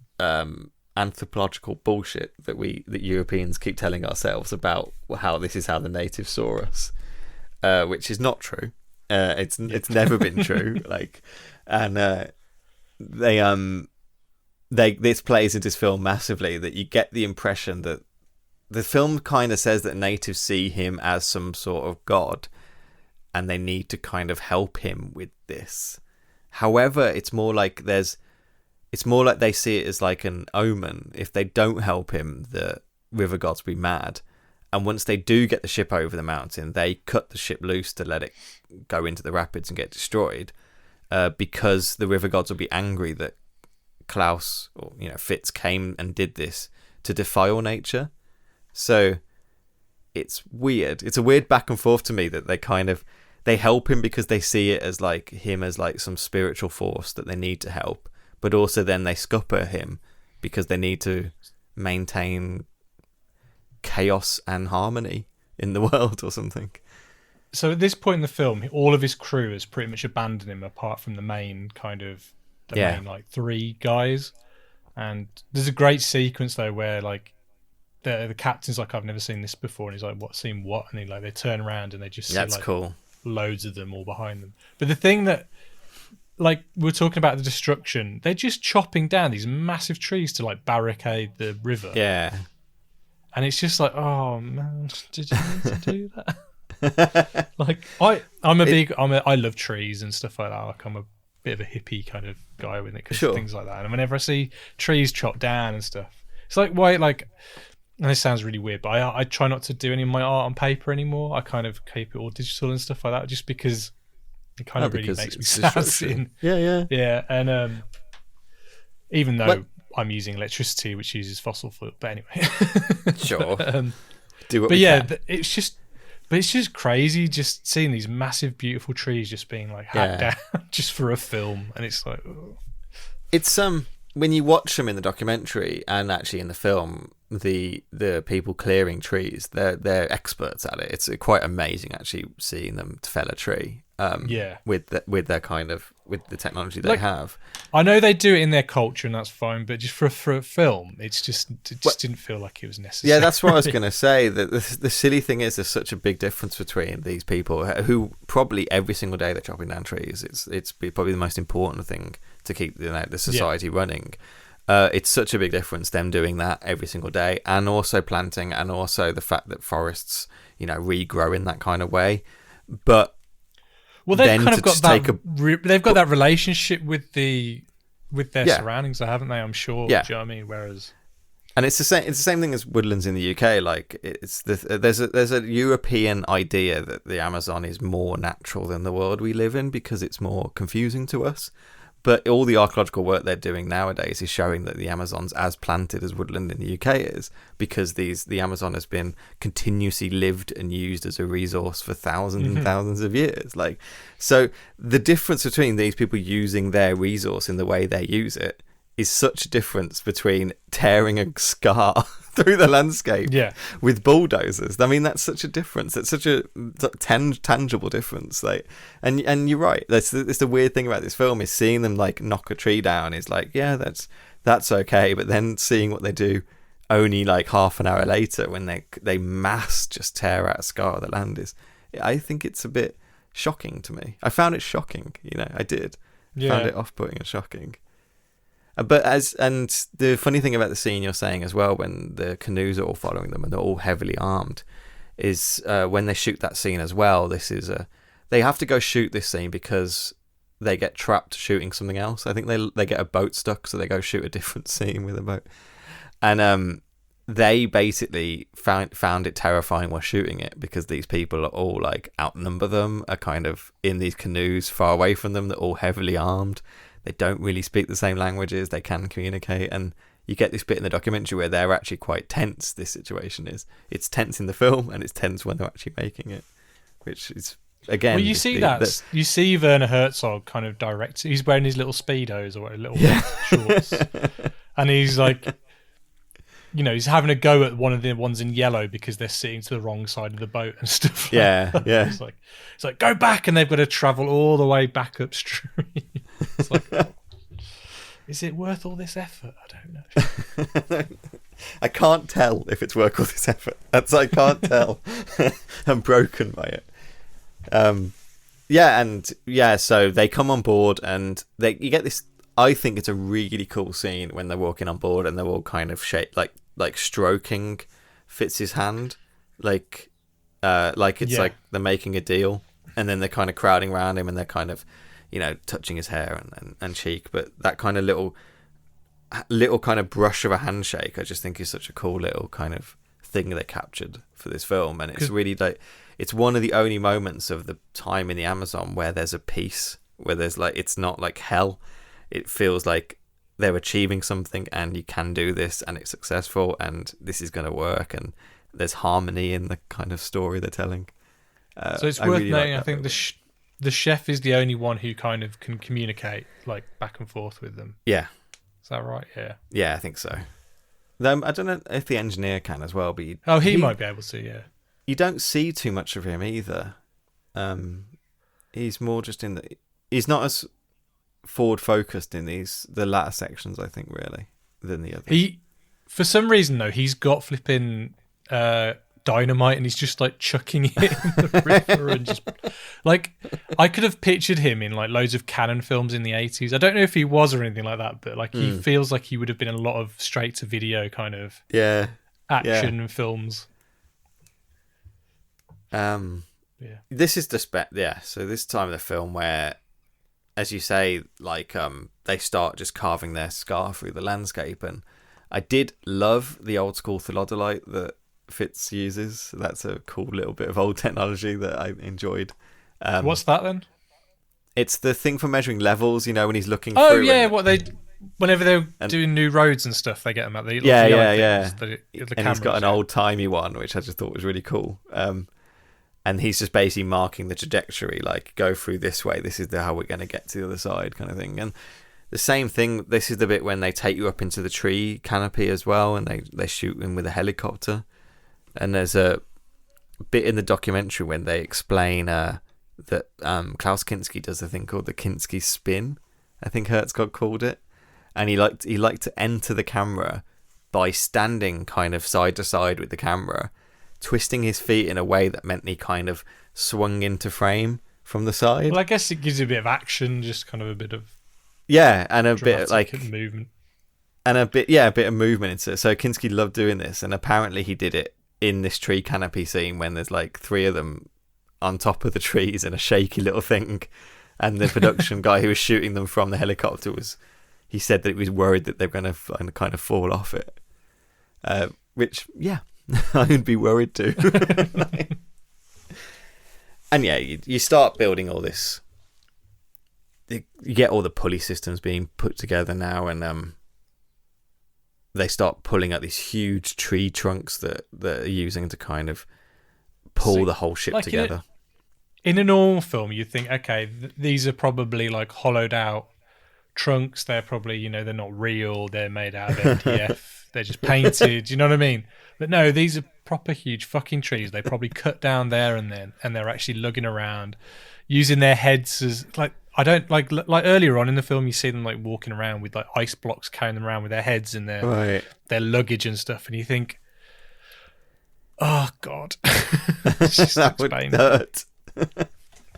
anthropological bullshit that Europeans keep telling ourselves about how this is how the natives saw us, which is not true. It's never been true. This plays into this film massively, that you get the impression that the film kind of says that natives see him as some sort of god and they need to kind of help him with this. However, it's more like they see it as like an omen. If they don't help him, the river gods will be mad. And once they do get the ship over the mountain, they cut the ship loose to let it go into the rapids and get destroyed, because the river gods will be angry that Klaus or Fitz came and did this to defile nature. So it's weird. It's a weird back and forth to me that they help him because they see it as like him as like some spiritual force that they need to help, but also then they scupper him because they need to maintain chaos and harmony in the world or something. So at this point in the film, all of his crew has pretty much abandoned him, apart from the main kind of the main like three guys. And there's a great sequence though where like the captain's like, I've never seen this before, and he's like, what, seen what? And they turn around and they just see like cool. Loads of them all behind them. But the thing that, like, we're talking about the destruction, they're just chopping down these massive trees to like barricade the river. Yeah. And it's just like, oh man, did you need to do that? Like, I love trees and stuff like that. Like, I'm a bit of a hippie kind of guy with it, because things like that. And whenever I see trees chopped down and stuff, it's like, why, like, and this sounds really weird, but I try not to do any of my art on paper anymore. I kind of keep it all digital and stuff like that, just because it kind of really makes me sad. Yeah. And even though I'm using electricity, which uses fossil fuel, but anyway. Sure. Do what we can. It's just crazy just seeing these massive, beautiful trees just being like hacked down just for a film, and it's like, oh. It's when you watch them in the documentary and actually in the film, the people clearing trees, they're experts at it. It's quite amazing actually seeing them fell a tree. With their kind of, with the technology they have. I know they do it in their culture and that's fine, but just for a film, it just didn't feel like it was necessary. Yeah, that's what I was going to say. That the silly thing is, there's such a big difference between these people who probably every single day they're chopping down trees. It's probably the most important thing to keep the society running. It's such a big difference them doing that every single day, and also planting, and also the fact that forests regrow in that kind of way. But well, they've kind of got that. They've got that relationship with their surroundings, haven't they? I'm sure. Yeah. Do you know what I mean? Whereas, and it's the same. It's the same thing as woodlands in the UK. Like there's a European idea that the Amazon is more natural than the world we live in because it's more confusing to us. But all the archaeological work they're doing nowadays is showing that the Amazon's as planted as woodland in the UK is, because the Amazon has been continuously lived and used as a resource for thousands and thousands of years. Like, so the difference between these people using their resource in the way they use it is such a difference between tearing a scar through the landscape with bulldozers. I mean, that's such a difference. It's such a tangible difference. Like, and you're right. That's the weird thing about this film, is seeing them like knock a tree down is like, yeah, that's okay. But then seeing what they do only like half an hour later, when they mass just tear out a scar of the land, I think it's a bit shocking to me. I found it shocking. I did. Found it off-putting and shocking. But and the funny thing about the scene you're saying as well, when the canoes are all following them and they're all heavily armed, is when they shoot that scene as well. They have to go shoot this scene because they get trapped shooting something else. I think they get a boat stuck, so they go shoot a different scene with a boat. And they basically found it terrifying while shooting it, because these people are all like outnumber them, are kind of in these canoes far away from them. They're all heavily armed. They don't really speak the same languages. They can communicate, and you get this bit in the documentary where they're actually quite tense. This situation it's tense in the film, and it's tense when they're actually making it, which is again. Well, you see Werner Herzog kind of direct. He's wearing his little speedos or little shorts, and he's like, he's having a go at one of the ones in yellow because they're sitting to the wrong side of the boat and stuff. Yeah. It's like go back, and they've got to travel all the way back upstream. It's like, is it worth all this effort? I don't know. I can't tell if it's worth all this effort. I can't tell. I'm broken by it. So they come on board, and you get this. I think it's a really cool scene when they're walking on board and they're all kind of shaped like stroking Fitz's hand, like it's like they're making a deal, and then they're kind of crowding around him and they're kind of touching his hair and cheek. But that kind of little kind of brush of a handshake, I just think is such a cool little kind of thing they captured for this film. And it's really like, it's one of the only moments of the time in the Amazon where there's a peace, where there's like, it's not like hell. It feels like they're achieving something, and you can do this, and it's successful, and this is going to work, and there's harmony in the kind of story they're telling. So it's worth noting, I think the chef is the only one who kind of can communicate like back and forth with them. Yeah. Is that right? Yeah. Yeah, I think so. Though I don't know if the engineer can as well, but he might be able to, yeah. You don't see too much of him either. He's more just he's not as forward focused in the latter sections, I think, really, than the others. For some reason though, he's got flipping dynamite, and he's just like chucking it in the river, and just like, I could have pictured him in like loads of Cannon films in the 80s. I don't know if he was or anything like that, but like he feels like he would have been in a lot of straight to video kind of action films. This is so this time of the film where, as you say, like they start just carving their scar through the landscape, and I did love the old school theodolite that Fitz uses. That's a cool little bit of old technology that I enjoyed. What's that then? It's the thing for measuring levels, you know, when he's looking through. Oh yeah, whenever they're doing new roads and stuff, they get them out. And he's got an old timey one, which I just thought was really cool. And he's just basically marking the trajectory, like, go through this way, this is how we're going to get to the other side, kind of thing. And the same thing, this is the bit when they take you up into the tree canopy as well, and they shoot him with a helicopter. And there's a bit in the documentary when they explain that Klaus Kinski does a thing called the Kinski spin, I think Herzog called it. And he liked to enter the camera by standing kind of side to side with the camera, twisting his feet in a way that meant he kind of swung into frame from the side. Well, I guess it gives you a bit of action, just kind of a bit of and a bit like movement, and a bit of movement into it. So Kinski loved doing this, and apparently he did it in this tree canopy scene when there's like three of them on top of the trees in a shaky little thing, and the production guy who was shooting them from the helicopter he said that he was worried that they're going to kind of fall off it, which I would be worried too. And you start building all this. You get all the pulley systems being put together now, and they start pulling out these huge tree trunks that they're using to kind of pull the whole ship together. In a normal film, you think, okay, these are probably like hollowed out trunks. They're probably, they're not real. They're made out of MDF. They're just painted. You know what I mean? But no, these are proper huge fucking trees. They probably cut down there and then, and they're actually lugging around, using their heads as like, I don't like earlier on in the film, you see them like walking around with like ice blocks, carrying them around with their heads and their luggage and stuff, and you think, oh god, that would hurt.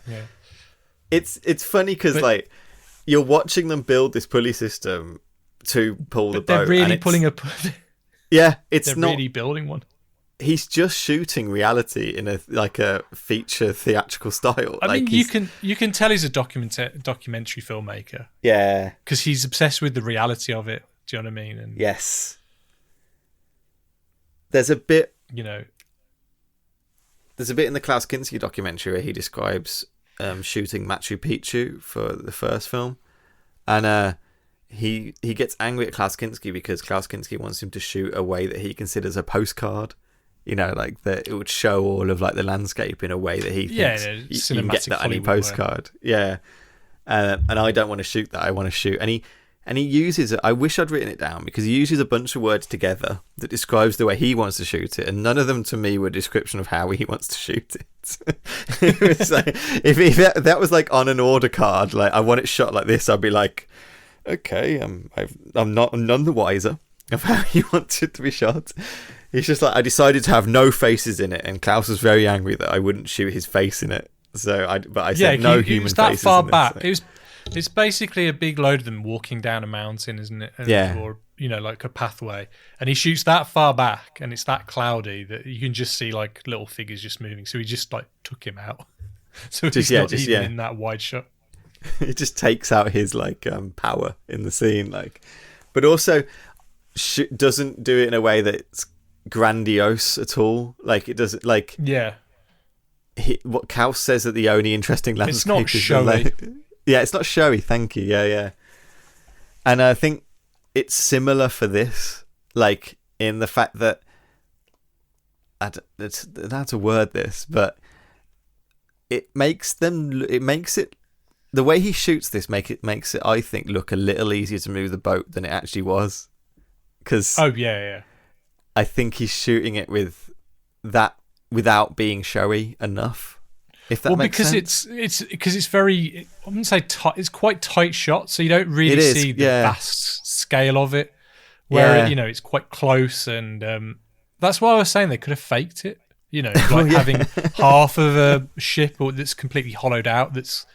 Yeah, it's funny because like you're watching them build this pulley system to pull the boat. They're really pulling a. Yeah, they're not really building one. He's just shooting reality in a feature theatrical style. I mean, you can tell he's a documentary filmmaker. Yeah, because he's obsessed with the reality of it. Do you know what I mean? And yes, there's a bit. There's a bit in the Klaus Kinski documentary where he describes shooting Machu Picchu for the first film, and he gets angry at Klaus Kinski because Klaus Kinski wants him to shoot a way that he considers a postcard. Like that it would show all of like the landscape in a way that he thinks you can get that on a postcard. Yeah, and I don't want to shoot that. I want to shoot, and he uses it. I wish I'd written it down because he uses a bunch of words together that describes the way he wants to shoot it, and none of them to me were a description of how he wants to shoot it. It was like, if that was like on an order card, like I want it shot like this, I'd be like, okay, I'm none the wiser of how you want it to be shot. He's just like, I decided to have no faces in it, and Klaus was very angry that I wouldn't shoot his face in it. So I said no human faces. It was that far back. It's basically a big load of them walking down a mountain, isn't it? Or like a pathway, and he shoots that far back, and it's that cloudy that you can just see like little figures just moving. So he just like took him out. So he's not even in that wide shot. It just takes out his like power in the scene, like, but also doesn't do it in a way that's grandiose at all. Like it doesn't like what Klaus says that the only interesting landscape it's not showy. It's not showy. Thank you. Yeah. And I think it's similar for this, like in the fact that it's not to word this, but it makes it the way he shoots this makes it I think look a little easier to move the boat than it actually was, because I think he's shooting it with that without being showy enough. If that makes because sense. it's very, I wouldn't say tight. It's quite tight shot, so you don't really see the vast scale of it. Where it's quite close, and that's why I was saying they could have faked it. Having half of a ship that's completely hollowed out, that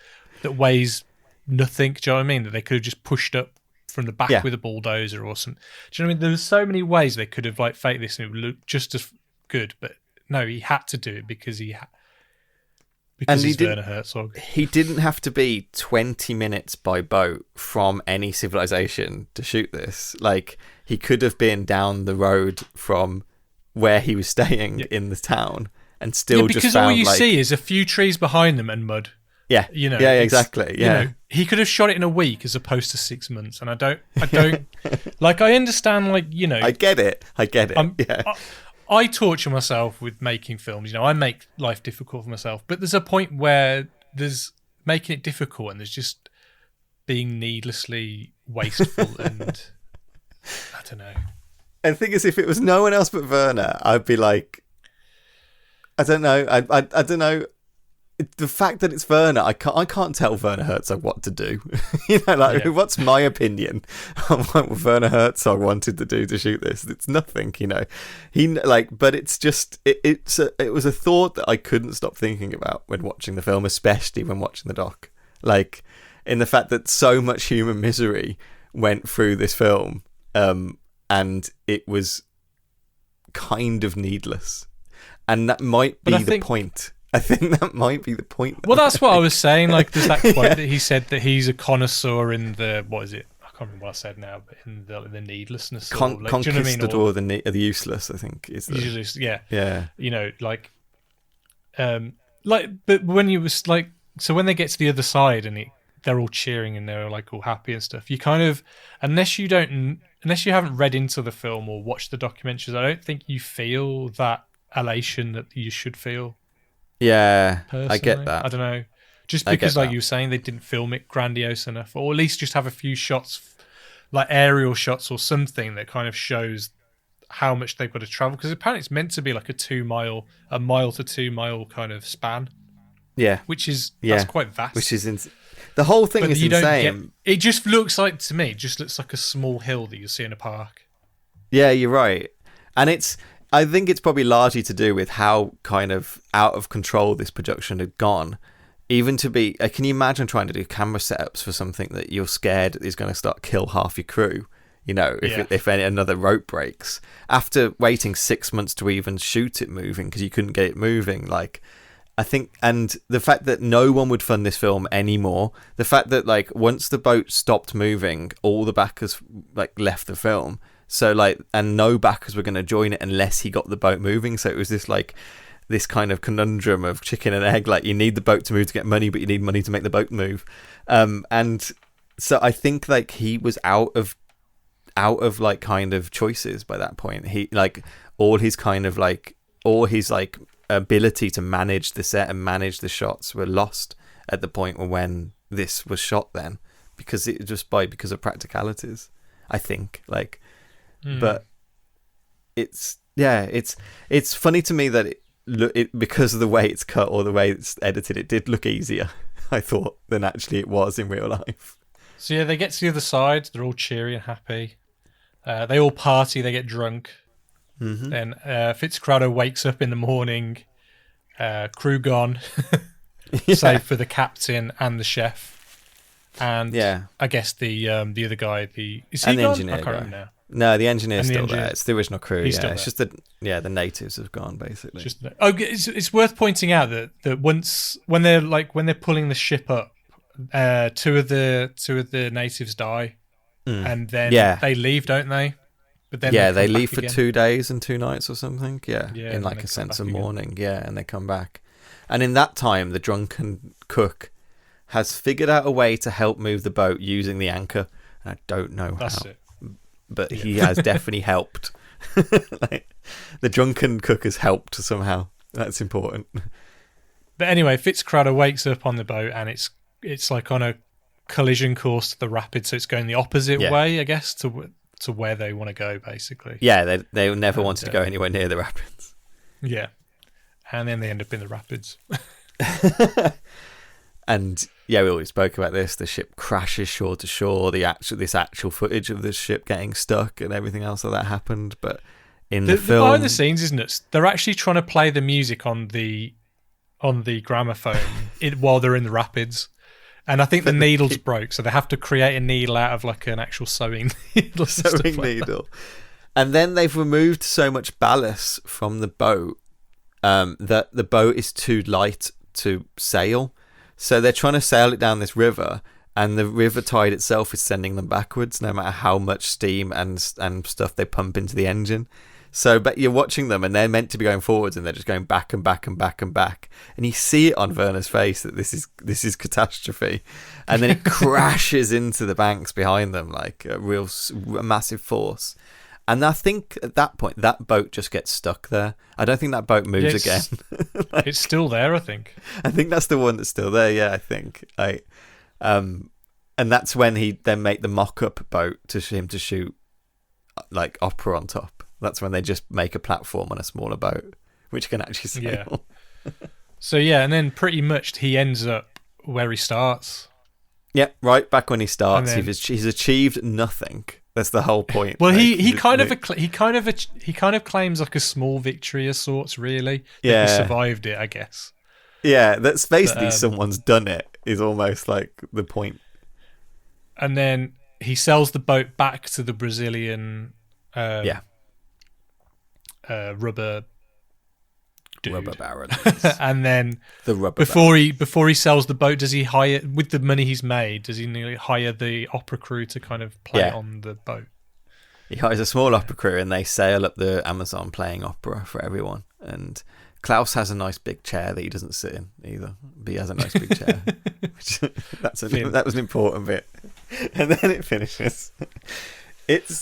weighs nothing. Do you know what I mean? That they could have just pushed up from the back with a bulldozer or something. Do you know what I mean? There's so many ways they could have faked this and it would look just as good, but no, he had to do it because he's Werner Herzog. He didn't have to be 20 minutes by boat from any civilization to shoot this. Like, he could have been down the road from where he was staying in the town and still just found, because all you see is a few trees behind them and mud. Yeah, exactly. Yeah, he could have shot it in a week as opposed to 6 months, and I don't like. I understand, I get it. I torture myself with making films. I make life difficult for myself, but there's a point where there's making it difficult, and there's just being needlessly wasteful, and I don't know. And the thing is, if it was no one else but Werner, I'd be like, I don't know. I don't know. The fact that it's Werner, I can't tell Werner Herzog what to do. What's my opinion on what Werner Herzog wanted to do to shoot this? It's nothing, but it's just it was a thought that I couldn't stop thinking about when watching the film, especially when watching the doc. Like, in the fact that so much human misery went through this film, and it was kind of needless, and that might be the point. I think that might be the point. Well, that's what I was saying. Like, there's that quote that he said that he's a connoisseur in the, what is it? I can't remember what I said now, but in the needlessness. Conquistador, the useless, I think, is the useless. Yeah. Yeah. But when you was like, so when they get to the other side and they're all cheering and they're like all happy and stuff, you kind of, unless you haven't read into the film or watched the documentaries, I don't think you feel that elation that you should feel. Yeah, personally. I get that. I don't know. Just because, like you were saying, they didn't film it grandiose enough, or at least just have a few shots, like aerial shots or something that kind of shows how much they've got to travel. Because apparently it's meant to be like a mile to 2 mile kind of span. Yeah, that's quite vast. Which is the whole thing is insane. It just looks like a small hill that you see in a park. Yeah, you're right, and I think it's probably largely to do with how kind of out of control this production had gone. Even to be, can you imagine trying to do camera setups for something that you're scared is going to start kill half your crew? If another rope breaks, after waiting 6 months to even shoot it moving because you couldn't get it moving. Like, I think, and the fact that no one would fund this film anymore, the fact that like once the boat stopped moving, all the backers like left the film. So and no backers were going to join it unless he got the boat moving. So it was this kind of conundrum of chicken and egg. Like, you need the boat to move to get money, but you need money to make the boat move. And so I think like he was out of like kind of choices by that point. He like all his ability to manage the set and manage the shots were lost at the point when this was shot then, because of practicalities, I think. Like. But it's funny to me that because of the way it's cut or the way it's edited, it did look easier, I thought, than actually it was in real life. So yeah, they get to the other side. They're all cheery and happy. They all party. They get drunk. Mm-hmm. Then Fitzcarraldo wakes up in the morning. Crew gone, save for the captain and the chef, and I guess the other guy. Is he and the gone? engineer I can't guy. remember now. No, the engineer's still there. It's the original crew. He's It's still just the natives have gone basically. It's worth pointing out that when they're pulling the ship up, two of the natives die, and then they leave, don't they? But then they leave for 2 days and 2 nights or something. Yeah, in like a sense of mourning. Yeah, and they come back, and in that time, the drunken cook has figured out a way to help move the boat using the anchor. And I don't know how. That's it. But he has definitely helped. Like, the drunken cook has helped somehow. That's important. But anyway, Fitzcarraldo wakes up on the boat, and it's like on a collision course to the rapids, so it's going the opposite way, I guess, to where they want to go, basically. Yeah, they never wanted to go anywhere near the rapids. Yeah, and then they end up in the rapids. And yeah, we already spoke about this. The ship crashes shore to shore. This actual footage of the ship getting stuck and everything else that happened. But in the film, behind the scenes is nuts. They're actually trying to play the music on the gramophone while they're in the rapids. And I think the needle's broke, so they have to create a needle out of like an actual sewing needle. And then they've removed so much ballast from the boat that the boat is too light to sail. So they're trying to sail it down this river, and the river tide itself is sending them backwards, no matter how much steam and stuff they pump into the engine. So, but you're watching them, and they're meant to be going forwards, and they're just going back and back and back and back. And you see it on Werner's face that this is catastrophe, and then it crashes into the banks behind them like a massive force. And I think at that point, that boat just gets stuck there. I don't think that boat moves again. It's still there, I think. I think that's the one that's still there. Yeah, I think. And that's when he then make the mock-up boat to him to shoot like opera on top. That's when they just make a platform on a smaller boat, which can actually sail. Yeah. So yeah, and then pretty much he ends up where he starts. Yeah, right back when he starts, he's achieved nothing. That's the whole point. Well, he kind of claims like a small victory of sorts, really. Yeah, he survived it, I guess. Yeah, that's basically someone's done it. Is almost like the point. And then he sells the boat back to the Brazilian. Rubber baron. And then the rubber before he sells the boat, does he hire, with the money he's made, does he nearly hire the opera crew to kind of play on the boat? He hires a small opera crew, and they sail up the Amazon playing opera for everyone. And Klaus has a nice big chair that he doesn't sit in either, but he has a nice big chair. That was an important bit. And then it finishes.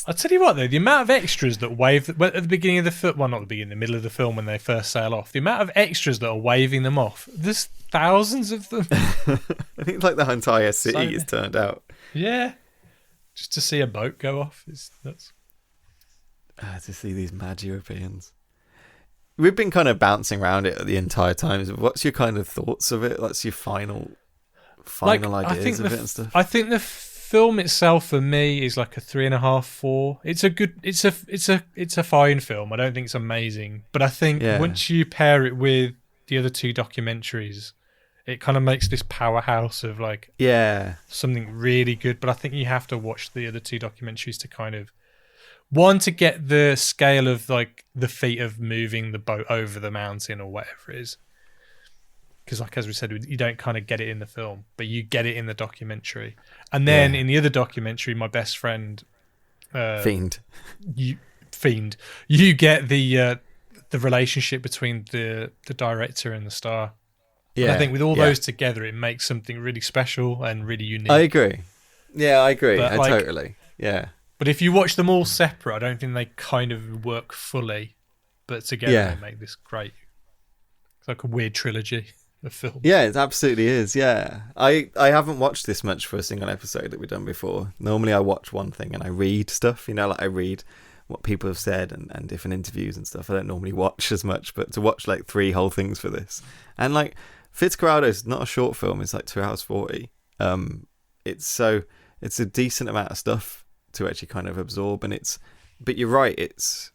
I'll tell you what, though, the amount of extras that wave at the beginning of the film, well, not the beginning, the middle of the film when they first sail off, the amount of extras that are waving them off, there's thousands of them. I think like the entire city is turned out. Yeah, just to see a boat go off is nuts. To see these mad Europeans. We've been kind of bouncing around it the entire time. What's your kind of thoughts of it? What's your final ideas of it and stuff? I think the film itself for me is like a 3.5, 4. It's a fine film. I don't think it's amazing, but I think once you pair it with the other two documentaries, it kind of makes this powerhouse of like something really good. But I think you have to watch the other two documentaries to kind of to get the scale of like the feat of moving the boat over the mountain or whatever it is. Because, like as we said, you don't kind of get it in the film, but you get it in the documentary. And then in the other documentary, my best friend, Fiend, you get the relationship between the director and the star. Yeah, and I think with all those together, it makes something really special and really unique. I agree. Yeah, I agree. Totally. Yeah. But if you watch them all separate, I don't think they kind of work fully. But together, they make this great. It's like a weird trilogy. Film. Yeah, it absolutely is. Yeah, I haven't watched this much for a single episode that we've done before. Normally I watch one thing and I read stuff, like I read what people have said and different interviews and stuff. I don't normally watch as much, but to watch like 3 whole things for this, and like Fitzcarraldo is not a short film, it's like 2 hours 40. It's a decent amount of stuff to actually kind of absorb, but you're right, it's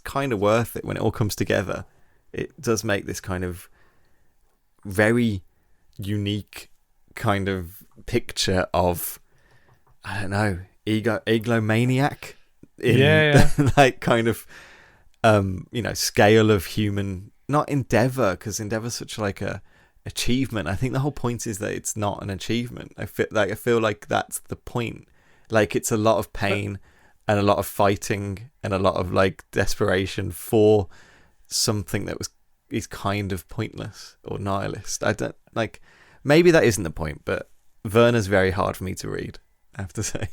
kind of worth it when it all comes together. It does make this kind of very unique kind of picture of, I don't know, egomaniac in like kind of scale of human, not endeavor, because endeavor's such like a achievement. I think the whole point is that it's not an achievement. I feel like that's the point. Like it's a lot of pain and a lot of fighting and a lot of like desperation for something that is kind of pointless or nihilist. I don't like. Maybe that isn't the point, but Werner's very hard for me to read, I have to say.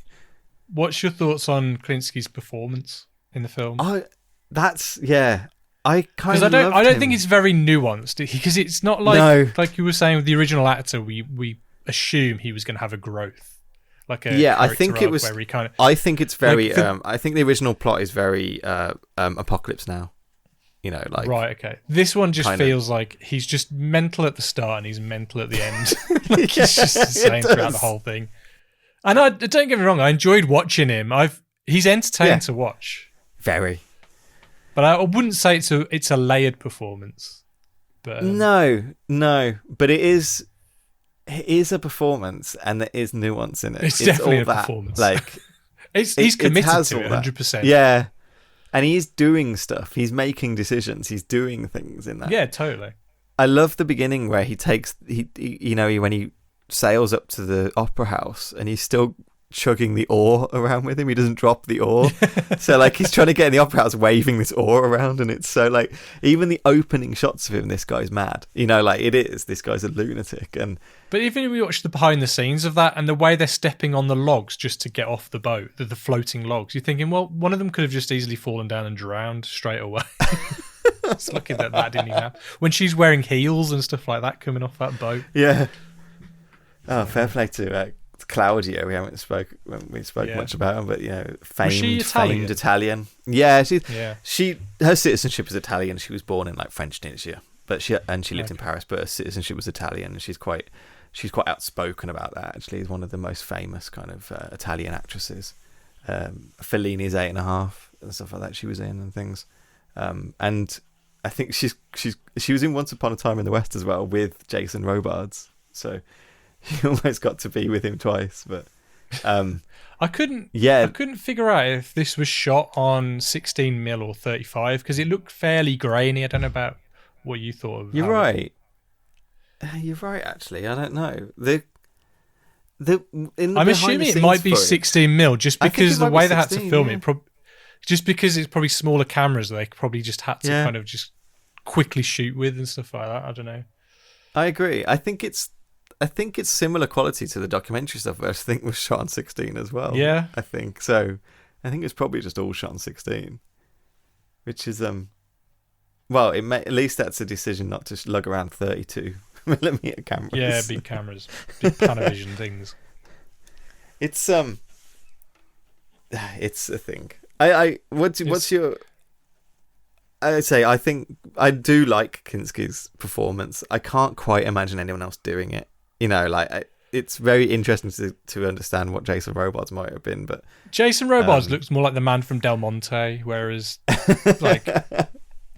What's your thoughts on Kinski's performance in the film? I don't think it's very nuanced, because it's not like like you were saying with the original actor. We assume he was going to have a growth, like a I think it was. Where he kind of, I think it's very. I think the original plot is very Apocalypse Now. You know, like right, okay. This one just kind of- feels like he's just mental at the start and he's mental at the end. Like he's just insane throughout the whole thing. And I don't get me wrong, I enjoyed watching him. He's entertaining to watch. very. But I wouldn't say it's a layered performance. But No, but it is a performance, and there is nuance in it. It's definitely all a that, performance. Like he's committed has to it all that. 100%. Yeah, and he's doing stuff. He's making decisions. He's doing things in that. Yeah, totally. I love the beginning where he when he sails up to the opera house and he's still chugging the oar around with him. He doesn't drop the oar. So like he's trying to get in the opera house waving this oar around, and it's so like even the opening shots of him, this guy's mad. You know, like it is. This guy's a lunatic. But even if we watch the behind the scenes of that and the way they're stepping on the logs just to get off the boat, the floating logs, you're thinking, well, one of them could have just easily fallen down and drowned straight away. It's lucky that didn't even happen. When she's wearing heels and stuff like that coming off that boat. Yeah. Oh, fair play to Claudia. We haven't spoke much about him, but you know, famed Italian. Yeah, her citizenship is Italian. She was born in like French Tunisia, but she lived in Paris, but her citizenship was Italian, and she's quite outspoken about that. Actually, is one of the most famous kind of Italian actresses. Fellini's 8.5 and stuff like that. She was in and things, and I think she was in Once Upon a Time in the West as well with Jason Robards. So. You almost got to be with him twice, but I couldn't figure out if this was shot on 16mm or 35 because it looked fairly grainy. I don't know about what you thought of. You're right. You're right. Actually, I don't know. I'm assuming it might be 16mm just because the way they had to film it. Just because it's probably smaller cameras, they probably just had to kind of just quickly shoot with and stuff like that. I don't know. I agree. I think it's similar quality to the documentary stuff, which I think was shot on 16 as well. Yeah. I think so. I think it's probably just all shot on 16, which is well, at least that's a decision not to lug around 32mm cameras. Yeah, big cameras, big Panavision things. It's a thing. What's your? I'd say I think I do like Kinski's performance. I can't quite imagine anyone else doing it. You know, like it's very interesting to understand what Jason Robards might have been, but Jason Robards looks more like the man from Del Monte, whereas like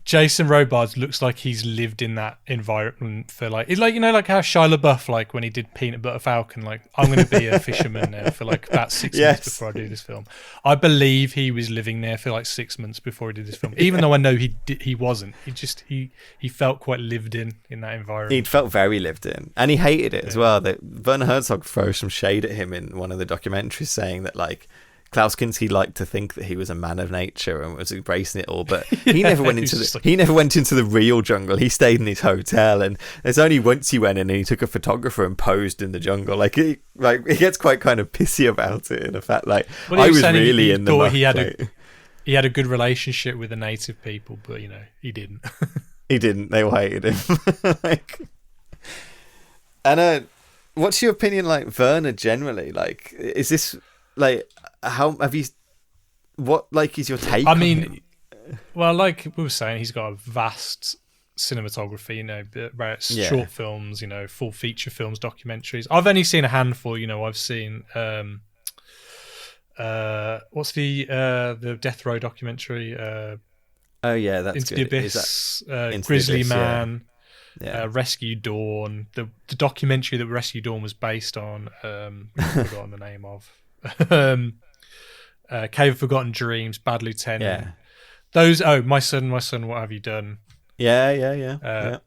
Jason Robards looks like he's lived in that environment for like, it's like, you know, like how Shia LaBeouf, like when he did Peanut Butter Falcon, like I'm going to be a fisherman now for like about 6 months before I do this film. I believe he was living there for like 6 months before he did this film, even though I know he wasn't. He felt quite lived in that environment. He felt very lived in, and he hated it as well. That Werner Herzog throws some shade at him in one of the documentaries, saying that like Klaus Kinski liked to think that he was a man of nature and was embracing it all, but he never went into the real jungle. He stayed in his hotel, and there's only once he went in and he took a photographer and posed in the jungle. He gets quite kind of pissy about it. In the fact, like I was really in the muck. He had a good relationship with the native people, but you know he didn't. He didn't. They all hated him. And what's your opinion, like Werner generally? Like, is this like? How have you? What like is your take? I mean, well, like we were saying, he's got a vast cinematography. You know, short films. You know, full feature films, documentaries. I've only seen a handful. You know, I've seen what's the Death Row documentary? Oh yeah, that's Into good. the Abyss, Into Grizzly the Abyss, Man, yeah. Rescue Dawn. The documentary that Rescue Dawn was based on. I've forgotten the name of. Cave of Forgotten Dreams, Bad Lieutenant. Yeah. Those. Oh, my son, what have you done? Yeah.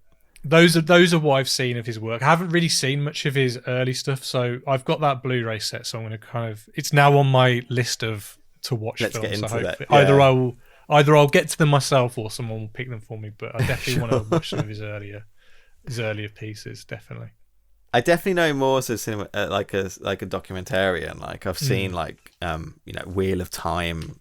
Those are what I've seen of his work. I haven't really seen much of his early stuff, so I've got that Blu-ray set. So I'm going to it's now on my list of to watch Let's films. get into so that. Yeah. Either I'll get to them myself or someone will pick them for me. But I definitely want to watch some of his earlier pieces. Definitely. I definitely know more as a cinema, like a documentarian. Like I've seen Wheel of Time,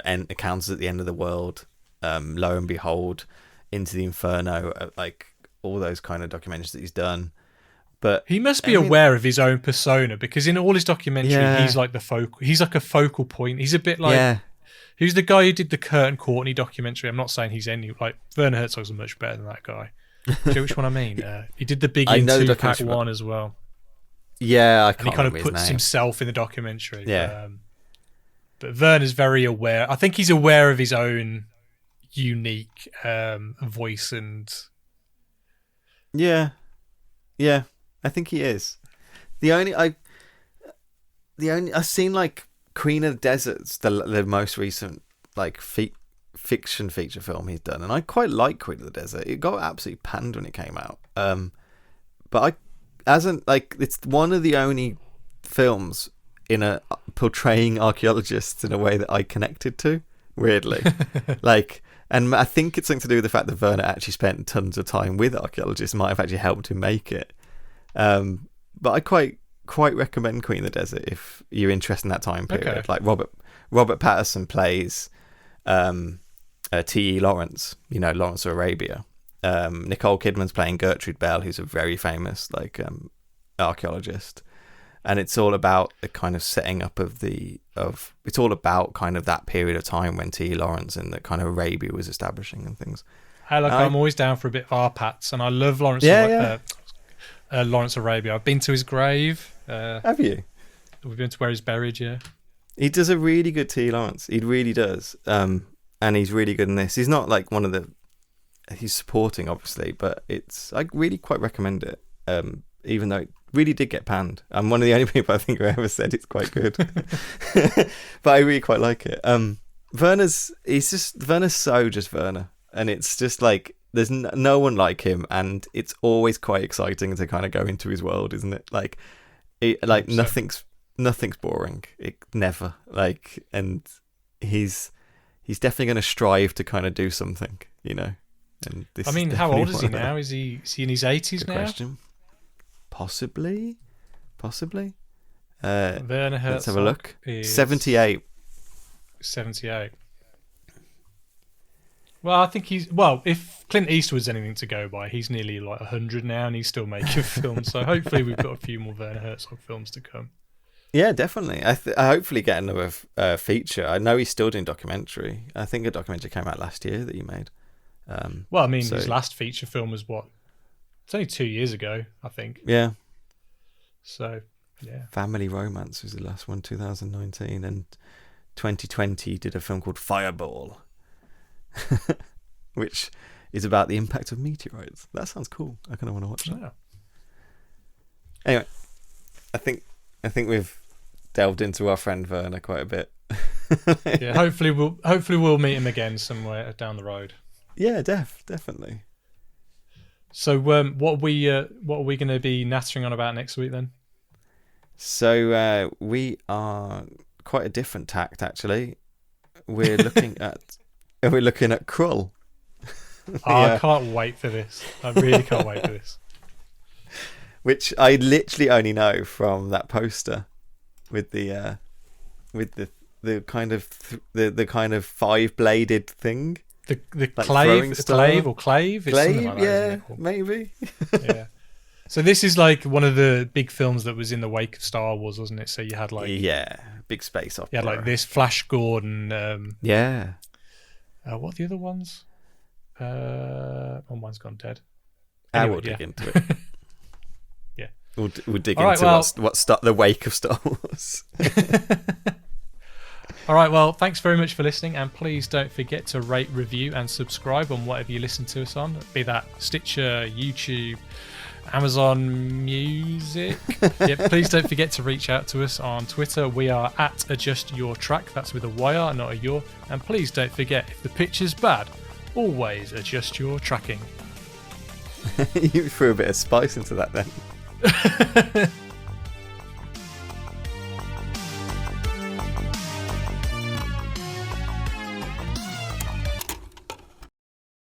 Encounters at the End of the World, Lo and Behold, Into the Inferno, like all those kind of documentaries that he's done. But he must be aware of his own persona because in all his documentary, he's like a focal point. He's a bit like Who's the guy who did the Kurt and Courtney documentary? I'm not saying he's any like Werner Herzog's much better than that guy. Do you know which one I mean? He did the Big In Tupac one as well. Yeah, I can't. And he kind of remember his puts name. himself in the documentary. Yeah. But Werner's very aware. I think he's aware of his own unique voice and. Yeah, I think he is. I've seen like Queen of the Deserts, the most recent like fiction feature film he's done, and I quite like Queen of the Desert. It got absolutely panned when it came out, but it's one of the only films portraying archaeologists in a way that I connected to, weirdly. And I think it's something to do with the fact that Werner actually spent tons of time with archaeologists, might have actually helped him make it. But I quite recommend Queen of the Desert if you're interested in that time period. Okay. Like Robert Pattinson plays T.E. Lawrence, Lawrence of Arabia. Nicole Kidman's playing Gertrude Bell, who's a very famous archaeologist. And it's all about the kind of setting up it's all about kind of that period of time when T.E. Lawrence and the kind of Arabia was establishing and things. Hey, look, I'm always down for a bit of R-Pats, and I love Lawrence. Lawrence Arabia. I've been to his grave. Have you? We've been to where he's buried. Yeah. He does a really good T.E. Lawrence. He really does. And he's really good in this. He's not like one of the. He's supporting, obviously, but I really quite recommend it. Even though it really did get panned. I'm one of the only people I think who ever said it's quite good. But I really quite like it. Werner's so just Werner. And it's just like, there's no one like him. And it's always quite exciting to kind of go into his world, isn't it? Nothing's boring. It never. And he's definitely going to strive to kind of do something, And this how old is he now? Is he in his 80s Good now? question. Possibly. Werner Herzog. Let's have a look. 78. 78. Well, I think if Clint Eastwood's anything to go by, he's nearly like 100 now and he's still making films. So hopefully we've got a few more Werner Herzog films to come. Yeah, definitely. I hopefully get another feature. I know he's still doing documentary. I think a documentary came out last year that he made. His last feature film was what? It's only 2 years ago, I think. Yeah. So, yeah. Family Romance was the last one, 2019. And 2020 he did a film called Fireball, which is about the impact of meteorites. That sounds cool. I kind of want to watch that. Yeah. Anyway, I think we've delved into our friend Werner quite a bit. Yeah, hopefully we'll meet him again somewhere down the road. Yeah, definitely. So, what are we going to be nattering on about next week then? So we are quite a different tact, actually. We're looking at Krull. I can't wait for this. I really can't wait for this. Which I literally only know from that poster with the kind of 5-bladed thing. The like clave. It's something like that, yeah, maybe. Yeah. So this is like one of the big films that was in the wake of Star Wars, wasn't it? So you had big space opera. You had like this Flash Gordon. Yeah. What are the other ones? One's gone dead. We'll dig into it. Yeah. We'll dig into the wake of Star Wars. All right, well, thanks very much for listening, and please don't forget to rate, review, and subscribe on whatever you listen to us on, be that Stitcher, YouTube, Amazon Music. Please don't forget to reach out to us on Twitter. We are at AdjustYourTrack. That's with a YR, not a your. And please don't forget, if the picture's bad, always adjust your tracking. You threw a bit of spice into that then.